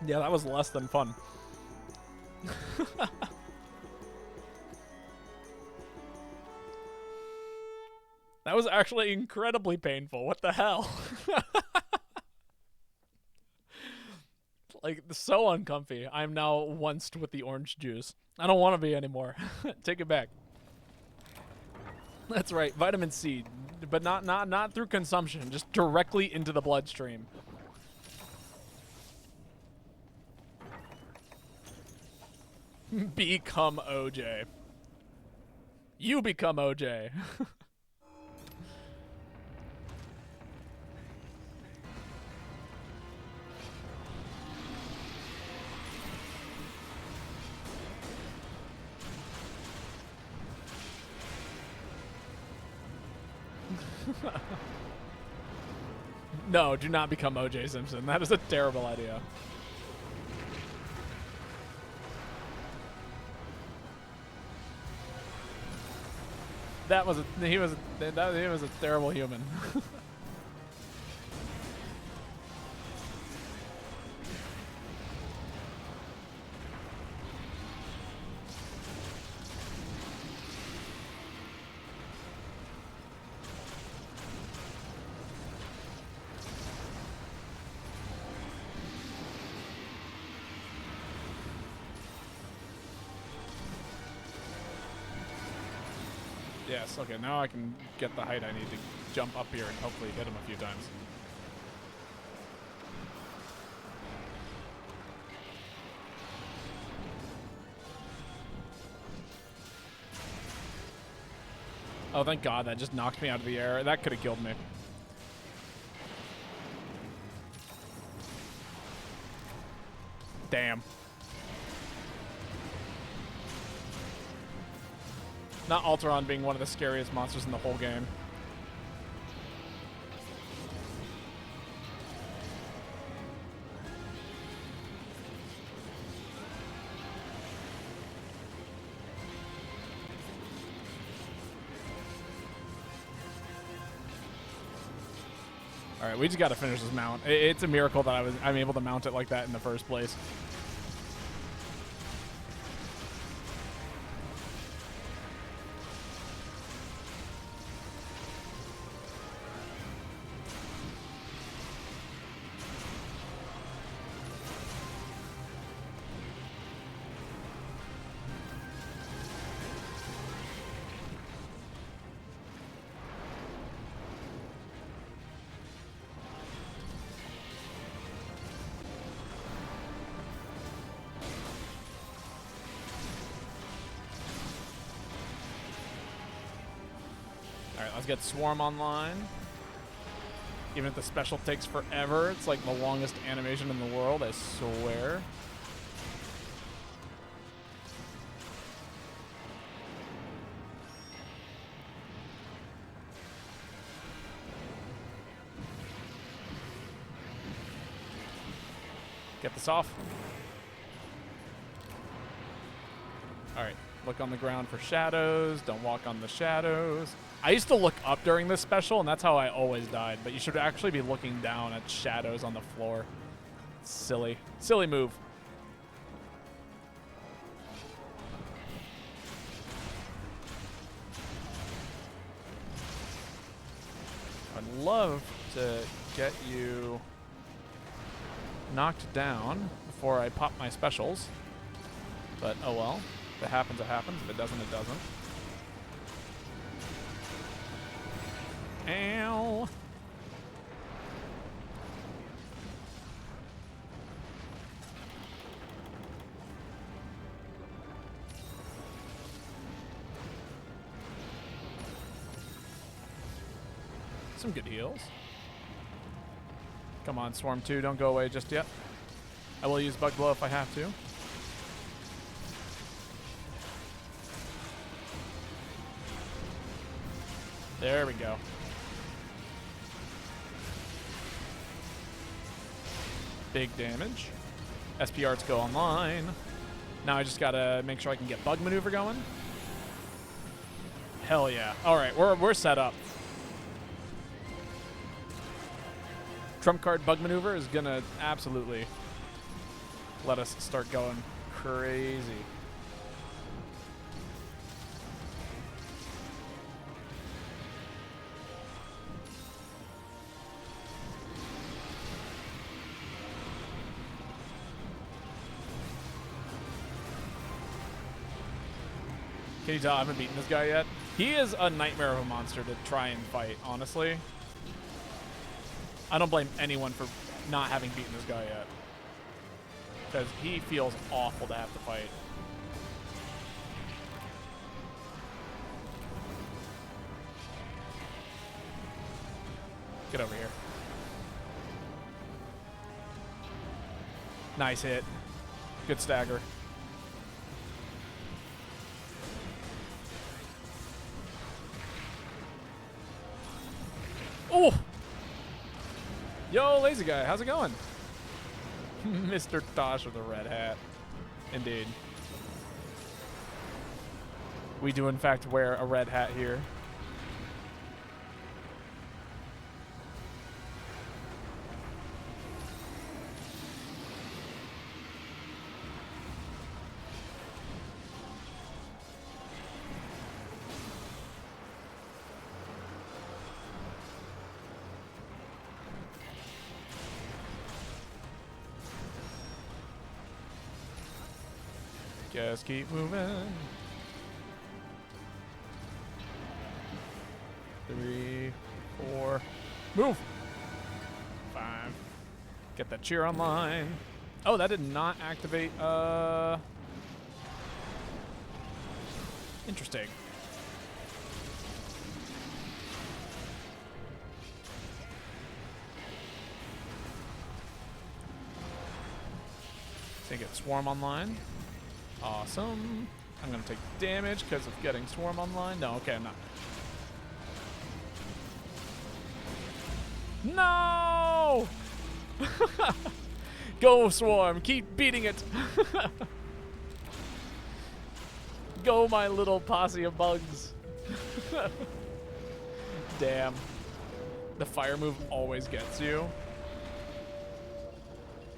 Yeah, that was less than fun. That was actually incredibly painful. What the hell? Like, so uncomfy. I'm now onced with the orange juice. I don't want to be anymore. Take it back. That's right, vitamin C, but not through consumption, just directly into the bloodstream. Become OJ. You become OJ. No, do not become OJ Simpson. That is a terrible idea. He was a terrible human. Yes, okay, now I can get the height I need to jump up here and hopefully hit him a few times. Oh, thank God, that just knocked me out of the air. That could have killed me. Damn. Not Alteron being one of the scariest monsters in the whole game. All right, we just got to finish this mount. It's a miracle that I'm able to mount it like that in the first place. Let's get Swarm online. Even if the special takes forever, it's like the longest animation in the world, I swear. Get this off. All right. Look on the ground for shadows. Don't walk on the shadows. I used to look up during this special, and that's how I always died. But you should actually be looking down at shadows on the floor. Silly. Silly move. I'd love to get you knocked down before I pop my specials. But, oh well. If it happens, it happens. If it doesn't, it doesn't. Ow. Some good heals. Come on, Swarm 2, don't go away just yet. I will use Bug Blow if I have to. There we go. Big damage. SP arts go online. Now I just gotta make sure I can get Bug Maneuver going. Hell yeah. Alright, we're set up. Trump card Bug Maneuver is gonna absolutely let us start going crazy. Can you tell I haven't beaten this guy yet? He is a nightmare of a monster to try and fight, honestly. I don't blame anyone for not having beaten this guy yet. Because he feels awful to have to fight. Get over here. Nice hit. Good stagger. Oh! Yo, lazy guy, how's it going? Mr. Tosh with a red hat. Indeed. We do, in fact, wear a red hat here. Just keep moving. 3, 4. Move! 5. Get that cheer online. Oh, that did not activate. Interesting. So get Swarm online. Awesome. I'm going to take damage because of getting Swarm online. No, okay, I'm not. No! Go, Swarm. Keep beating it. Go, my little posse of bugs. Damn. The fire move always gets you.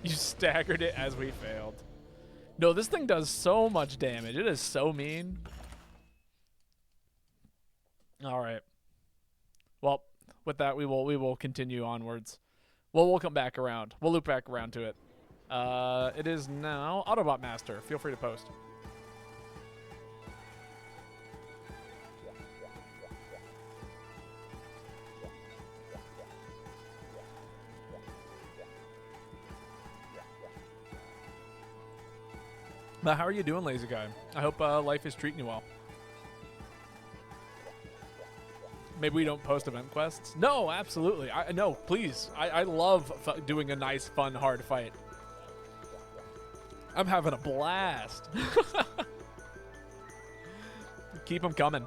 You staggered it as we failed. No, this thing does so much damage. It is so mean. All right. Well, with that, we will continue onwards. Well, we'll come back around. We'll loop back around to it. It is now Autobot Master. Feel free to post. How are you doing, lazy guy? I hope life is treating you well. Maybe we don't post event quests? No, absolutely. No, please. I love doing a nice, fun, hard fight. I'm having a blast. Keep them coming.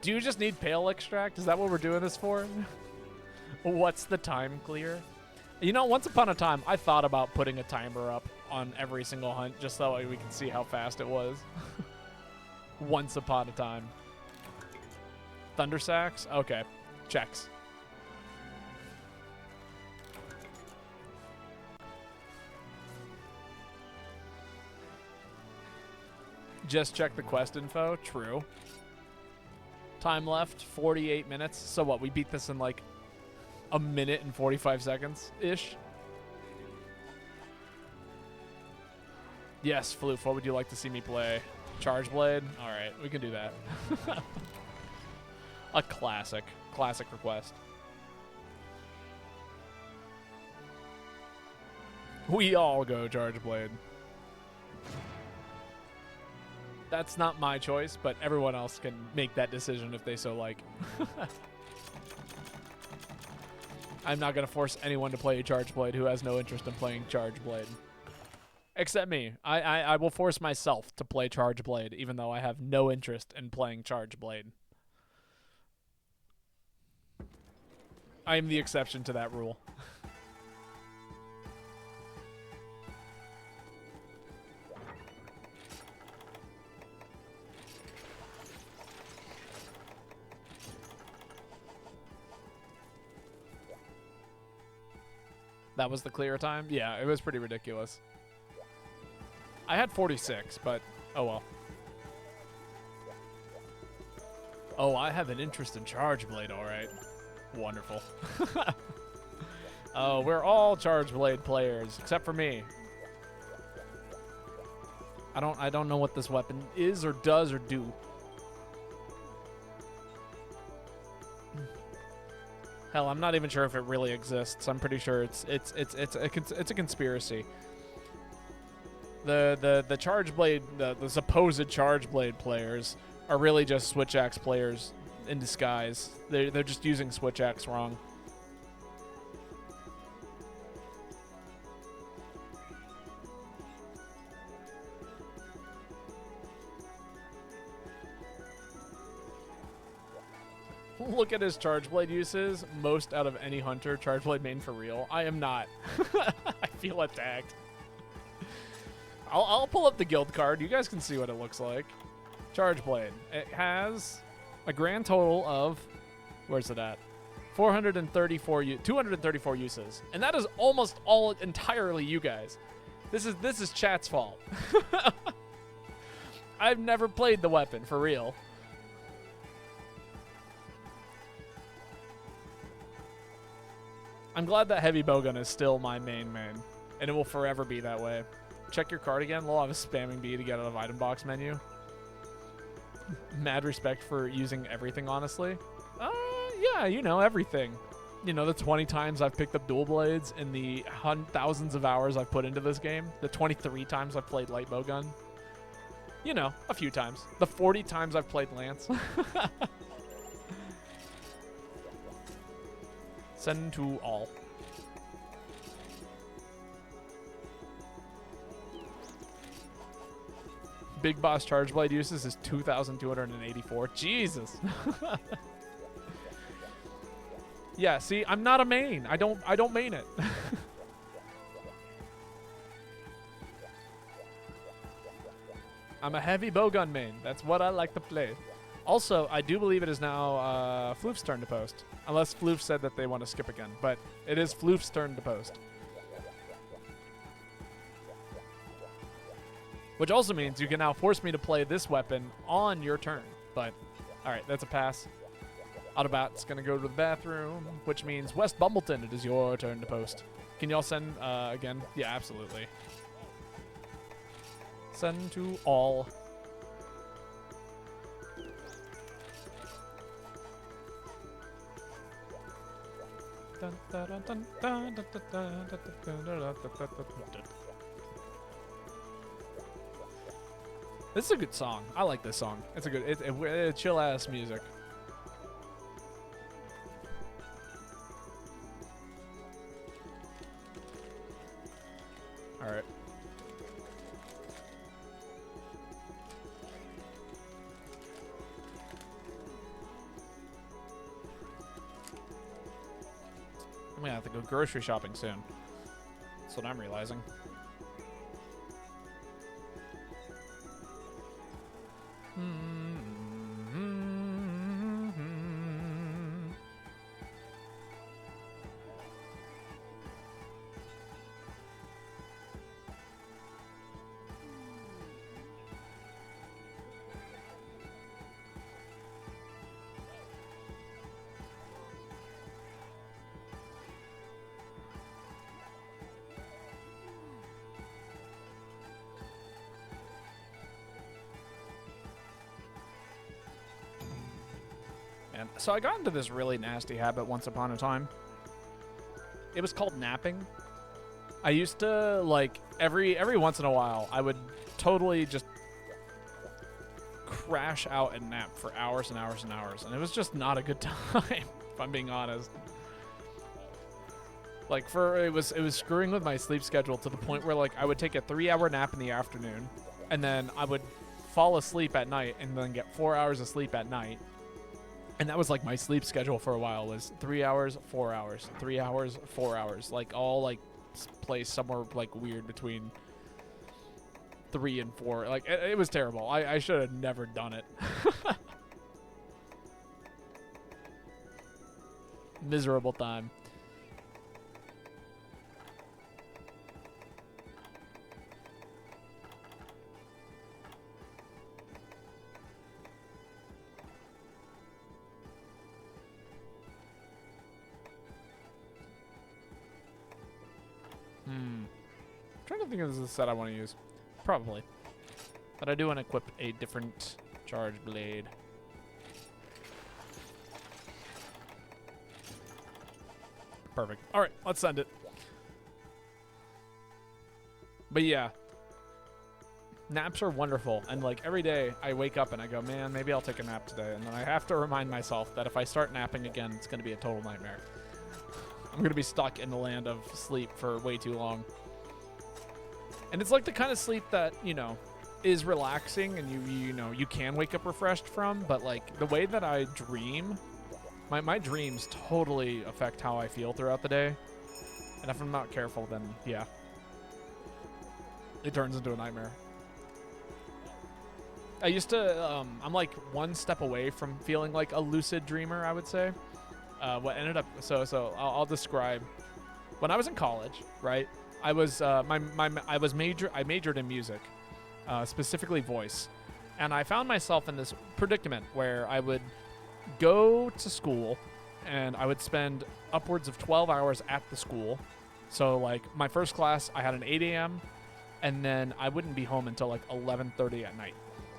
Do you just need pale extract? Is that what we're doing this for? What's the time clear? You know, once upon a time, I thought about putting a timer up on every single hunt just so we can see how fast it was. Once upon a time. Thunder sacks? Okay. Checks. Just check the quest info. True. Time left, 48 minutes. So what, we beat this in like a minute and 45 seconds-ish? Yes, Floof, what would you like to see me play? Charge Blade? Alright, we can do that. A classic. Classic request. We all go Charge Blade. That's not my choice, but everyone else can make that decision if they so like. I'm not going to force anyone to play Charge Blade who has no interest in playing Charge Blade. Except me. I will force myself to play Charge Blade, even though I have no interest in playing Charge Blade. I am the exception to that rule. That was the clear time? Yeah, it was pretty ridiculous. I had 46, but oh well. Oh, I have an interest in Charge Blade, alright. Wonderful. Oh, we're all Charge Blade players, except for me. I don't know what this weapon is or does or do. Hell, I'm not even sure if it really exists. I'm pretty sure it's a conspiracy. The Charge Blade, the supposed Charge Blade players are really just Switch Axe players in disguise. They're just using Switch Axe wrong. Look at his Charge Blade uses. Most out of any hunter. Charge Blade main for real. I am not. I feel attacked. I'll pull up the guild card. You guys can see what it looks like. Charge Blade. It has a grand total of, where's it at? 234 uses. And that is almost all entirely you guys. This is chat's fault. I've never played the weapon for real. I'm glad that heavy bowgun is still my main, and it will forever be that way. Check your card again. Lol, I was spamming B to get out of item box menu. Mad respect for using everything, honestly. Yeah, you know, everything. You know, the 20 times I've picked up dual blades in the thousands of hours I've put into this game. The 23 times I've played light bowgun. You know, a few times. The 40 times I've played lance. Send to all. Big Boss Charge Blade uses is 2,284. Jesus. Yeah, see, I'm not a main. I don't main it. I'm a heavy bowgun main. That's what I like to play. Also, I do believe it is now Floof's turn to post. Unless Floof said that they want to skip again. But it is Floof's turn to post. Which also means you can now force me to play this weapon on your turn. But, alright, that's a pass. Autobot's going to go to the bathroom, which means West Bumbleton, it is your turn to post. Can y'all send again? Yeah, absolutely. Send to all. This is a good song. I like this song. It's a good, it's chill ass music. All right. have to go grocery shopping soon. That's what I'm realizing. And so I got into this really nasty habit once upon a time. It was called napping. I used to, like, every once in a while, I would totally just crash out and nap for hours and hours and hours. And it was just not a good time, if I'm being honest. Like, it was screwing with my sleep schedule to the point where, like, I would take a 3-hour nap in the afternoon, and then I would fall asleep at night and then get 4 hours of sleep at night. And that was like my sleep schedule for a while, was 3 hours, 4 hours, 3 hours, 4 hours, like all like placed somewhere like weird between 3 and 4. Like it was terrible. I should have never done it. Miserable time. Trying to think if this is a set I want to use. Probably. But I do want to equip a different charge blade. Perfect. Alright, let's send it. But yeah. Naps are wonderful. And like every day I wake up and I go, man, maybe I'll take a nap today. And then I have to remind myself that if I start napping again, it's going to be a total nightmare. I'm going to be stuck in the land of sleep for way too long. And it's like the kind of sleep that, you know, is relaxing and you know, you can wake up refreshed from, but like the way that I dream, my dreams totally affect how I feel throughout the day. And if I'm not careful, then yeah, it turns into a nightmare. I used to, I'm like one step away from feeling like a lucid dreamer, I would say. What ended up, so I'll describe. When I was in college, right? I majored in music, specifically voice, and I found myself in this predicament where I would go to school and I would spend upwards of 12 hours at the school. So like my first class, I had an 8 a.m. and then I wouldn't be home until like 11:30 at night.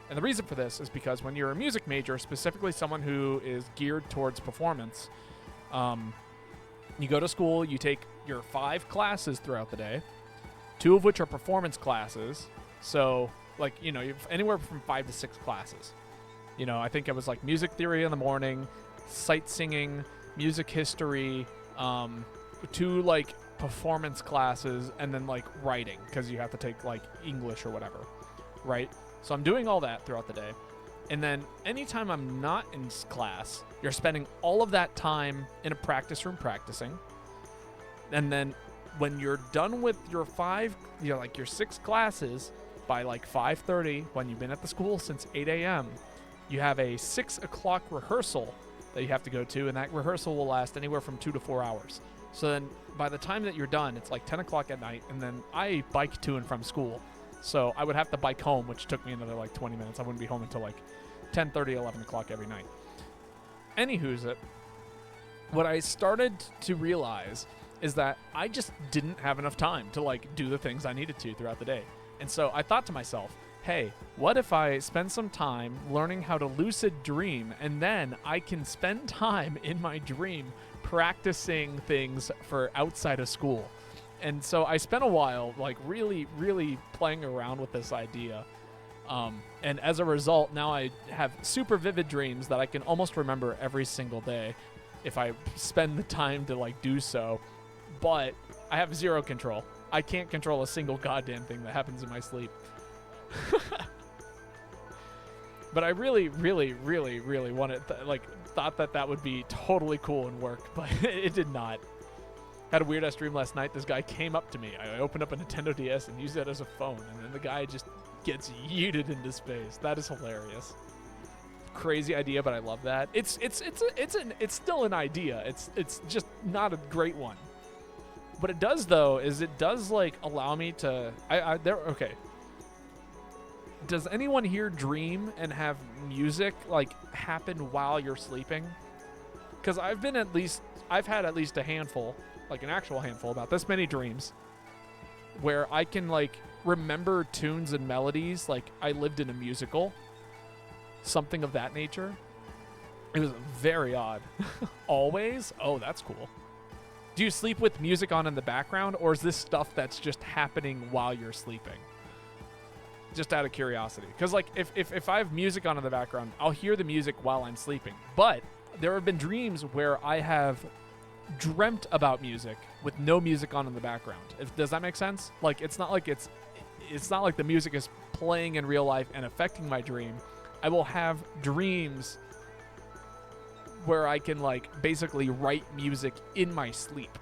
And the reason for this is because when you're a music major, specifically someone who is geared towards performance, you go to school, you take your 5 classes throughout the day, 2 of which are performance classes. So, like, you know, you've anywhere from 5 to 6 classes. You know, I think it was like music theory in the morning, sight singing, music history, 2 like performance classes, and then like writing, because you have to take like English or whatever, right? So I'm doing all that throughout the day. And then anytime I'm not in class, you're spending all of that time in a practice room practicing. And then when you're done with your 5, you know, like your 6 classes by like 5:30, when you've been at the school since 8 a.m., you have a 6 o'clock rehearsal that you have to go to. And that rehearsal will last anywhere from 2 to 4 hours. So then by the time that you're done, it's like 10 o'clock at night. And then I bike to and from school. So I would have to bike home, which took me another like 20 minutes. I wouldn't be home until like 10:30, 11 o'clock every night. Anywho's it, what I started to realize is that I just didn't have enough time to like do the things I needed to throughout the day. And so I thought to myself, hey, what if I spend some time learning how to lucid dream, and then I can spend time in my dream practicing things for outside of school. And so I spent a while like really, really playing around with this idea. And as a result, now I have super vivid dreams that I can almost remember every single day if I spend the time to like do so. But I have 0 control. I can't control a single goddamn thing that happens in my sleep. But I really, really, really, really wanted, thought that would be totally cool and work, but it did not. Had a weird ass dream last night. This guy came up to me. I opened up a Nintendo DS and used it as a phone, and then the guy just gets yeeted into space. That is hilarious. Crazy idea, but I love that. It's still an idea. It's just not a great one. What it does though is it does like allow me to okay. Does anyone here dream and have music like happen while you're sleeping? Because I've had at least a handful, like an actual handful, about this many dreams where I can like remember tunes and melodies like I lived in a musical, something of that nature. It was very odd. Always? Oh, that's cool. Do you sleep with music on in the background, or is this stuff that's just happening while you're sleeping? Just out of curiosity. Because like if I have music on in the background, I'll hear the music while I'm sleeping. But there have been dreams where I have dreamt about music with no music on in the background. Does that make sense? Like it's not like the music is playing in real life and affecting my dream. I will have dreams where I can like basically write music in my sleep.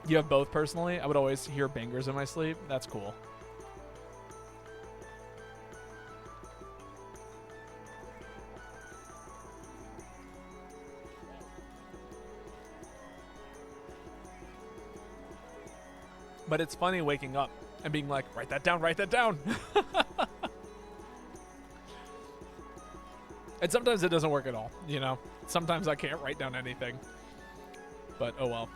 You have both personally? I would always hear bangers in my sleep. That's cool. But it's funny waking up and being like, write that down, write that down. And sometimes it doesn't work at all, you know? Sometimes I can't write down anything. But oh well.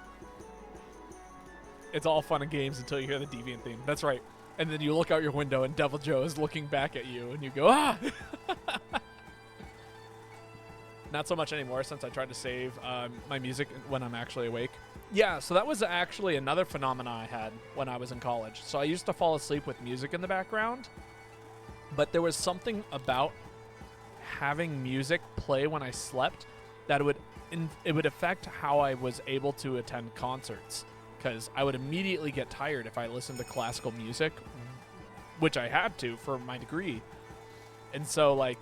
It's all fun and games until you hear the Deviant theme. That's right. And then you look out your window and Devil Joe is looking back at you and you go, ah! Not so much anymore since I tried to save my music when I'm actually awake. Yeah, so that was actually another phenomenon I had when I was in college. So I used to fall asleep with music in the background, but there was something about having music play when I slept that it would affect how I was able to attend concerts, because I would immediately get tired if I listened to classical music, which I had to for my degree. And so like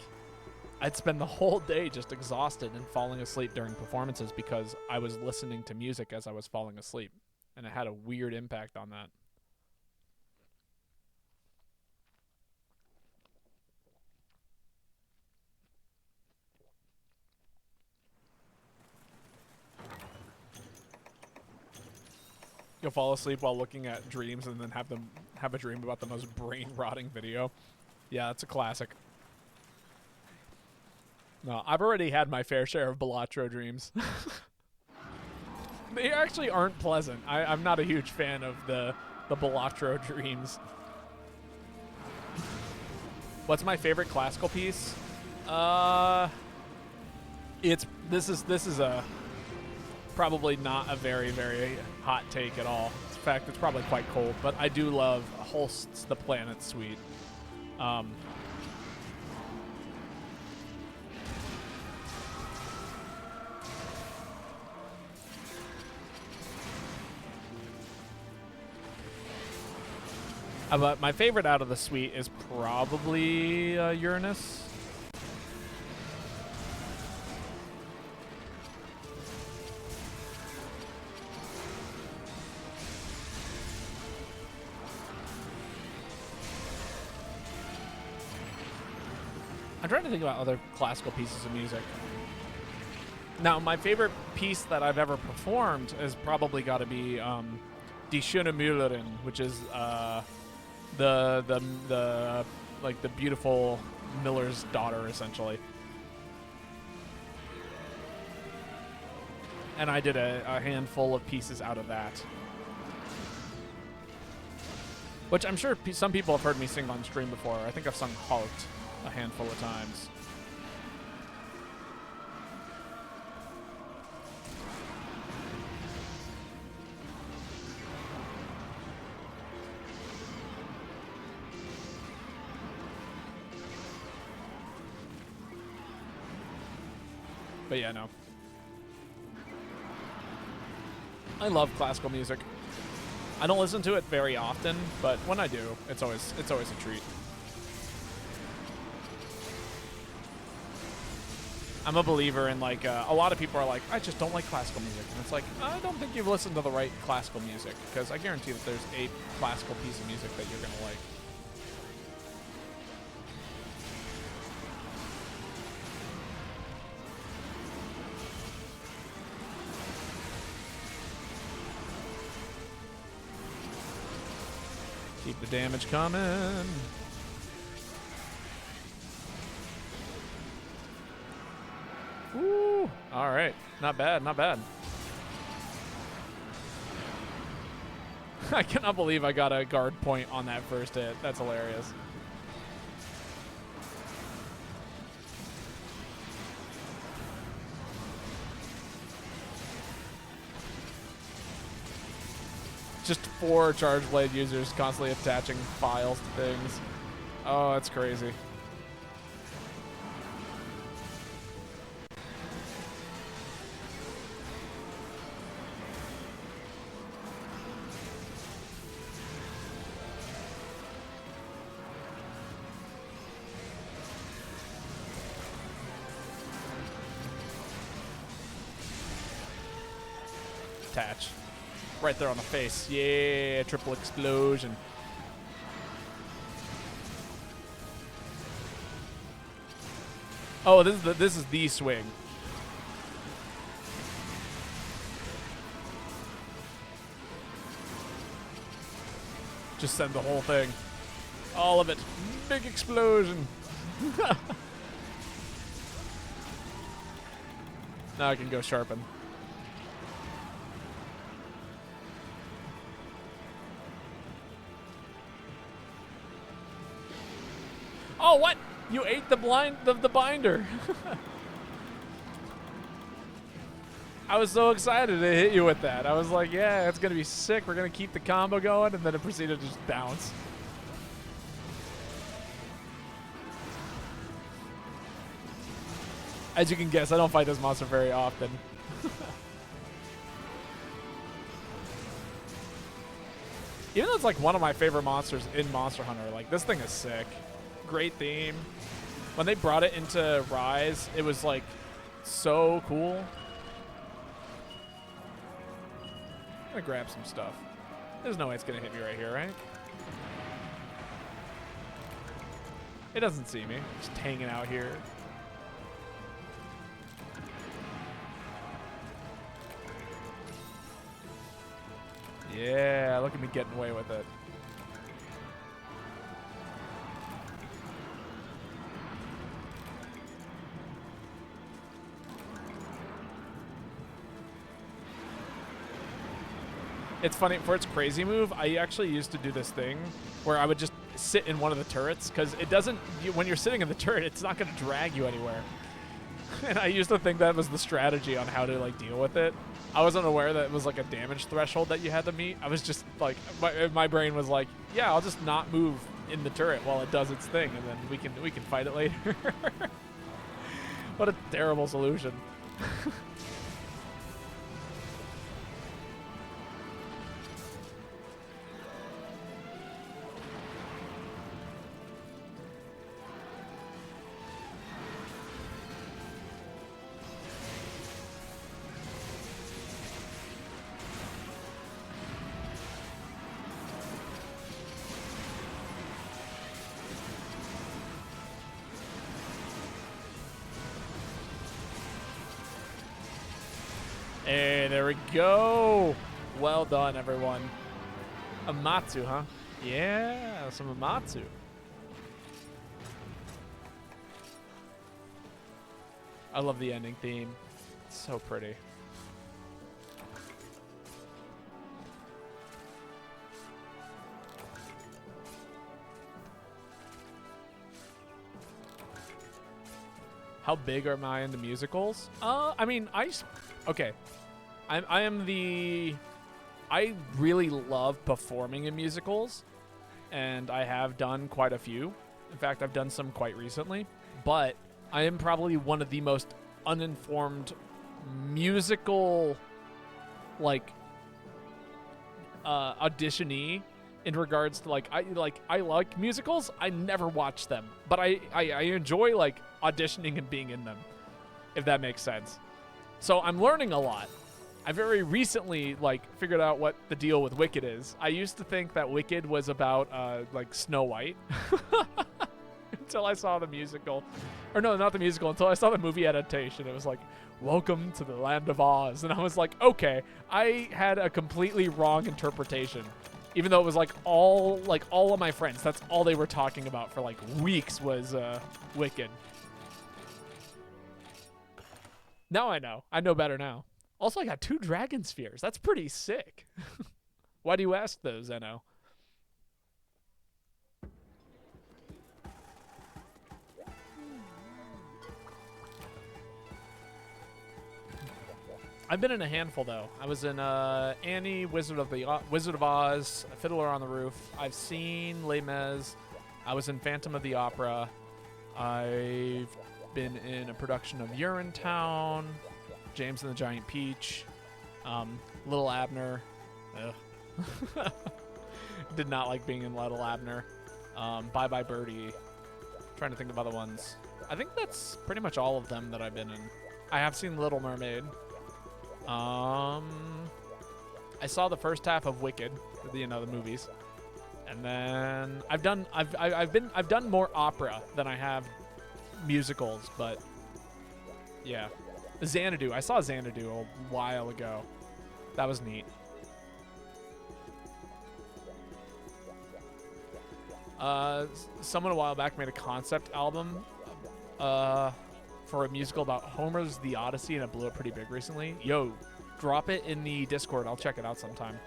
I'd spend the whole day just exhausted and falling asleep during performances because I was listening to music as I was falling asleep, and it had a weird impact on that. You'll fall asleep while looking at dreams and then have a dream about the most brain-rotting video. Yeah, it's a classic. No, I've already had my fair share of Balatro dreams. They actually aren't pleasant. I'm not a huge fan of the Balatro dreams. What's my favorite classical piece? This is a probably not a very, very hot take at all. In fact, it's probably quite cold, but I do love Holst's The Planet Suite. But my favorite out of the suite is probably Uranus. I'm trying to think about other classical pieces of music. Now, my favorite piece that I've ever performed has probably got to be Die Schöne Müllerin, which is the like the beautiful miller's daughter, essentially. And I did a handful of pieces out of that, which I'm sure some people have heard me sing on stream before. I think I've sung Heart a handful of times. But yeah, no. I love classical music. I don't listen to it very often, but when I do, it's always a treat. I'm a believer in like a lot of people are like, I just don't like classical music, and it's like, I don't think you've listened to the right classical music, because I guarantee that there's a classical piece of music that you're gonna like. Keep the damage coming. Woo! All right, not bad, not bad. I cannot believe I got a guard point on that first hit. That's hilarious. Just 4 charge blade users constantly attaching files to things. Oh, that's crazy. Attach. Right there on the face. Yeah, triple explosion. Oh, this is the swing. Just send the whole thing. All of it. Big explosion. Now I can go sharpen. Oh, what? You ate the binder. I was so excited to hit you with that. I was like, yeah, it's going to be sick. We're going to keep the combo going, and then it proceeded to just bounce. As you can guess, I don't fight this monster very often. Even though it's like one of my favorite monsters in Monster Hunter, like this thing is sick. Great theme. When they brought it into Rise, it was like so cool. I'm gonna grab some stuff. There's no way it's gonna hit me right here, right? It doesn't see me. Just hanging out here. Yeah, look at me getting away with it. It's funny, for its crazy move, I actually used to do this thing where I would just sit in one of the turrets, because it doesn't, when you're sitting in the turret, it's not going to drag you anywhere. And I used to think that was the strategy on how to like deal with it. I wasn't aware that it was like a damage threshold that you had to meet. I was just like, my brain was like, yeah, I'll just not move in the turret while it does its thing, and then we can fight it later. What a terrible solution. Hey, there we go. Well done, everyone. Amatsu, huh? Yeah, some Amatsu. I love the ending theme. It's so pretty. How big am I into musicals? I mean, okay. I really love performing in musicals, and I have done quite a few. In fact, I've done some quite recently, but I am probably one of the most uninformed musical, like, auditionee in regards to, like, I like musicals. I never watch them, but I enjoy, like, auditioning and being in them. if that makes sense. So I'm learning a lot. I very recently like figured out what the deal with Wicked is. I used to think that Wicked was about like Snow White until I saw the musical. Or no, not the musical, until I saw the movie adaptation. It was like, welcome to the land of Oz. And I was like, okay, I had a completely wrong interpretation. Even though it was like all of my friends, that's all they were talking about for like weeks was Wicked. Now I know. I know better now. Also, I got 2 dragon spheres. That's pretty sick. Why do you ask though, Zeno? I've been in a handful though. I was in Annie, Wizard of Oz, Fiddler on the Roof. I've seen Les Mis. I was in Phantom of the Opera. I've been in a production of Urinetown, James and the Giant Peach, Little Abner. Did not like being in Little Abner. Bye Bye Birdie. Trying to think of other ones. I think that's pretty much all of them that I've been in. I have seen Little Mermaid. I saw the first half of Wicked, the movies, and then I've done more opera than I have musicals, but yeah, Xanadu. I saw Xanadu a while ago. That was neat. Someone a while back made a concept album for a musical about Homer's The Odyssey, and it blew up pretty big recently. Yo, drop it in the Discord. I'll check it out sometime.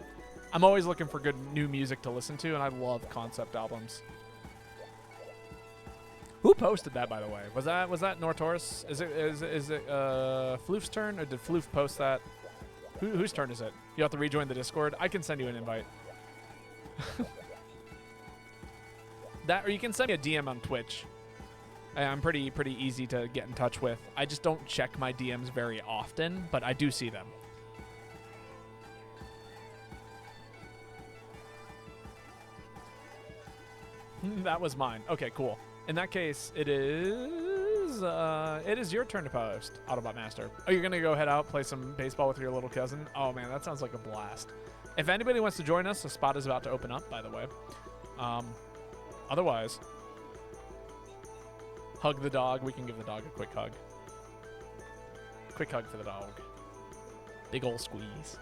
I'm always looking for good new music to listen to, and I love concept albums. Who posted that, by the way? Was that Nortaurus? Is it Floof's turn, or did Floof post that? Whose turn is it? You have to rejoin the Discord. I can send you an invite. That, or you can send me a DM on Twitch. I'm pretty easy to get in touch with. I just don't check my DMs very often, but I do see them. That was mine. Okay, cool. In that case, it is your turn to post, Autobot Master. Oh, you're gonna go head out, play some baseball with your little cousin? Oh man, that sounds like a blast. If anybody wants to join us, the spot is about to open up, by the way. Otherwise, hug the dog. We can give the dog a quick hug. Quick hug for the dog. Big ol' squeeze.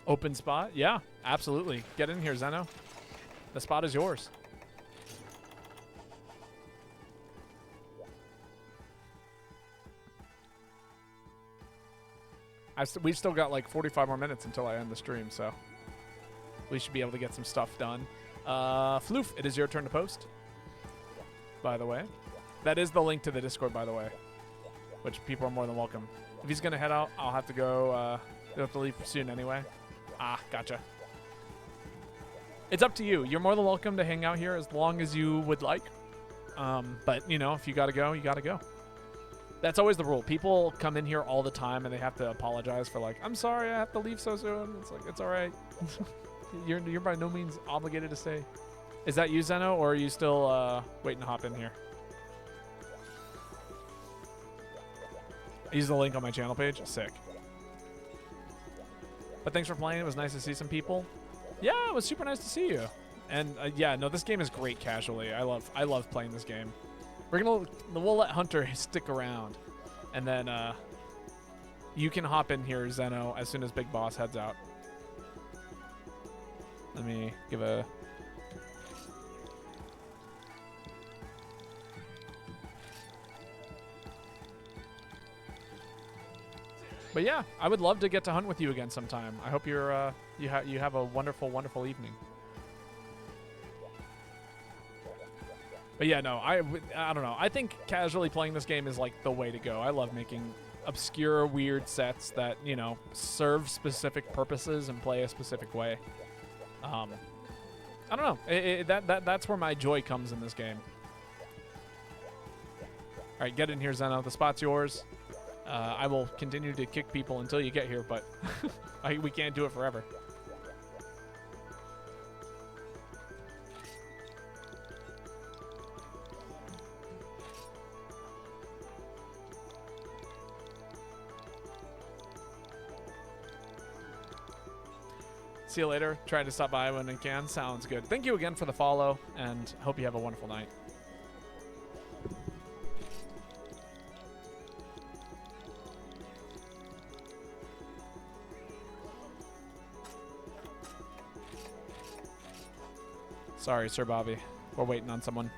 Open spot? Yeah, absolutely. Get in here, Zeno. The spot is yours. We've still got like 45 more minutes until I end the stream, so we should be able to get some stuff done. Floof, it is your turn to post, by the way. That is the link to the Discord, by the way, which people are more than welcome. If he's going to head out, I'll have to go. You'll have to leave soon anyway. Ah, gotcha. It's up to you. You're more than welcome to hang out here as long as you would like. But, you know, if you gotta go, you gotta go. That's always the rule. People come in here all the time and they have to apologize for like, I'm sorry, I have to leave so soon. It's like, it's all right. You're by no means obligated to stay. Is that you, Zeno, or are you still waiting to hop in here? Use the link on my channel page. Sick. But thanks for playing. It was nice to see some people. Yeah, it was super nice to see you. And yeah, no, this game is great casually. I love playing this game. We'll let Hunter stick around, and then you can hop in here, Zeno, as soon as Big Boss heads out. Let me give a. But yeah, I would love to get to hunt with you again sometime. I hope you're you have a wonderful, wonderful evening. But yeah, no, I don't know. I think casually playing this game is like the way to go. I love making obscure, weird sets that, you know, serve specific purposes and play a specific way. I don't know. That's where my joy comes in this game. All right, get in here, Zeno. The spot's yours. I will continue to kick people until you get here, but we can't do it forever. See you later. Try to stop by when I can. Sounds good. Thank you again for the follow, and hope you have a wonderful night. Sorry, Sir Bobby. We're waiting on someone.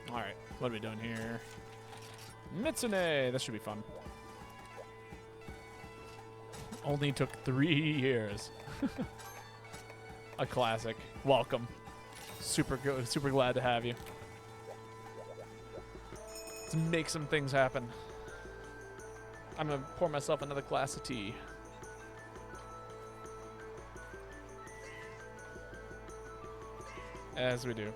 Alright, what are we doing here? Mitsune! This should be fun. Only took 3 years. A classic. Welcome. Super good. Super glad to have you. Let's make some things happen. I'm gonna pour myself another glass of tea. As we do.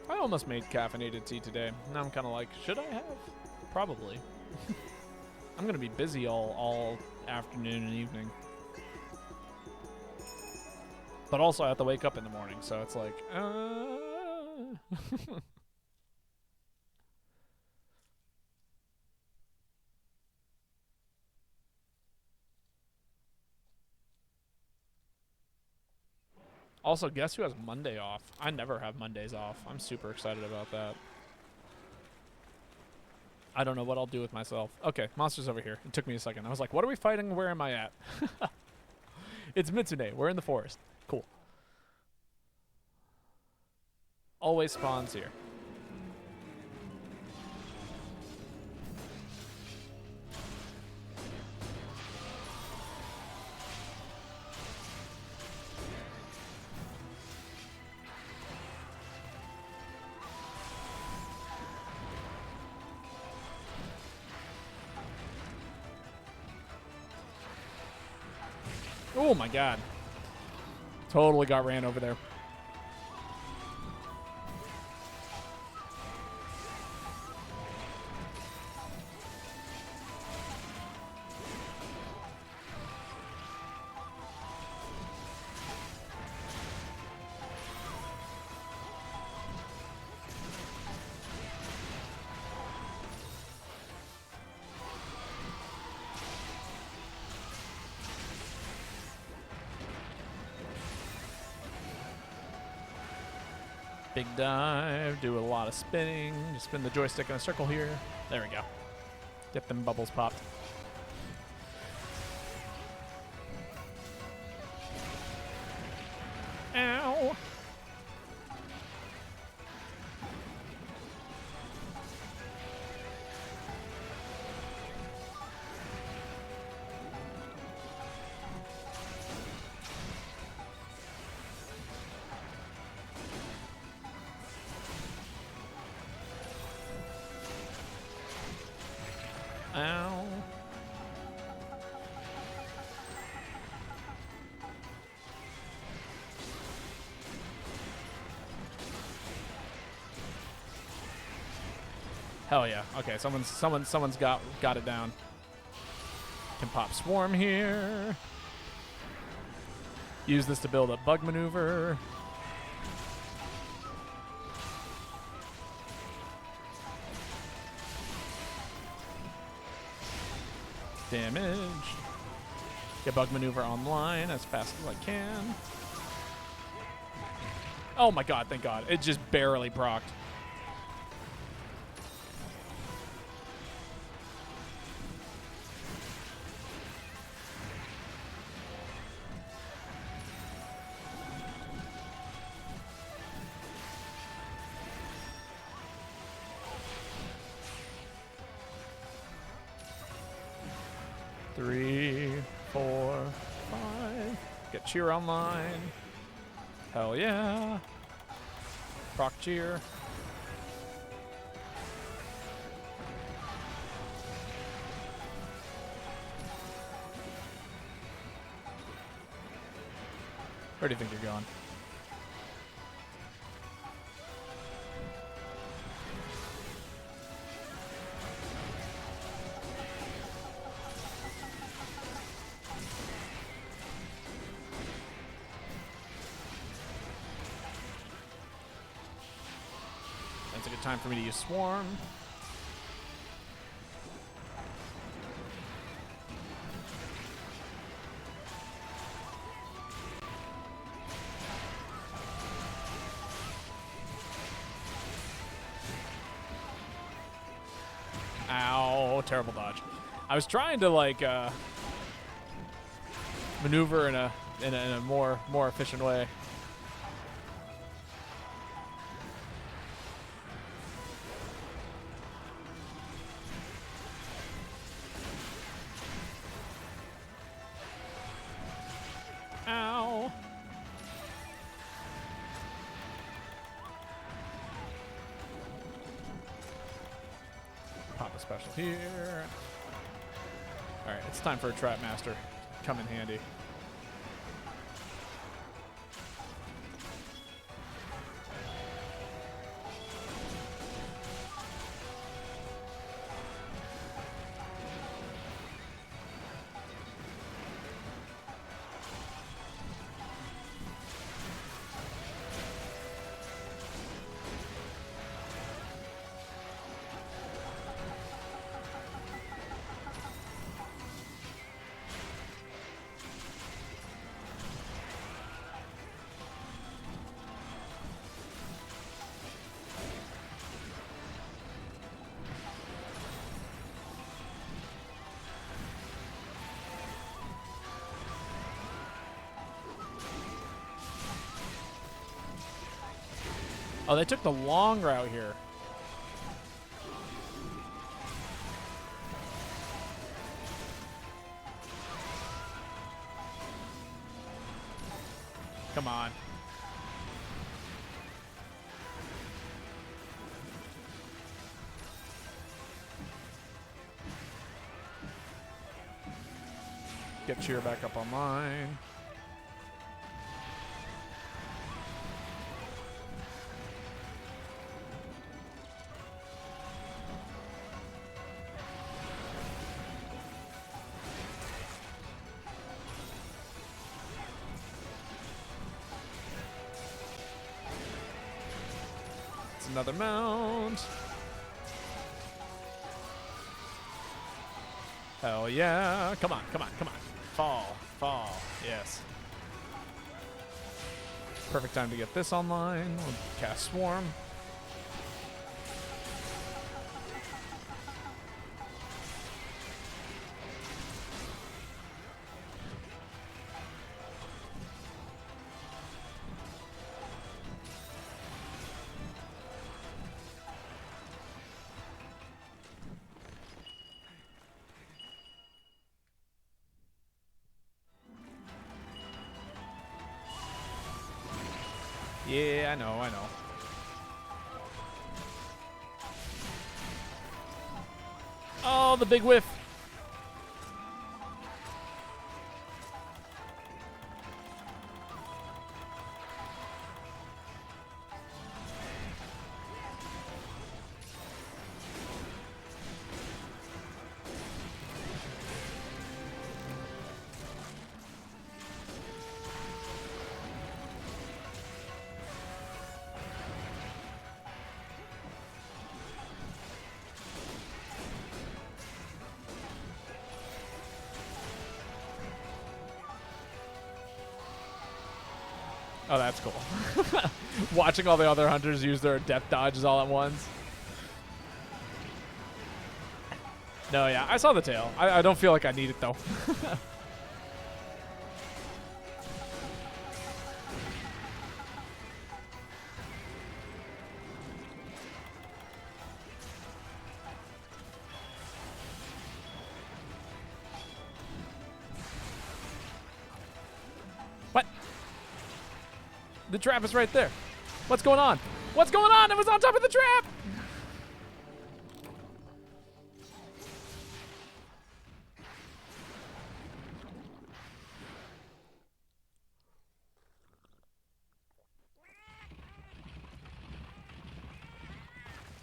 I almost made caffeinated tea today. Now I'm kind of like, should I have? Probably. I'm going to be busy all afternoon and evening. But also I have to wake up in the morning, so it's like, Also, guess who has Monday off? I never have Mondays off. I'm super excited about that. I don't know what I'll do with myself. Okay, monster's over here. It took me a second. I was like, what are we fighting? Where am I at? It's Mitsune. We're in the forest. Cool. Always spawns here. Oh my god. Totally got ran over there. Big dive, do a lot of spinning. Just spin the joystick in a circle here. There we go. Get them bubbles popped. Ow! Ow. Hell yeah. Okay, someone's got it down. Can pop swarm here. Use this to build a bug maneuver. Damage. Get bug maneuver online as fast as I can. Oh my god, thank god. It just barely procced. Three, 4, 5. Get cheer online. Hell yeah. Proc cheer. Where do you think you're going? That's a good time for me to use Swarm. Ow, terrible dodge. I was trying to like maneuver in a more efficient way. Ow. Pop a special here. All right, it's time for a Trap Master. Come in handy. Oh, they took the long route here. Come on. Get cheer back up online. Another mount. Hell yeah. Come on, come on, come on. Fall, fall. Yes. Perfect time to get this online. We'll cast Swarm. Yeah, I know, I know. Oh, the big whiff. Oh, that's cool. Watching all the other hunters use their death dodges all at once. No, yeah, I saw the tail. I don't feel like I need it, though. What? The trap is right there. What's going on? What's going on? It was on top of the trap!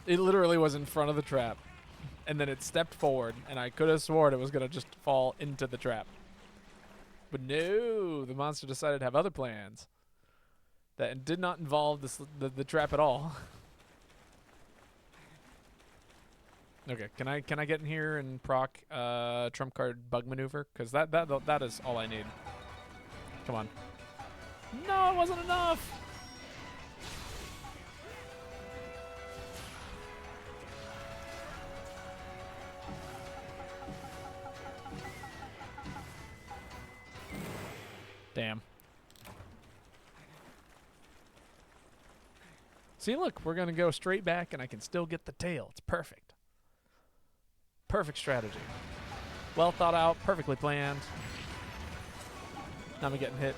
It literally was in front of the trap. And then it stepped forward, and I could have sworn it was going to just fall into the trap. But no, the monster decided to have other plans that did not involve the trap at all. Okay, can I get in here and proc trump card bug maneuver? Because that is all I need. Come on. No, it wasn't enough. Damn. See, look, we're going to go straight back, and I can still get the tail. It's perfect. Perfect strategy. Well thought out, perfectly planned. Now I'm getting hit.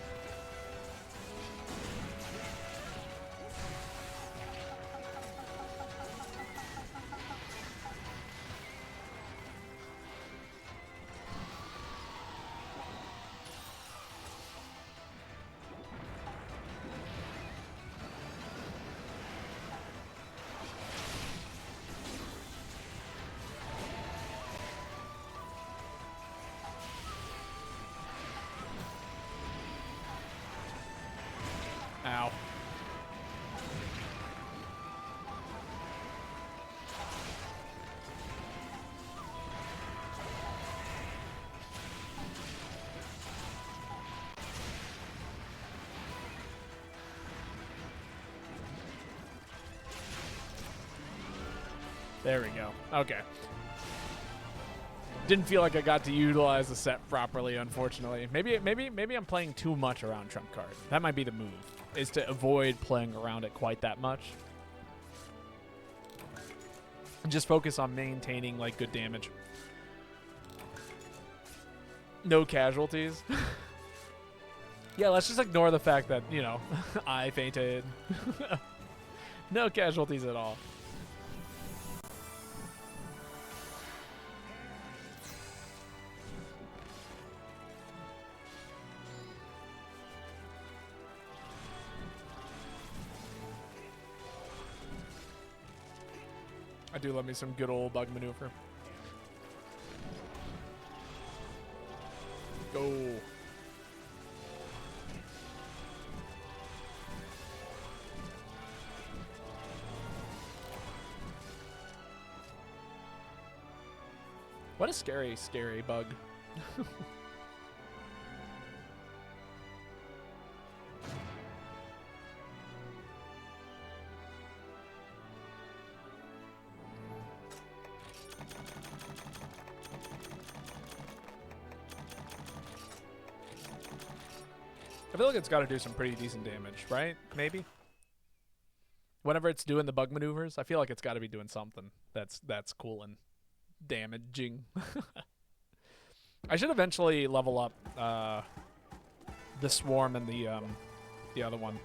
Ow. There we go. Okay. Didn't feel like I got to utilize the set properly, unfortunately. Maybe I'm playing too much around trump card. That might be the move, is to avoid playing around it quite that much. And just focus on maintaining like good damage. No casualties. Yeah, let's just ignore the fact that, you know, I fainted. No casualties at all. I do love me some good old bug maneuver. Go. What a scary, scary bug. I feel like it's got to do some pretty decent damage, right? Maybe? Whenever it's doing the bug maneuvers, I feel like it's got to be doing something that's cool and damaging. I should eventually level up the Swarm and the other one.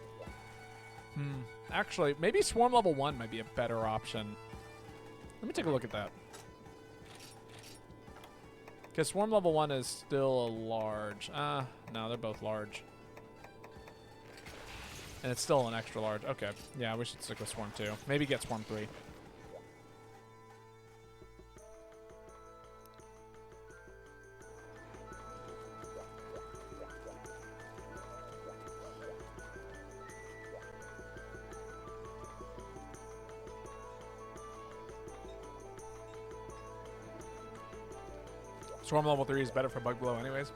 Actually, maybe Swarm level 1 might be a better option. Let me take a look at that. Because Swarm level 1 is still a large. No, they're both large. And it's still an extra large. Okay. Yeah, we should stick with Swarm 2. Maybe get Swarm 3. Swarm level 3 is better for bug blow anyways.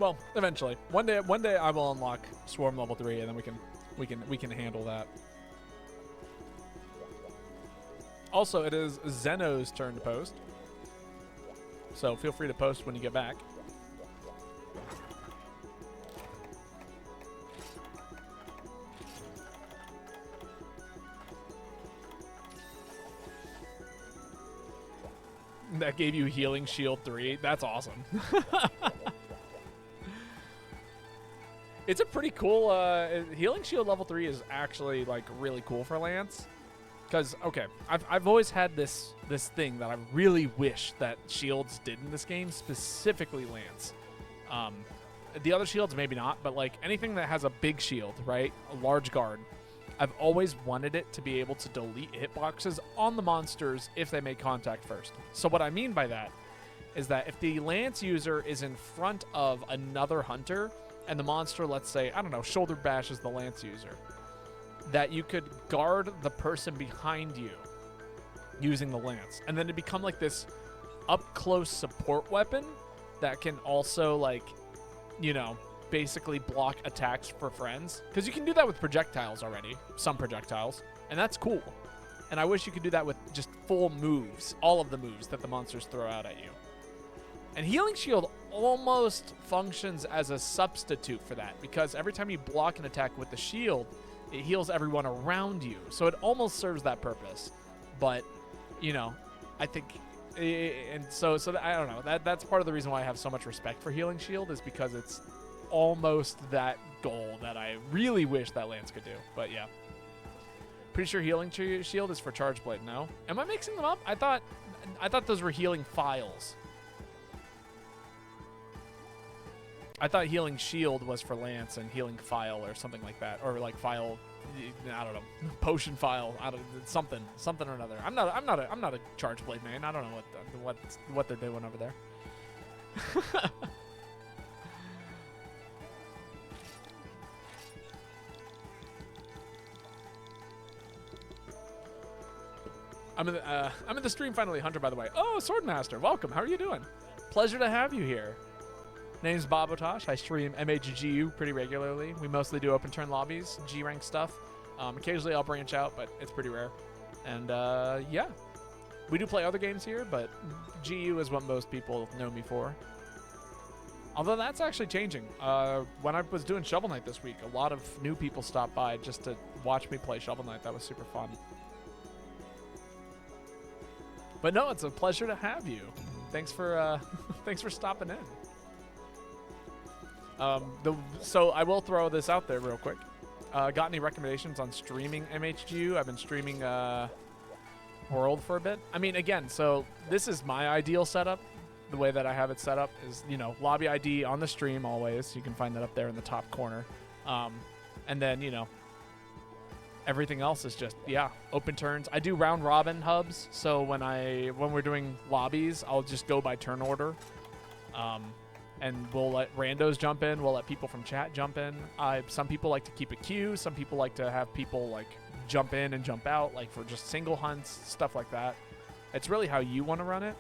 Well, eventually. One day I will unlock Swarm level 3 and then we can we can handle that. Also, it is Zeno's turn to post, so feel free to post when you get back. That gave you Healing Shield 3. That's awesome. It's a pretty cool Healing Shield level 3 is actually like really cool for Lance. Because, okay, I've always had this thing that I really wish that shields did in this game, specifically Lance. The other shields, maybe not, but like anything that has a big shield, right? A large guard. I've always wanted it to be able to delete hitboxes on the monsters if they make contact first. So what I mean by that is that if the Lance user is in front of another hunter and the monster, let's say, I don't know, shoulder bashes the Lance user, that you could guard the person behind you using the Lance. And then to become like this up-close support weapon that can also, like, you know, basically block attacks for friends. Because you can do that with projectiles already, some projectiles, and that's cool. And I wish you could do that with just full moves, all of the moves that the monsters throw out at you. And Healing Shield almost functions as a substitute for that, because every time you block an attack with the shield, it heals everyone around you. So it almost serves that purpose. But, you know, I think, and so I don't know. That's part of the reason why I have so much respect for Healing Shield, is because it's almost that goal that I really wish that Lance could do. But yeah. Pretty sure Healing Shield is for Charge Blade, no? Am I mixing them up? I thought those were healing files. I thought Healing Shield was for Lance and Healing File or something like that, or like file, I don't know, potion file, something or another. I'm not a Charge Blade man. I don't know what they're doing over there. I'm in the stream finally, Hunter, by the way. Oh, Swordmaster, welcome. How are you doing? Pleasure to have you here. Name's Babotosh. I stream MHGU pretty regularly. We mostly do open turn lobbies, G rank stuff. Occasionally I'll branch out, but it's pretty rare. And yeah, we do play other games here, but GU is what most people know me for. Although that's actually changing. When I was doing Shovel Knight this week, a lot of new people stopped by just to watch me play Shovel Knight. That was super fun. But no, it's a pleasure to have you. Thanks for thanks for stopping in. So I will throw this out there real quick. Got any recommendations on streaming MHGU? I've been streaming World for a bit. I mean, again, so this is my ideal setup. The way that I have it set up is, you know, lobby ID on the stream always. You can find that up there in the top corner. And then, you know, everything else is just, yeah, open turns. I do round robin hubs. So when we're doing lobbies, I'll just go by turn order. And we'll let randos jump in. We'll let people from chat jump in. Some people like to keep a queue. Some people like to have people like jump in and jump out, like for just single hunts, stuff like that. It's really how you want to run it.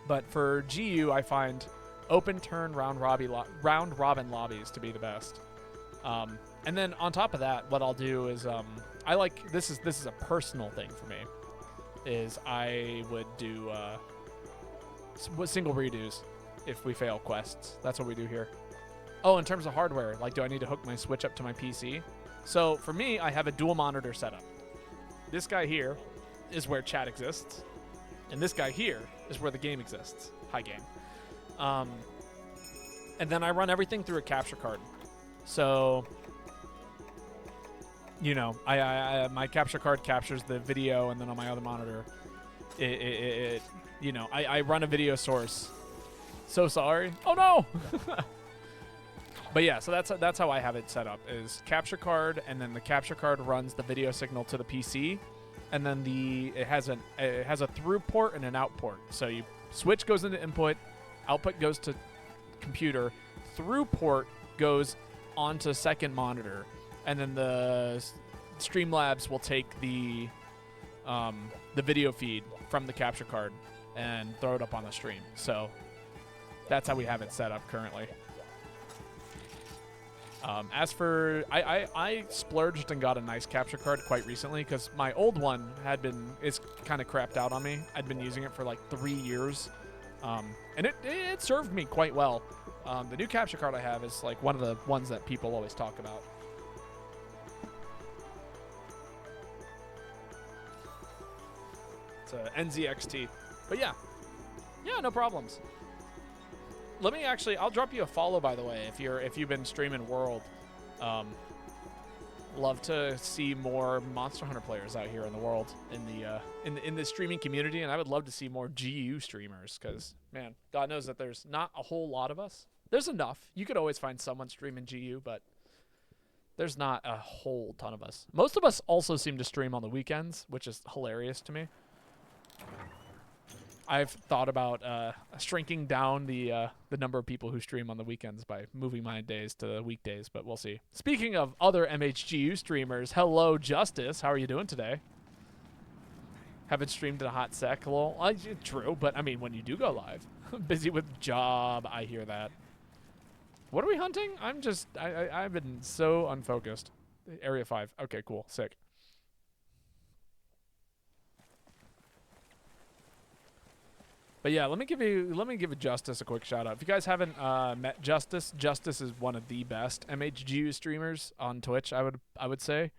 But for GU, I find open turn round robin lobbies to be the best. And then on top of that, what I'll do is I like, this is a personal thing for me, is I would do single redos if we fail quests. That's what we do here. Oh, in terms of hardware, like, do I need to hook my Switch up to my PC? So for me, I have a dual monitor setup. This guy here is where chat exists, and this guy here is where the game exists. Hi, game. And then I run everything through a capture card. So, you know, my capture card captures the video, and then on my other monitor, you know, I run a video source. So sorry. Oh no. But yeah, so that's how I have it set up, is capture card, and then the capture card runs the video signal to the PC, and then it has a through port and an out port. So you switch goes into input, output goes to computer, through port goes onto second monitor, and then the Streamlabs will take the video feed from the capture card and throw it up on the stream. So that's how we have it set up currently. As for, I splurged and got a nice capture card quite recently because my old one is kind of crapped out on me. I'd been using it for like 3 years, and it served me quite well. The new capture card I have is like one of the ones that people always talk about. It's a NZXT, but yeah, no problems. Let me I'll drop you a follow, by the way, if you've been streaming World. Love to see more Monster Hunter players out here in the world, in the streaming community, and I would love to see more GU streamers, because man, God knows that there's not a whole lot of us. There's enough. You could always find someone streaming GU, but there's not a whole ton of us. Most of us also seem to stream on the weekends, which is hilarious to me. I've thought about shrinking down the number of people who stream on the weekends by moving my days to weekdays, but we'll see. Speaking of other MHGU streamers, hello, Justice. How are you doing today? Haven't streamed in a hot sec. Well, true, but I mean, when you do go live. Busy with job, I hear that. What are we hunting? I've been so unfocused. Area 5. Okay, cool. Sick. But yeah, let me give Justice a quick shout out. If you guys haven't met Justice, Justice is one of the best MHGU streamers on Twitch. I would say,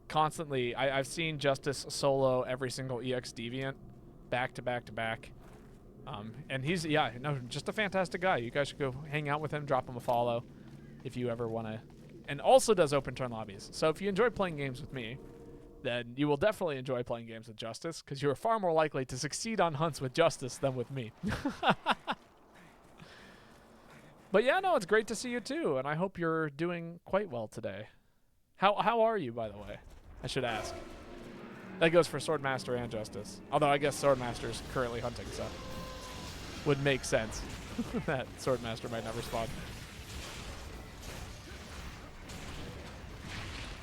constantly. I've seen Justice solo every single EX Deviant, back to back to back, and he's just a fantastic guy. You guys should go hang out with him, drop him a follow, if you ever want to. And also does open turn lobbies. So if you enjoy playing games with me, then you will definitely enjoy playing games with Justice, because you are far more likely to succeed on hunts with Justice than with me. But yeah, no, it's great to see you too, and I hope you're doing quite well today. How are you, by the way? I should ask. That goes for Swordmaster and Justice. Although I guess Swordmaster's currently hunting, so would make sense that Swordmaster might not respond.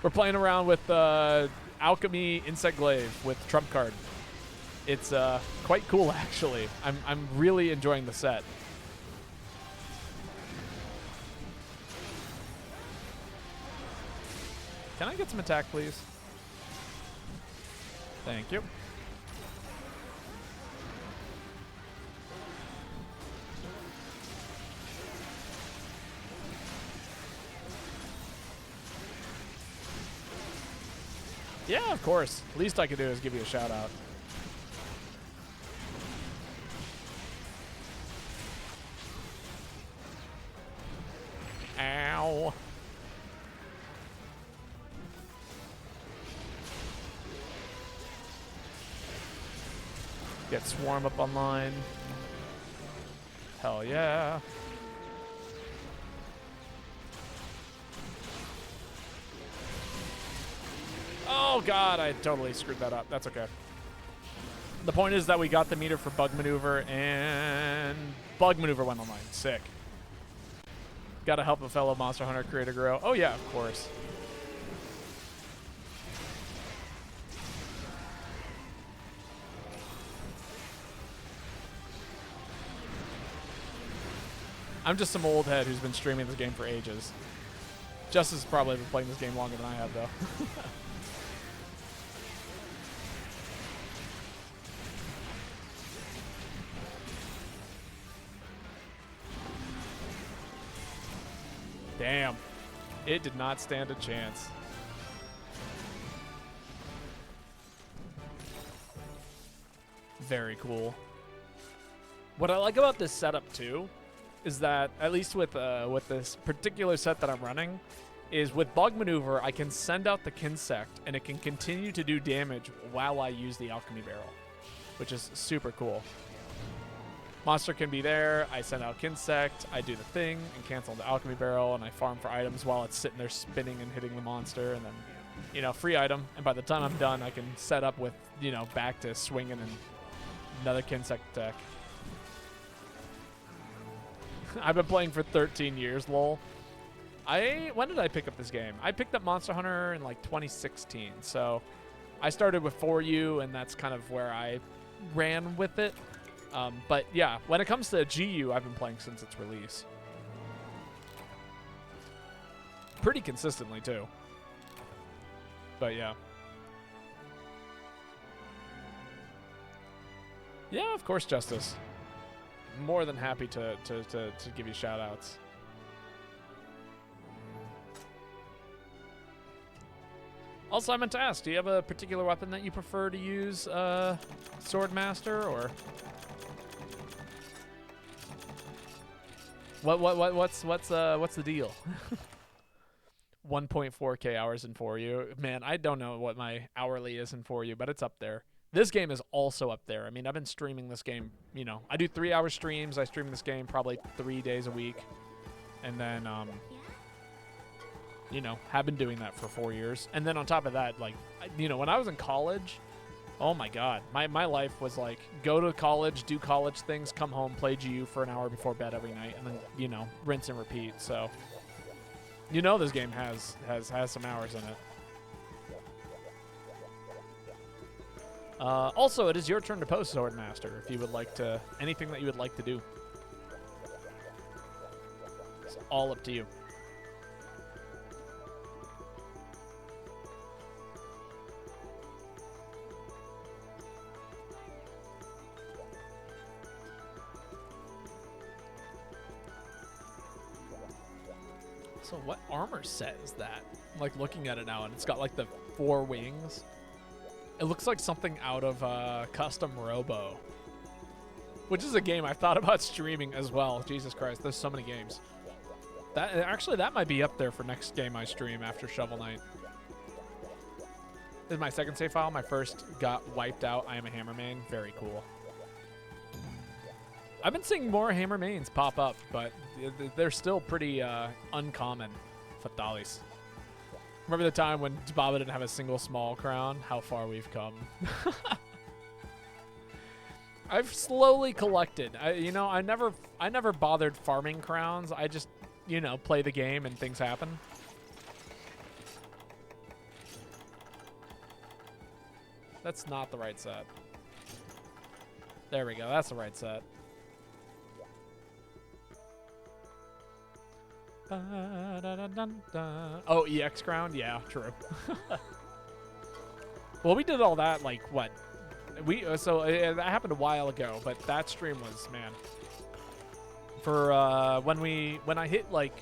We're playing around with Alchemy Insect Glaive with Trump Card. It's quite cool, actually. I'm really enjoying the set. Can I get some attack, please? Thank you. Yeah, of course. Least I could do is give you a shout out. Ow. Get Swarm up online. Hell yeah. Oh god, I totally screwed that up. That's okay. The point is that we got the meter for Bug Maneuver, and Bug Maneuver went online. Sick. Gotta help a fellow Monster Hunter creator grow. Oh yeah, of course. I'm just some old head who's been streaming this game for ages. Justice has probably been playing this game longer than I have, though. Damn. It did not stand a chance. Very cool. What I like about this setup, too, is that, at least with this particular set that I'm running, is with Bug Maneuver, I can send out the Kinsect, and it can continue to do damage while I use the Alchemy Barrel, which is super cool. Monster can be there, I send out Kinsect, I do the thing, and cancel the Alchemy Barrel, and I farm for items while it's sitting there spinning and hitting the monster, and then, you know, free item, and by the time I'm done, I can set up with, you know, back to swinging and another Kinsect attack. I've been playing for 13 years, lol. When did I pick up this game? I picked up Monster Hunter in like 2016, so I started with 4U, and that's kind of where I ran with it. But yeah, when it comes to GU, I've been playing since its release. pretty consistently too. But yeah. Yeah, of course, Justice. More than happy to give you shout outs. Also, I meant to ask, do you have a particular weapon that you prefer to use, Swordmaster, or what's the deal? 1.4k hours in For You. Man, I don't know what my hourly is in For You, but it's up there. This game is also up there. I mean, I've been streaming this game, you know, I do 3-hour streams. I stream this game probably 3 days a week. And then, you know, have been doing that for 4 years. And then on top of that, like, you know, when I was in college, oh my God, my life was like, go to college, do college things, come home, play GU for an hour before bed every night, and then, you know, rinse and repeat. So, you know, this game has some hours in it. Also, it is your turn to post, Swordmaster, if you would like to, anything that you would like to do. It's all up to you. So what armor set is that? I'm like looking at it now, and it's got like the 4 wings. It looks like something out of Custom Robo, which is a game I thought about streaming as well. Jesus Christ, there's so many games. That might be up there for next game I stream after Shovel Knight. This is my second save file. My first got wiped out. I am a hammer main. Very cool. I've been seeing more hammer mains pop up, but they're still pretty uncommon. Fatalis. Remember the time when Baba didn't have a single small crown? How far we've come. I've slowly collected. You know, I never bothered farming crowns. I just, you know, play the game and things happen. That's not the right set. There we go. That's the right set. Oh, EX crown? Yeah, true. Well, we did all that, like, what? So that happened a while ago, but that stream was, man. For, when I hit, like,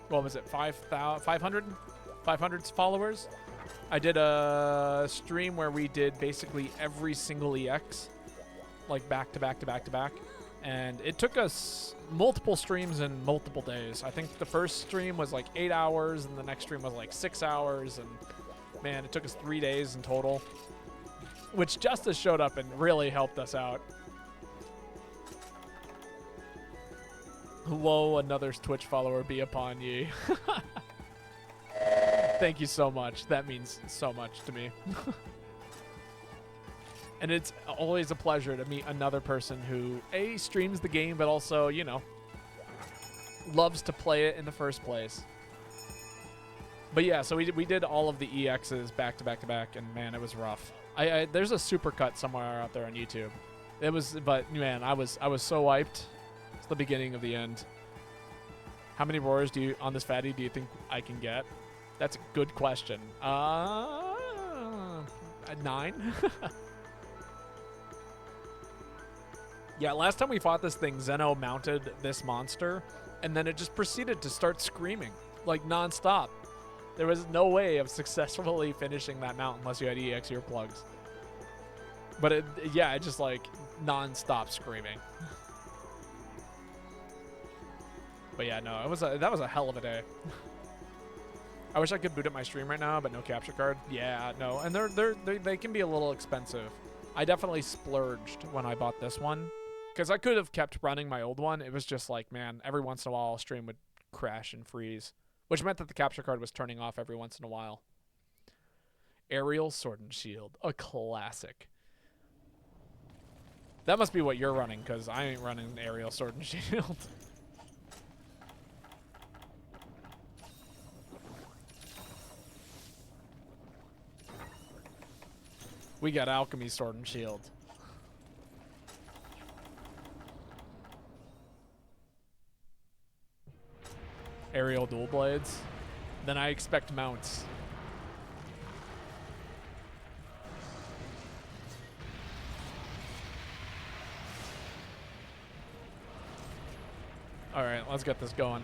what was it, 500 followers? I did a stream where we did basically every single EX, like, back to back to back to back. And it took us multiple streams in multiple days. I think the first stream was like 8 hours, and the next stream was like 6 hours. And man, it took us 3 days in total, which Justice showed up and really helped us out. Whoa, another Twitch follower be upon ye. Thank you so much. That means so much to me. And it's always a pleasure to meet another person who, A, streams the game, but also, you know, loves to play it in the first place. But yeah, so we did all of the EXs back to back to back, and man, it was rough. There's a supercut somewhere out there on YouTube. It was, but man, I was so hyped. It's the beginning of the end. How many roars on this fatty do you think I can get? That's a good question. 9? Yeah, last time we fought this thing, Zeno mounted this monster, and then it just proceeded to start screaming, like, non-stop. There was no way of successfully finishing that mount unless you had EX earplugs. But, it just, like, non-stop screaming. But yeah, no, that was a hell of a day. I wish I could boot up my stream right now, but no capture card. Yeah, no, and they can be a little expensive. I definitely splurged when I bought this one, because I could have kept running my old one. It was just like, man, every once in a while, stream would crash and freeze, which meant that the capture card was turning off every once in a while. Aerial Sword and Shield, a classic. That must be what you're running, because I ain't running Aerial Sword and Shield. We got Alchemy Sword and Shield. Aerial Dual Blades. then I expect mounts. All right, let's get this going.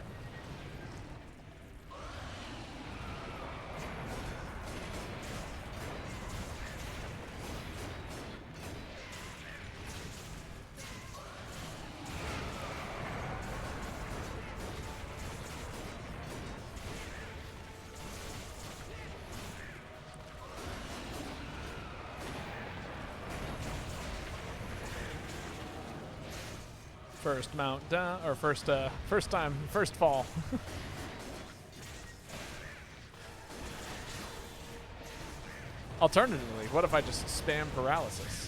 First mount down, or first time, first fall. Alternatively, what if I just spam paralysis?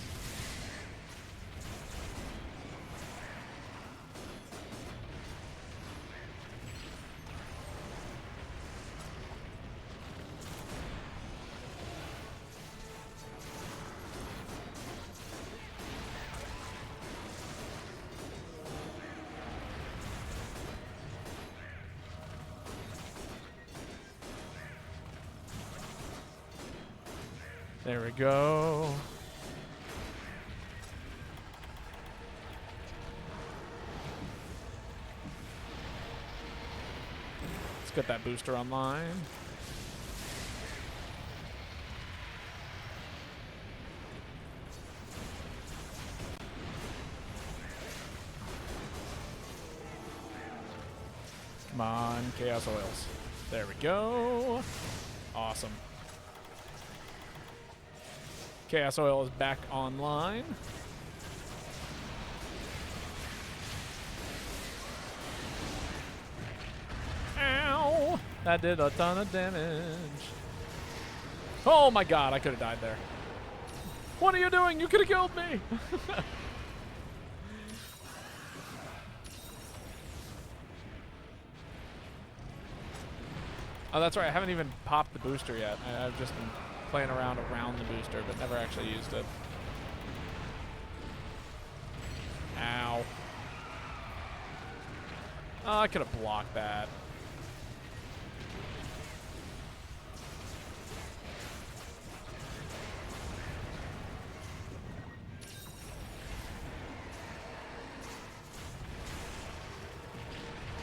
There we go. Let's get that booster online. Come on, Chaos Oils. There we go. Awesome. Chaos Oil is back online. Ow! That did a ton of damage. Oh my god, I could have died there. What are you doing? You could have killed me! Oh, that's right. I haven't even popped the booster yet. I've just been playing around the booster, but never actually used it. Ow. Oh, I could have blocked that.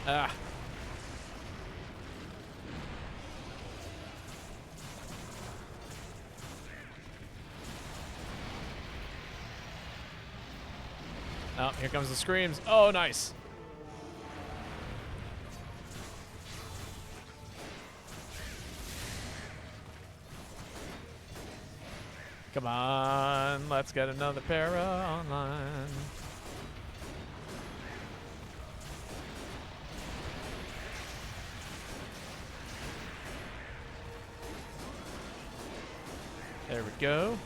Ah. Oh, here comes the screams. Oh, nice. Come on, let's get another para online. There we go.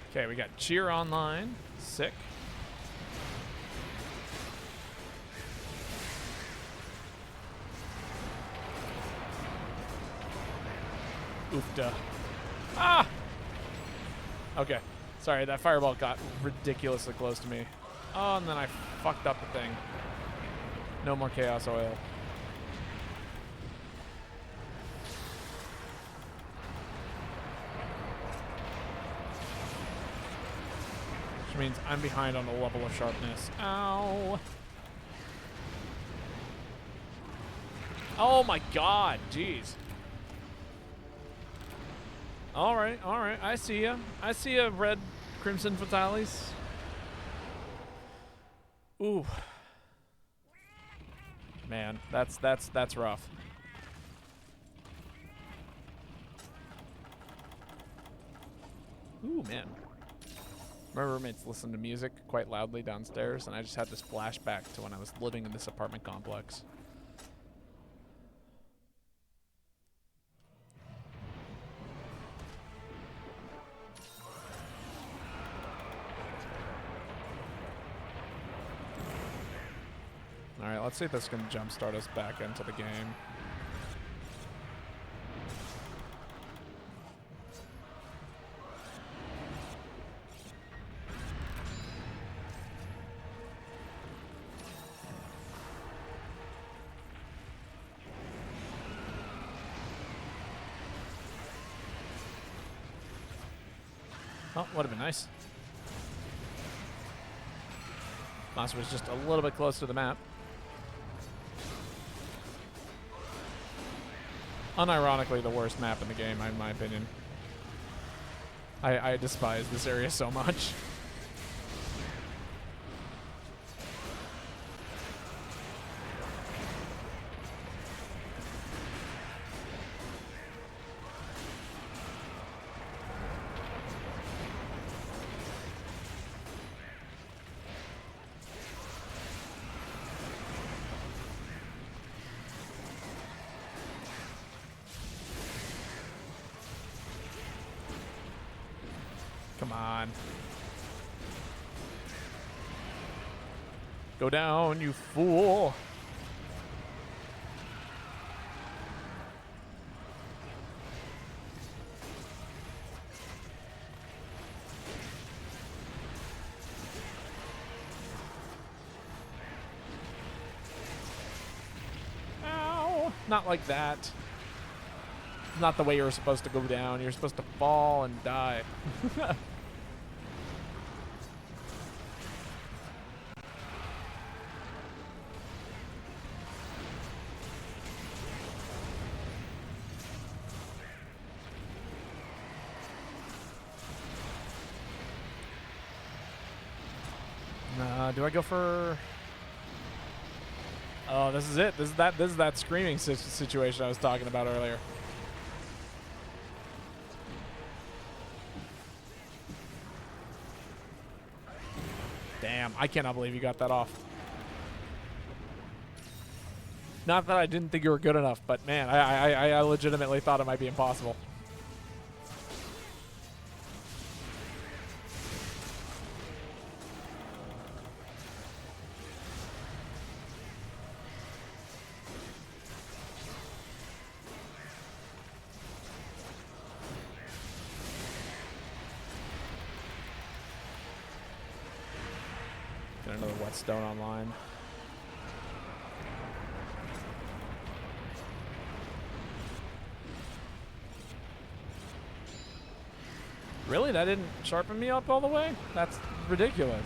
Okay, we got Cheer online. Sick. Oofda. Ah! Okay. Sorry, that fireball got ridiculously close to me. Oh, and then I fucked up the thing. No more Chaos Oil. Which means I'm behind on the level of sharpness. Ow. Oh my god, jeez. Alright, alright, I see ya. I see ya, red Crimson Fatalis. Ooh. Man, that's rough. Ooh, man. My roommates listened to music quite loudly downstairs, and I just had this flashback to when I was living in this apartment complex. Alright, let's see if this can jumpstart us back into the game. Oh, would have been nice. Monster was just a little bit close to the map. Unironically, the worst map in the game, in my opinion. I despise this area so much. Come on. Go down, you fool. Ow. Not like that. Not the way you're supposed to go down. You're supposed to fall and die. Do I go for... Oh, this is it. This is that screaming situation I was talking about earlier. Damn, I cannot believe you got that off. Not that I didn't think you were good enough, but man, I legitimately thought it might be impossible. Get another whetstone online. Really? That didn't sharpen me up all the way? That's ridiculous.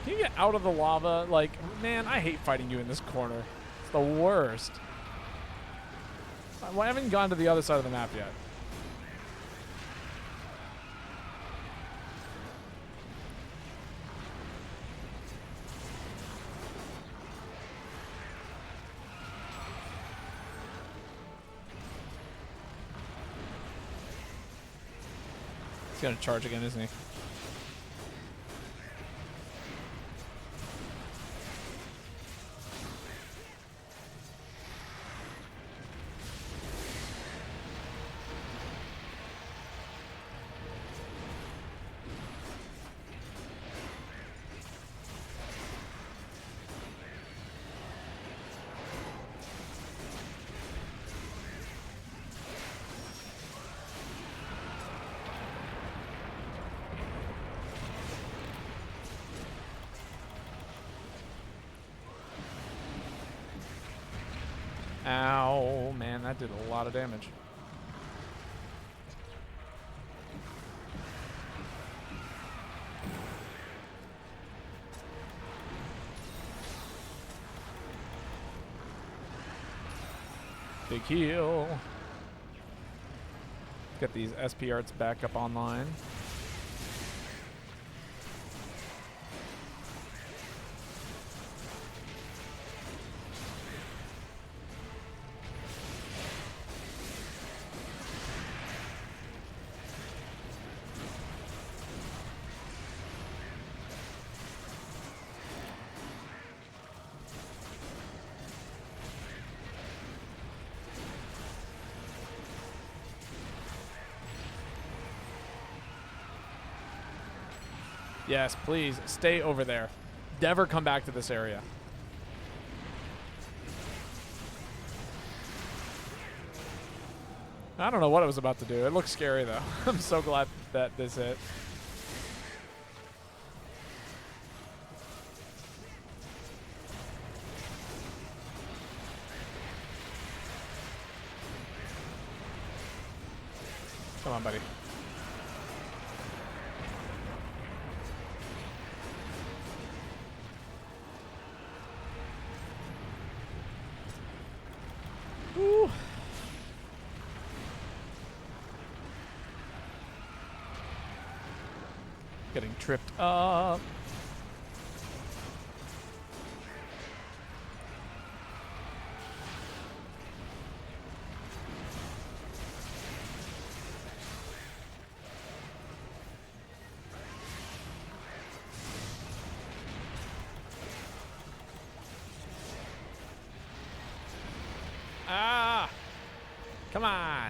Can you get out of the lava? Like, man, I hate fighting you in this corner. It's the worst. Well, I haven't gone to the other side of the map yet. He's gonna charge again, isn't he? Ow, man, that did a lot of damage. Big heal. Get these SP arts back up online. Yes, please, stay over there. Never come back to this area. I don't know what I was about to do. It looks scary, though. I'm so glad that this hit. Come on, buddy. Ooh. Getting tripped up. Ah! Come on.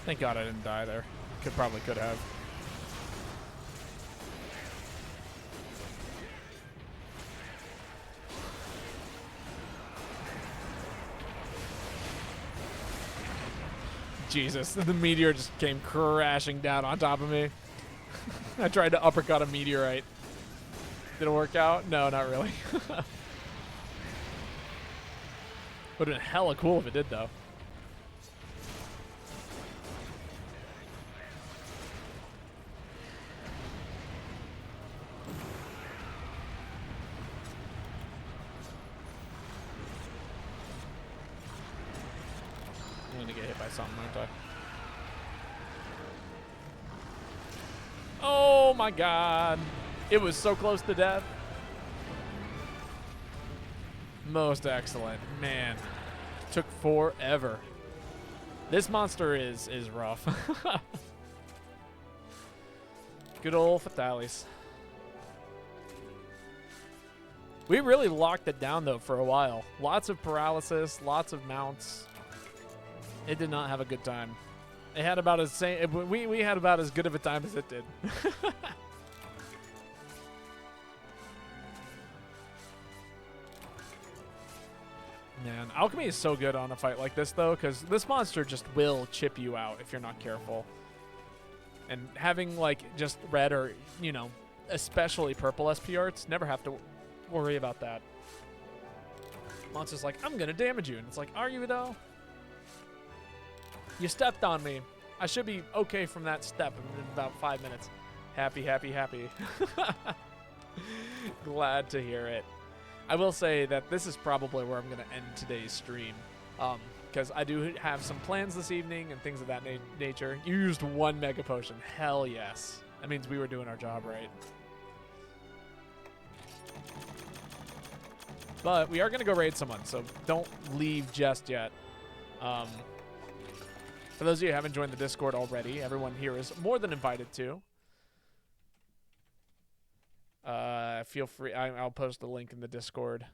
Thank God I didn't die there. Probably could have. Jesus, the meteor just came crashing down on top of me. I tried to uppercut a meteorite. Did it work out? No, not really. Would have been hella cool if it did, though. I'm gonna get hit by something, aren't I? Oh my God. It was so close to death. Most excellent. Man, took forever. This monster is rough. Good old Fatalis. We really locked it down, though, for a while. Lots of paralysis, lots of mounts. It did not have a good time. It had about as we had about as good of a time as it did. Man, alchemy is so good on a fight like this, though, because this monster just will chip you out if you're not careful. And having, like, just red or, you know, especially purple SP arts, never have to worry about that. Monster's like, I'm going to damage you. And it's like, are you, though? You stepped on me. I should be okay from that step in about 5 minutes. Happy, happy, happy. Glad to hear it. I will say that this is probably where I'm going to end today's stream. Because I do have some plans this evening and things of that nature. You used 1 mega potion. Hell yes. That means we were doing our job right. But we are going to go raid someone, so don't leave just yet. For those of you who haven't joined the Discord already, everyone here is more than invited to. Feel free. I'll post the link in the Discord.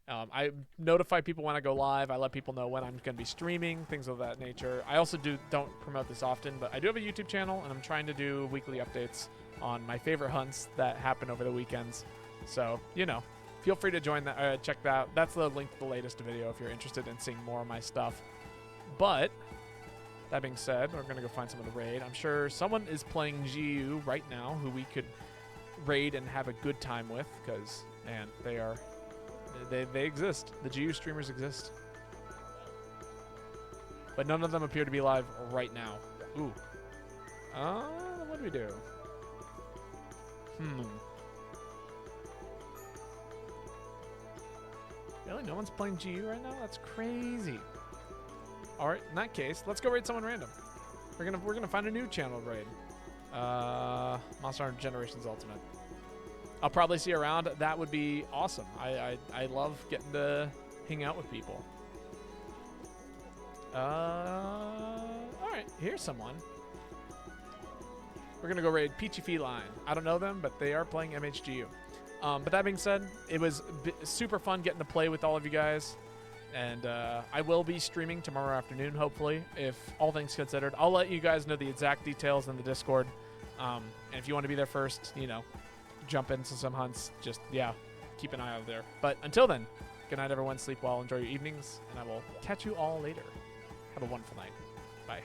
I notify people when I go live. I let people know when I'm going to be streaming, things of that nature. I also don't promote this often, but I do have a YouTube channel, and I'm trying to do weekly updates on my favorite hunts that happen over the weekends. So, you know, feel free to join that. Check that out. That's the link to the latest video if you're interested in seeing more of my stuff. But that being said, we're going to go find some of the raid. I'm sure someone is playing GU right now who we could raid and have a good time with, because, man, they exist. The GU streamers exist. But none of them appear to be live right now. Ooh. What do we do? Really? No one's playing GU right now? That's crazy. All right, in that case, let's go raid someone random. We're gonna find a new channel to raid. Monster Hunter Generations Ultimate. I'll probably see you around. That would be awesome. I love getting to hang out with people. All right, here's someone. We're going to go raid Peachy Feline. I don't know them, but they are playing MHGU. But that being said, it was super fun getting to play with all of you guys. And I will be streaming tomorrow afternoon, hopefully, if all things considered. I'll let you guys know the exact details in the Discord. And if you want to be there first, you know, jump into some hunts. Just, yeah, keep an eye out there. But until then, good night, everyone. Sleep well. Enjoy your evenings. And I will catch you all later. Have a wonderful night. Bye.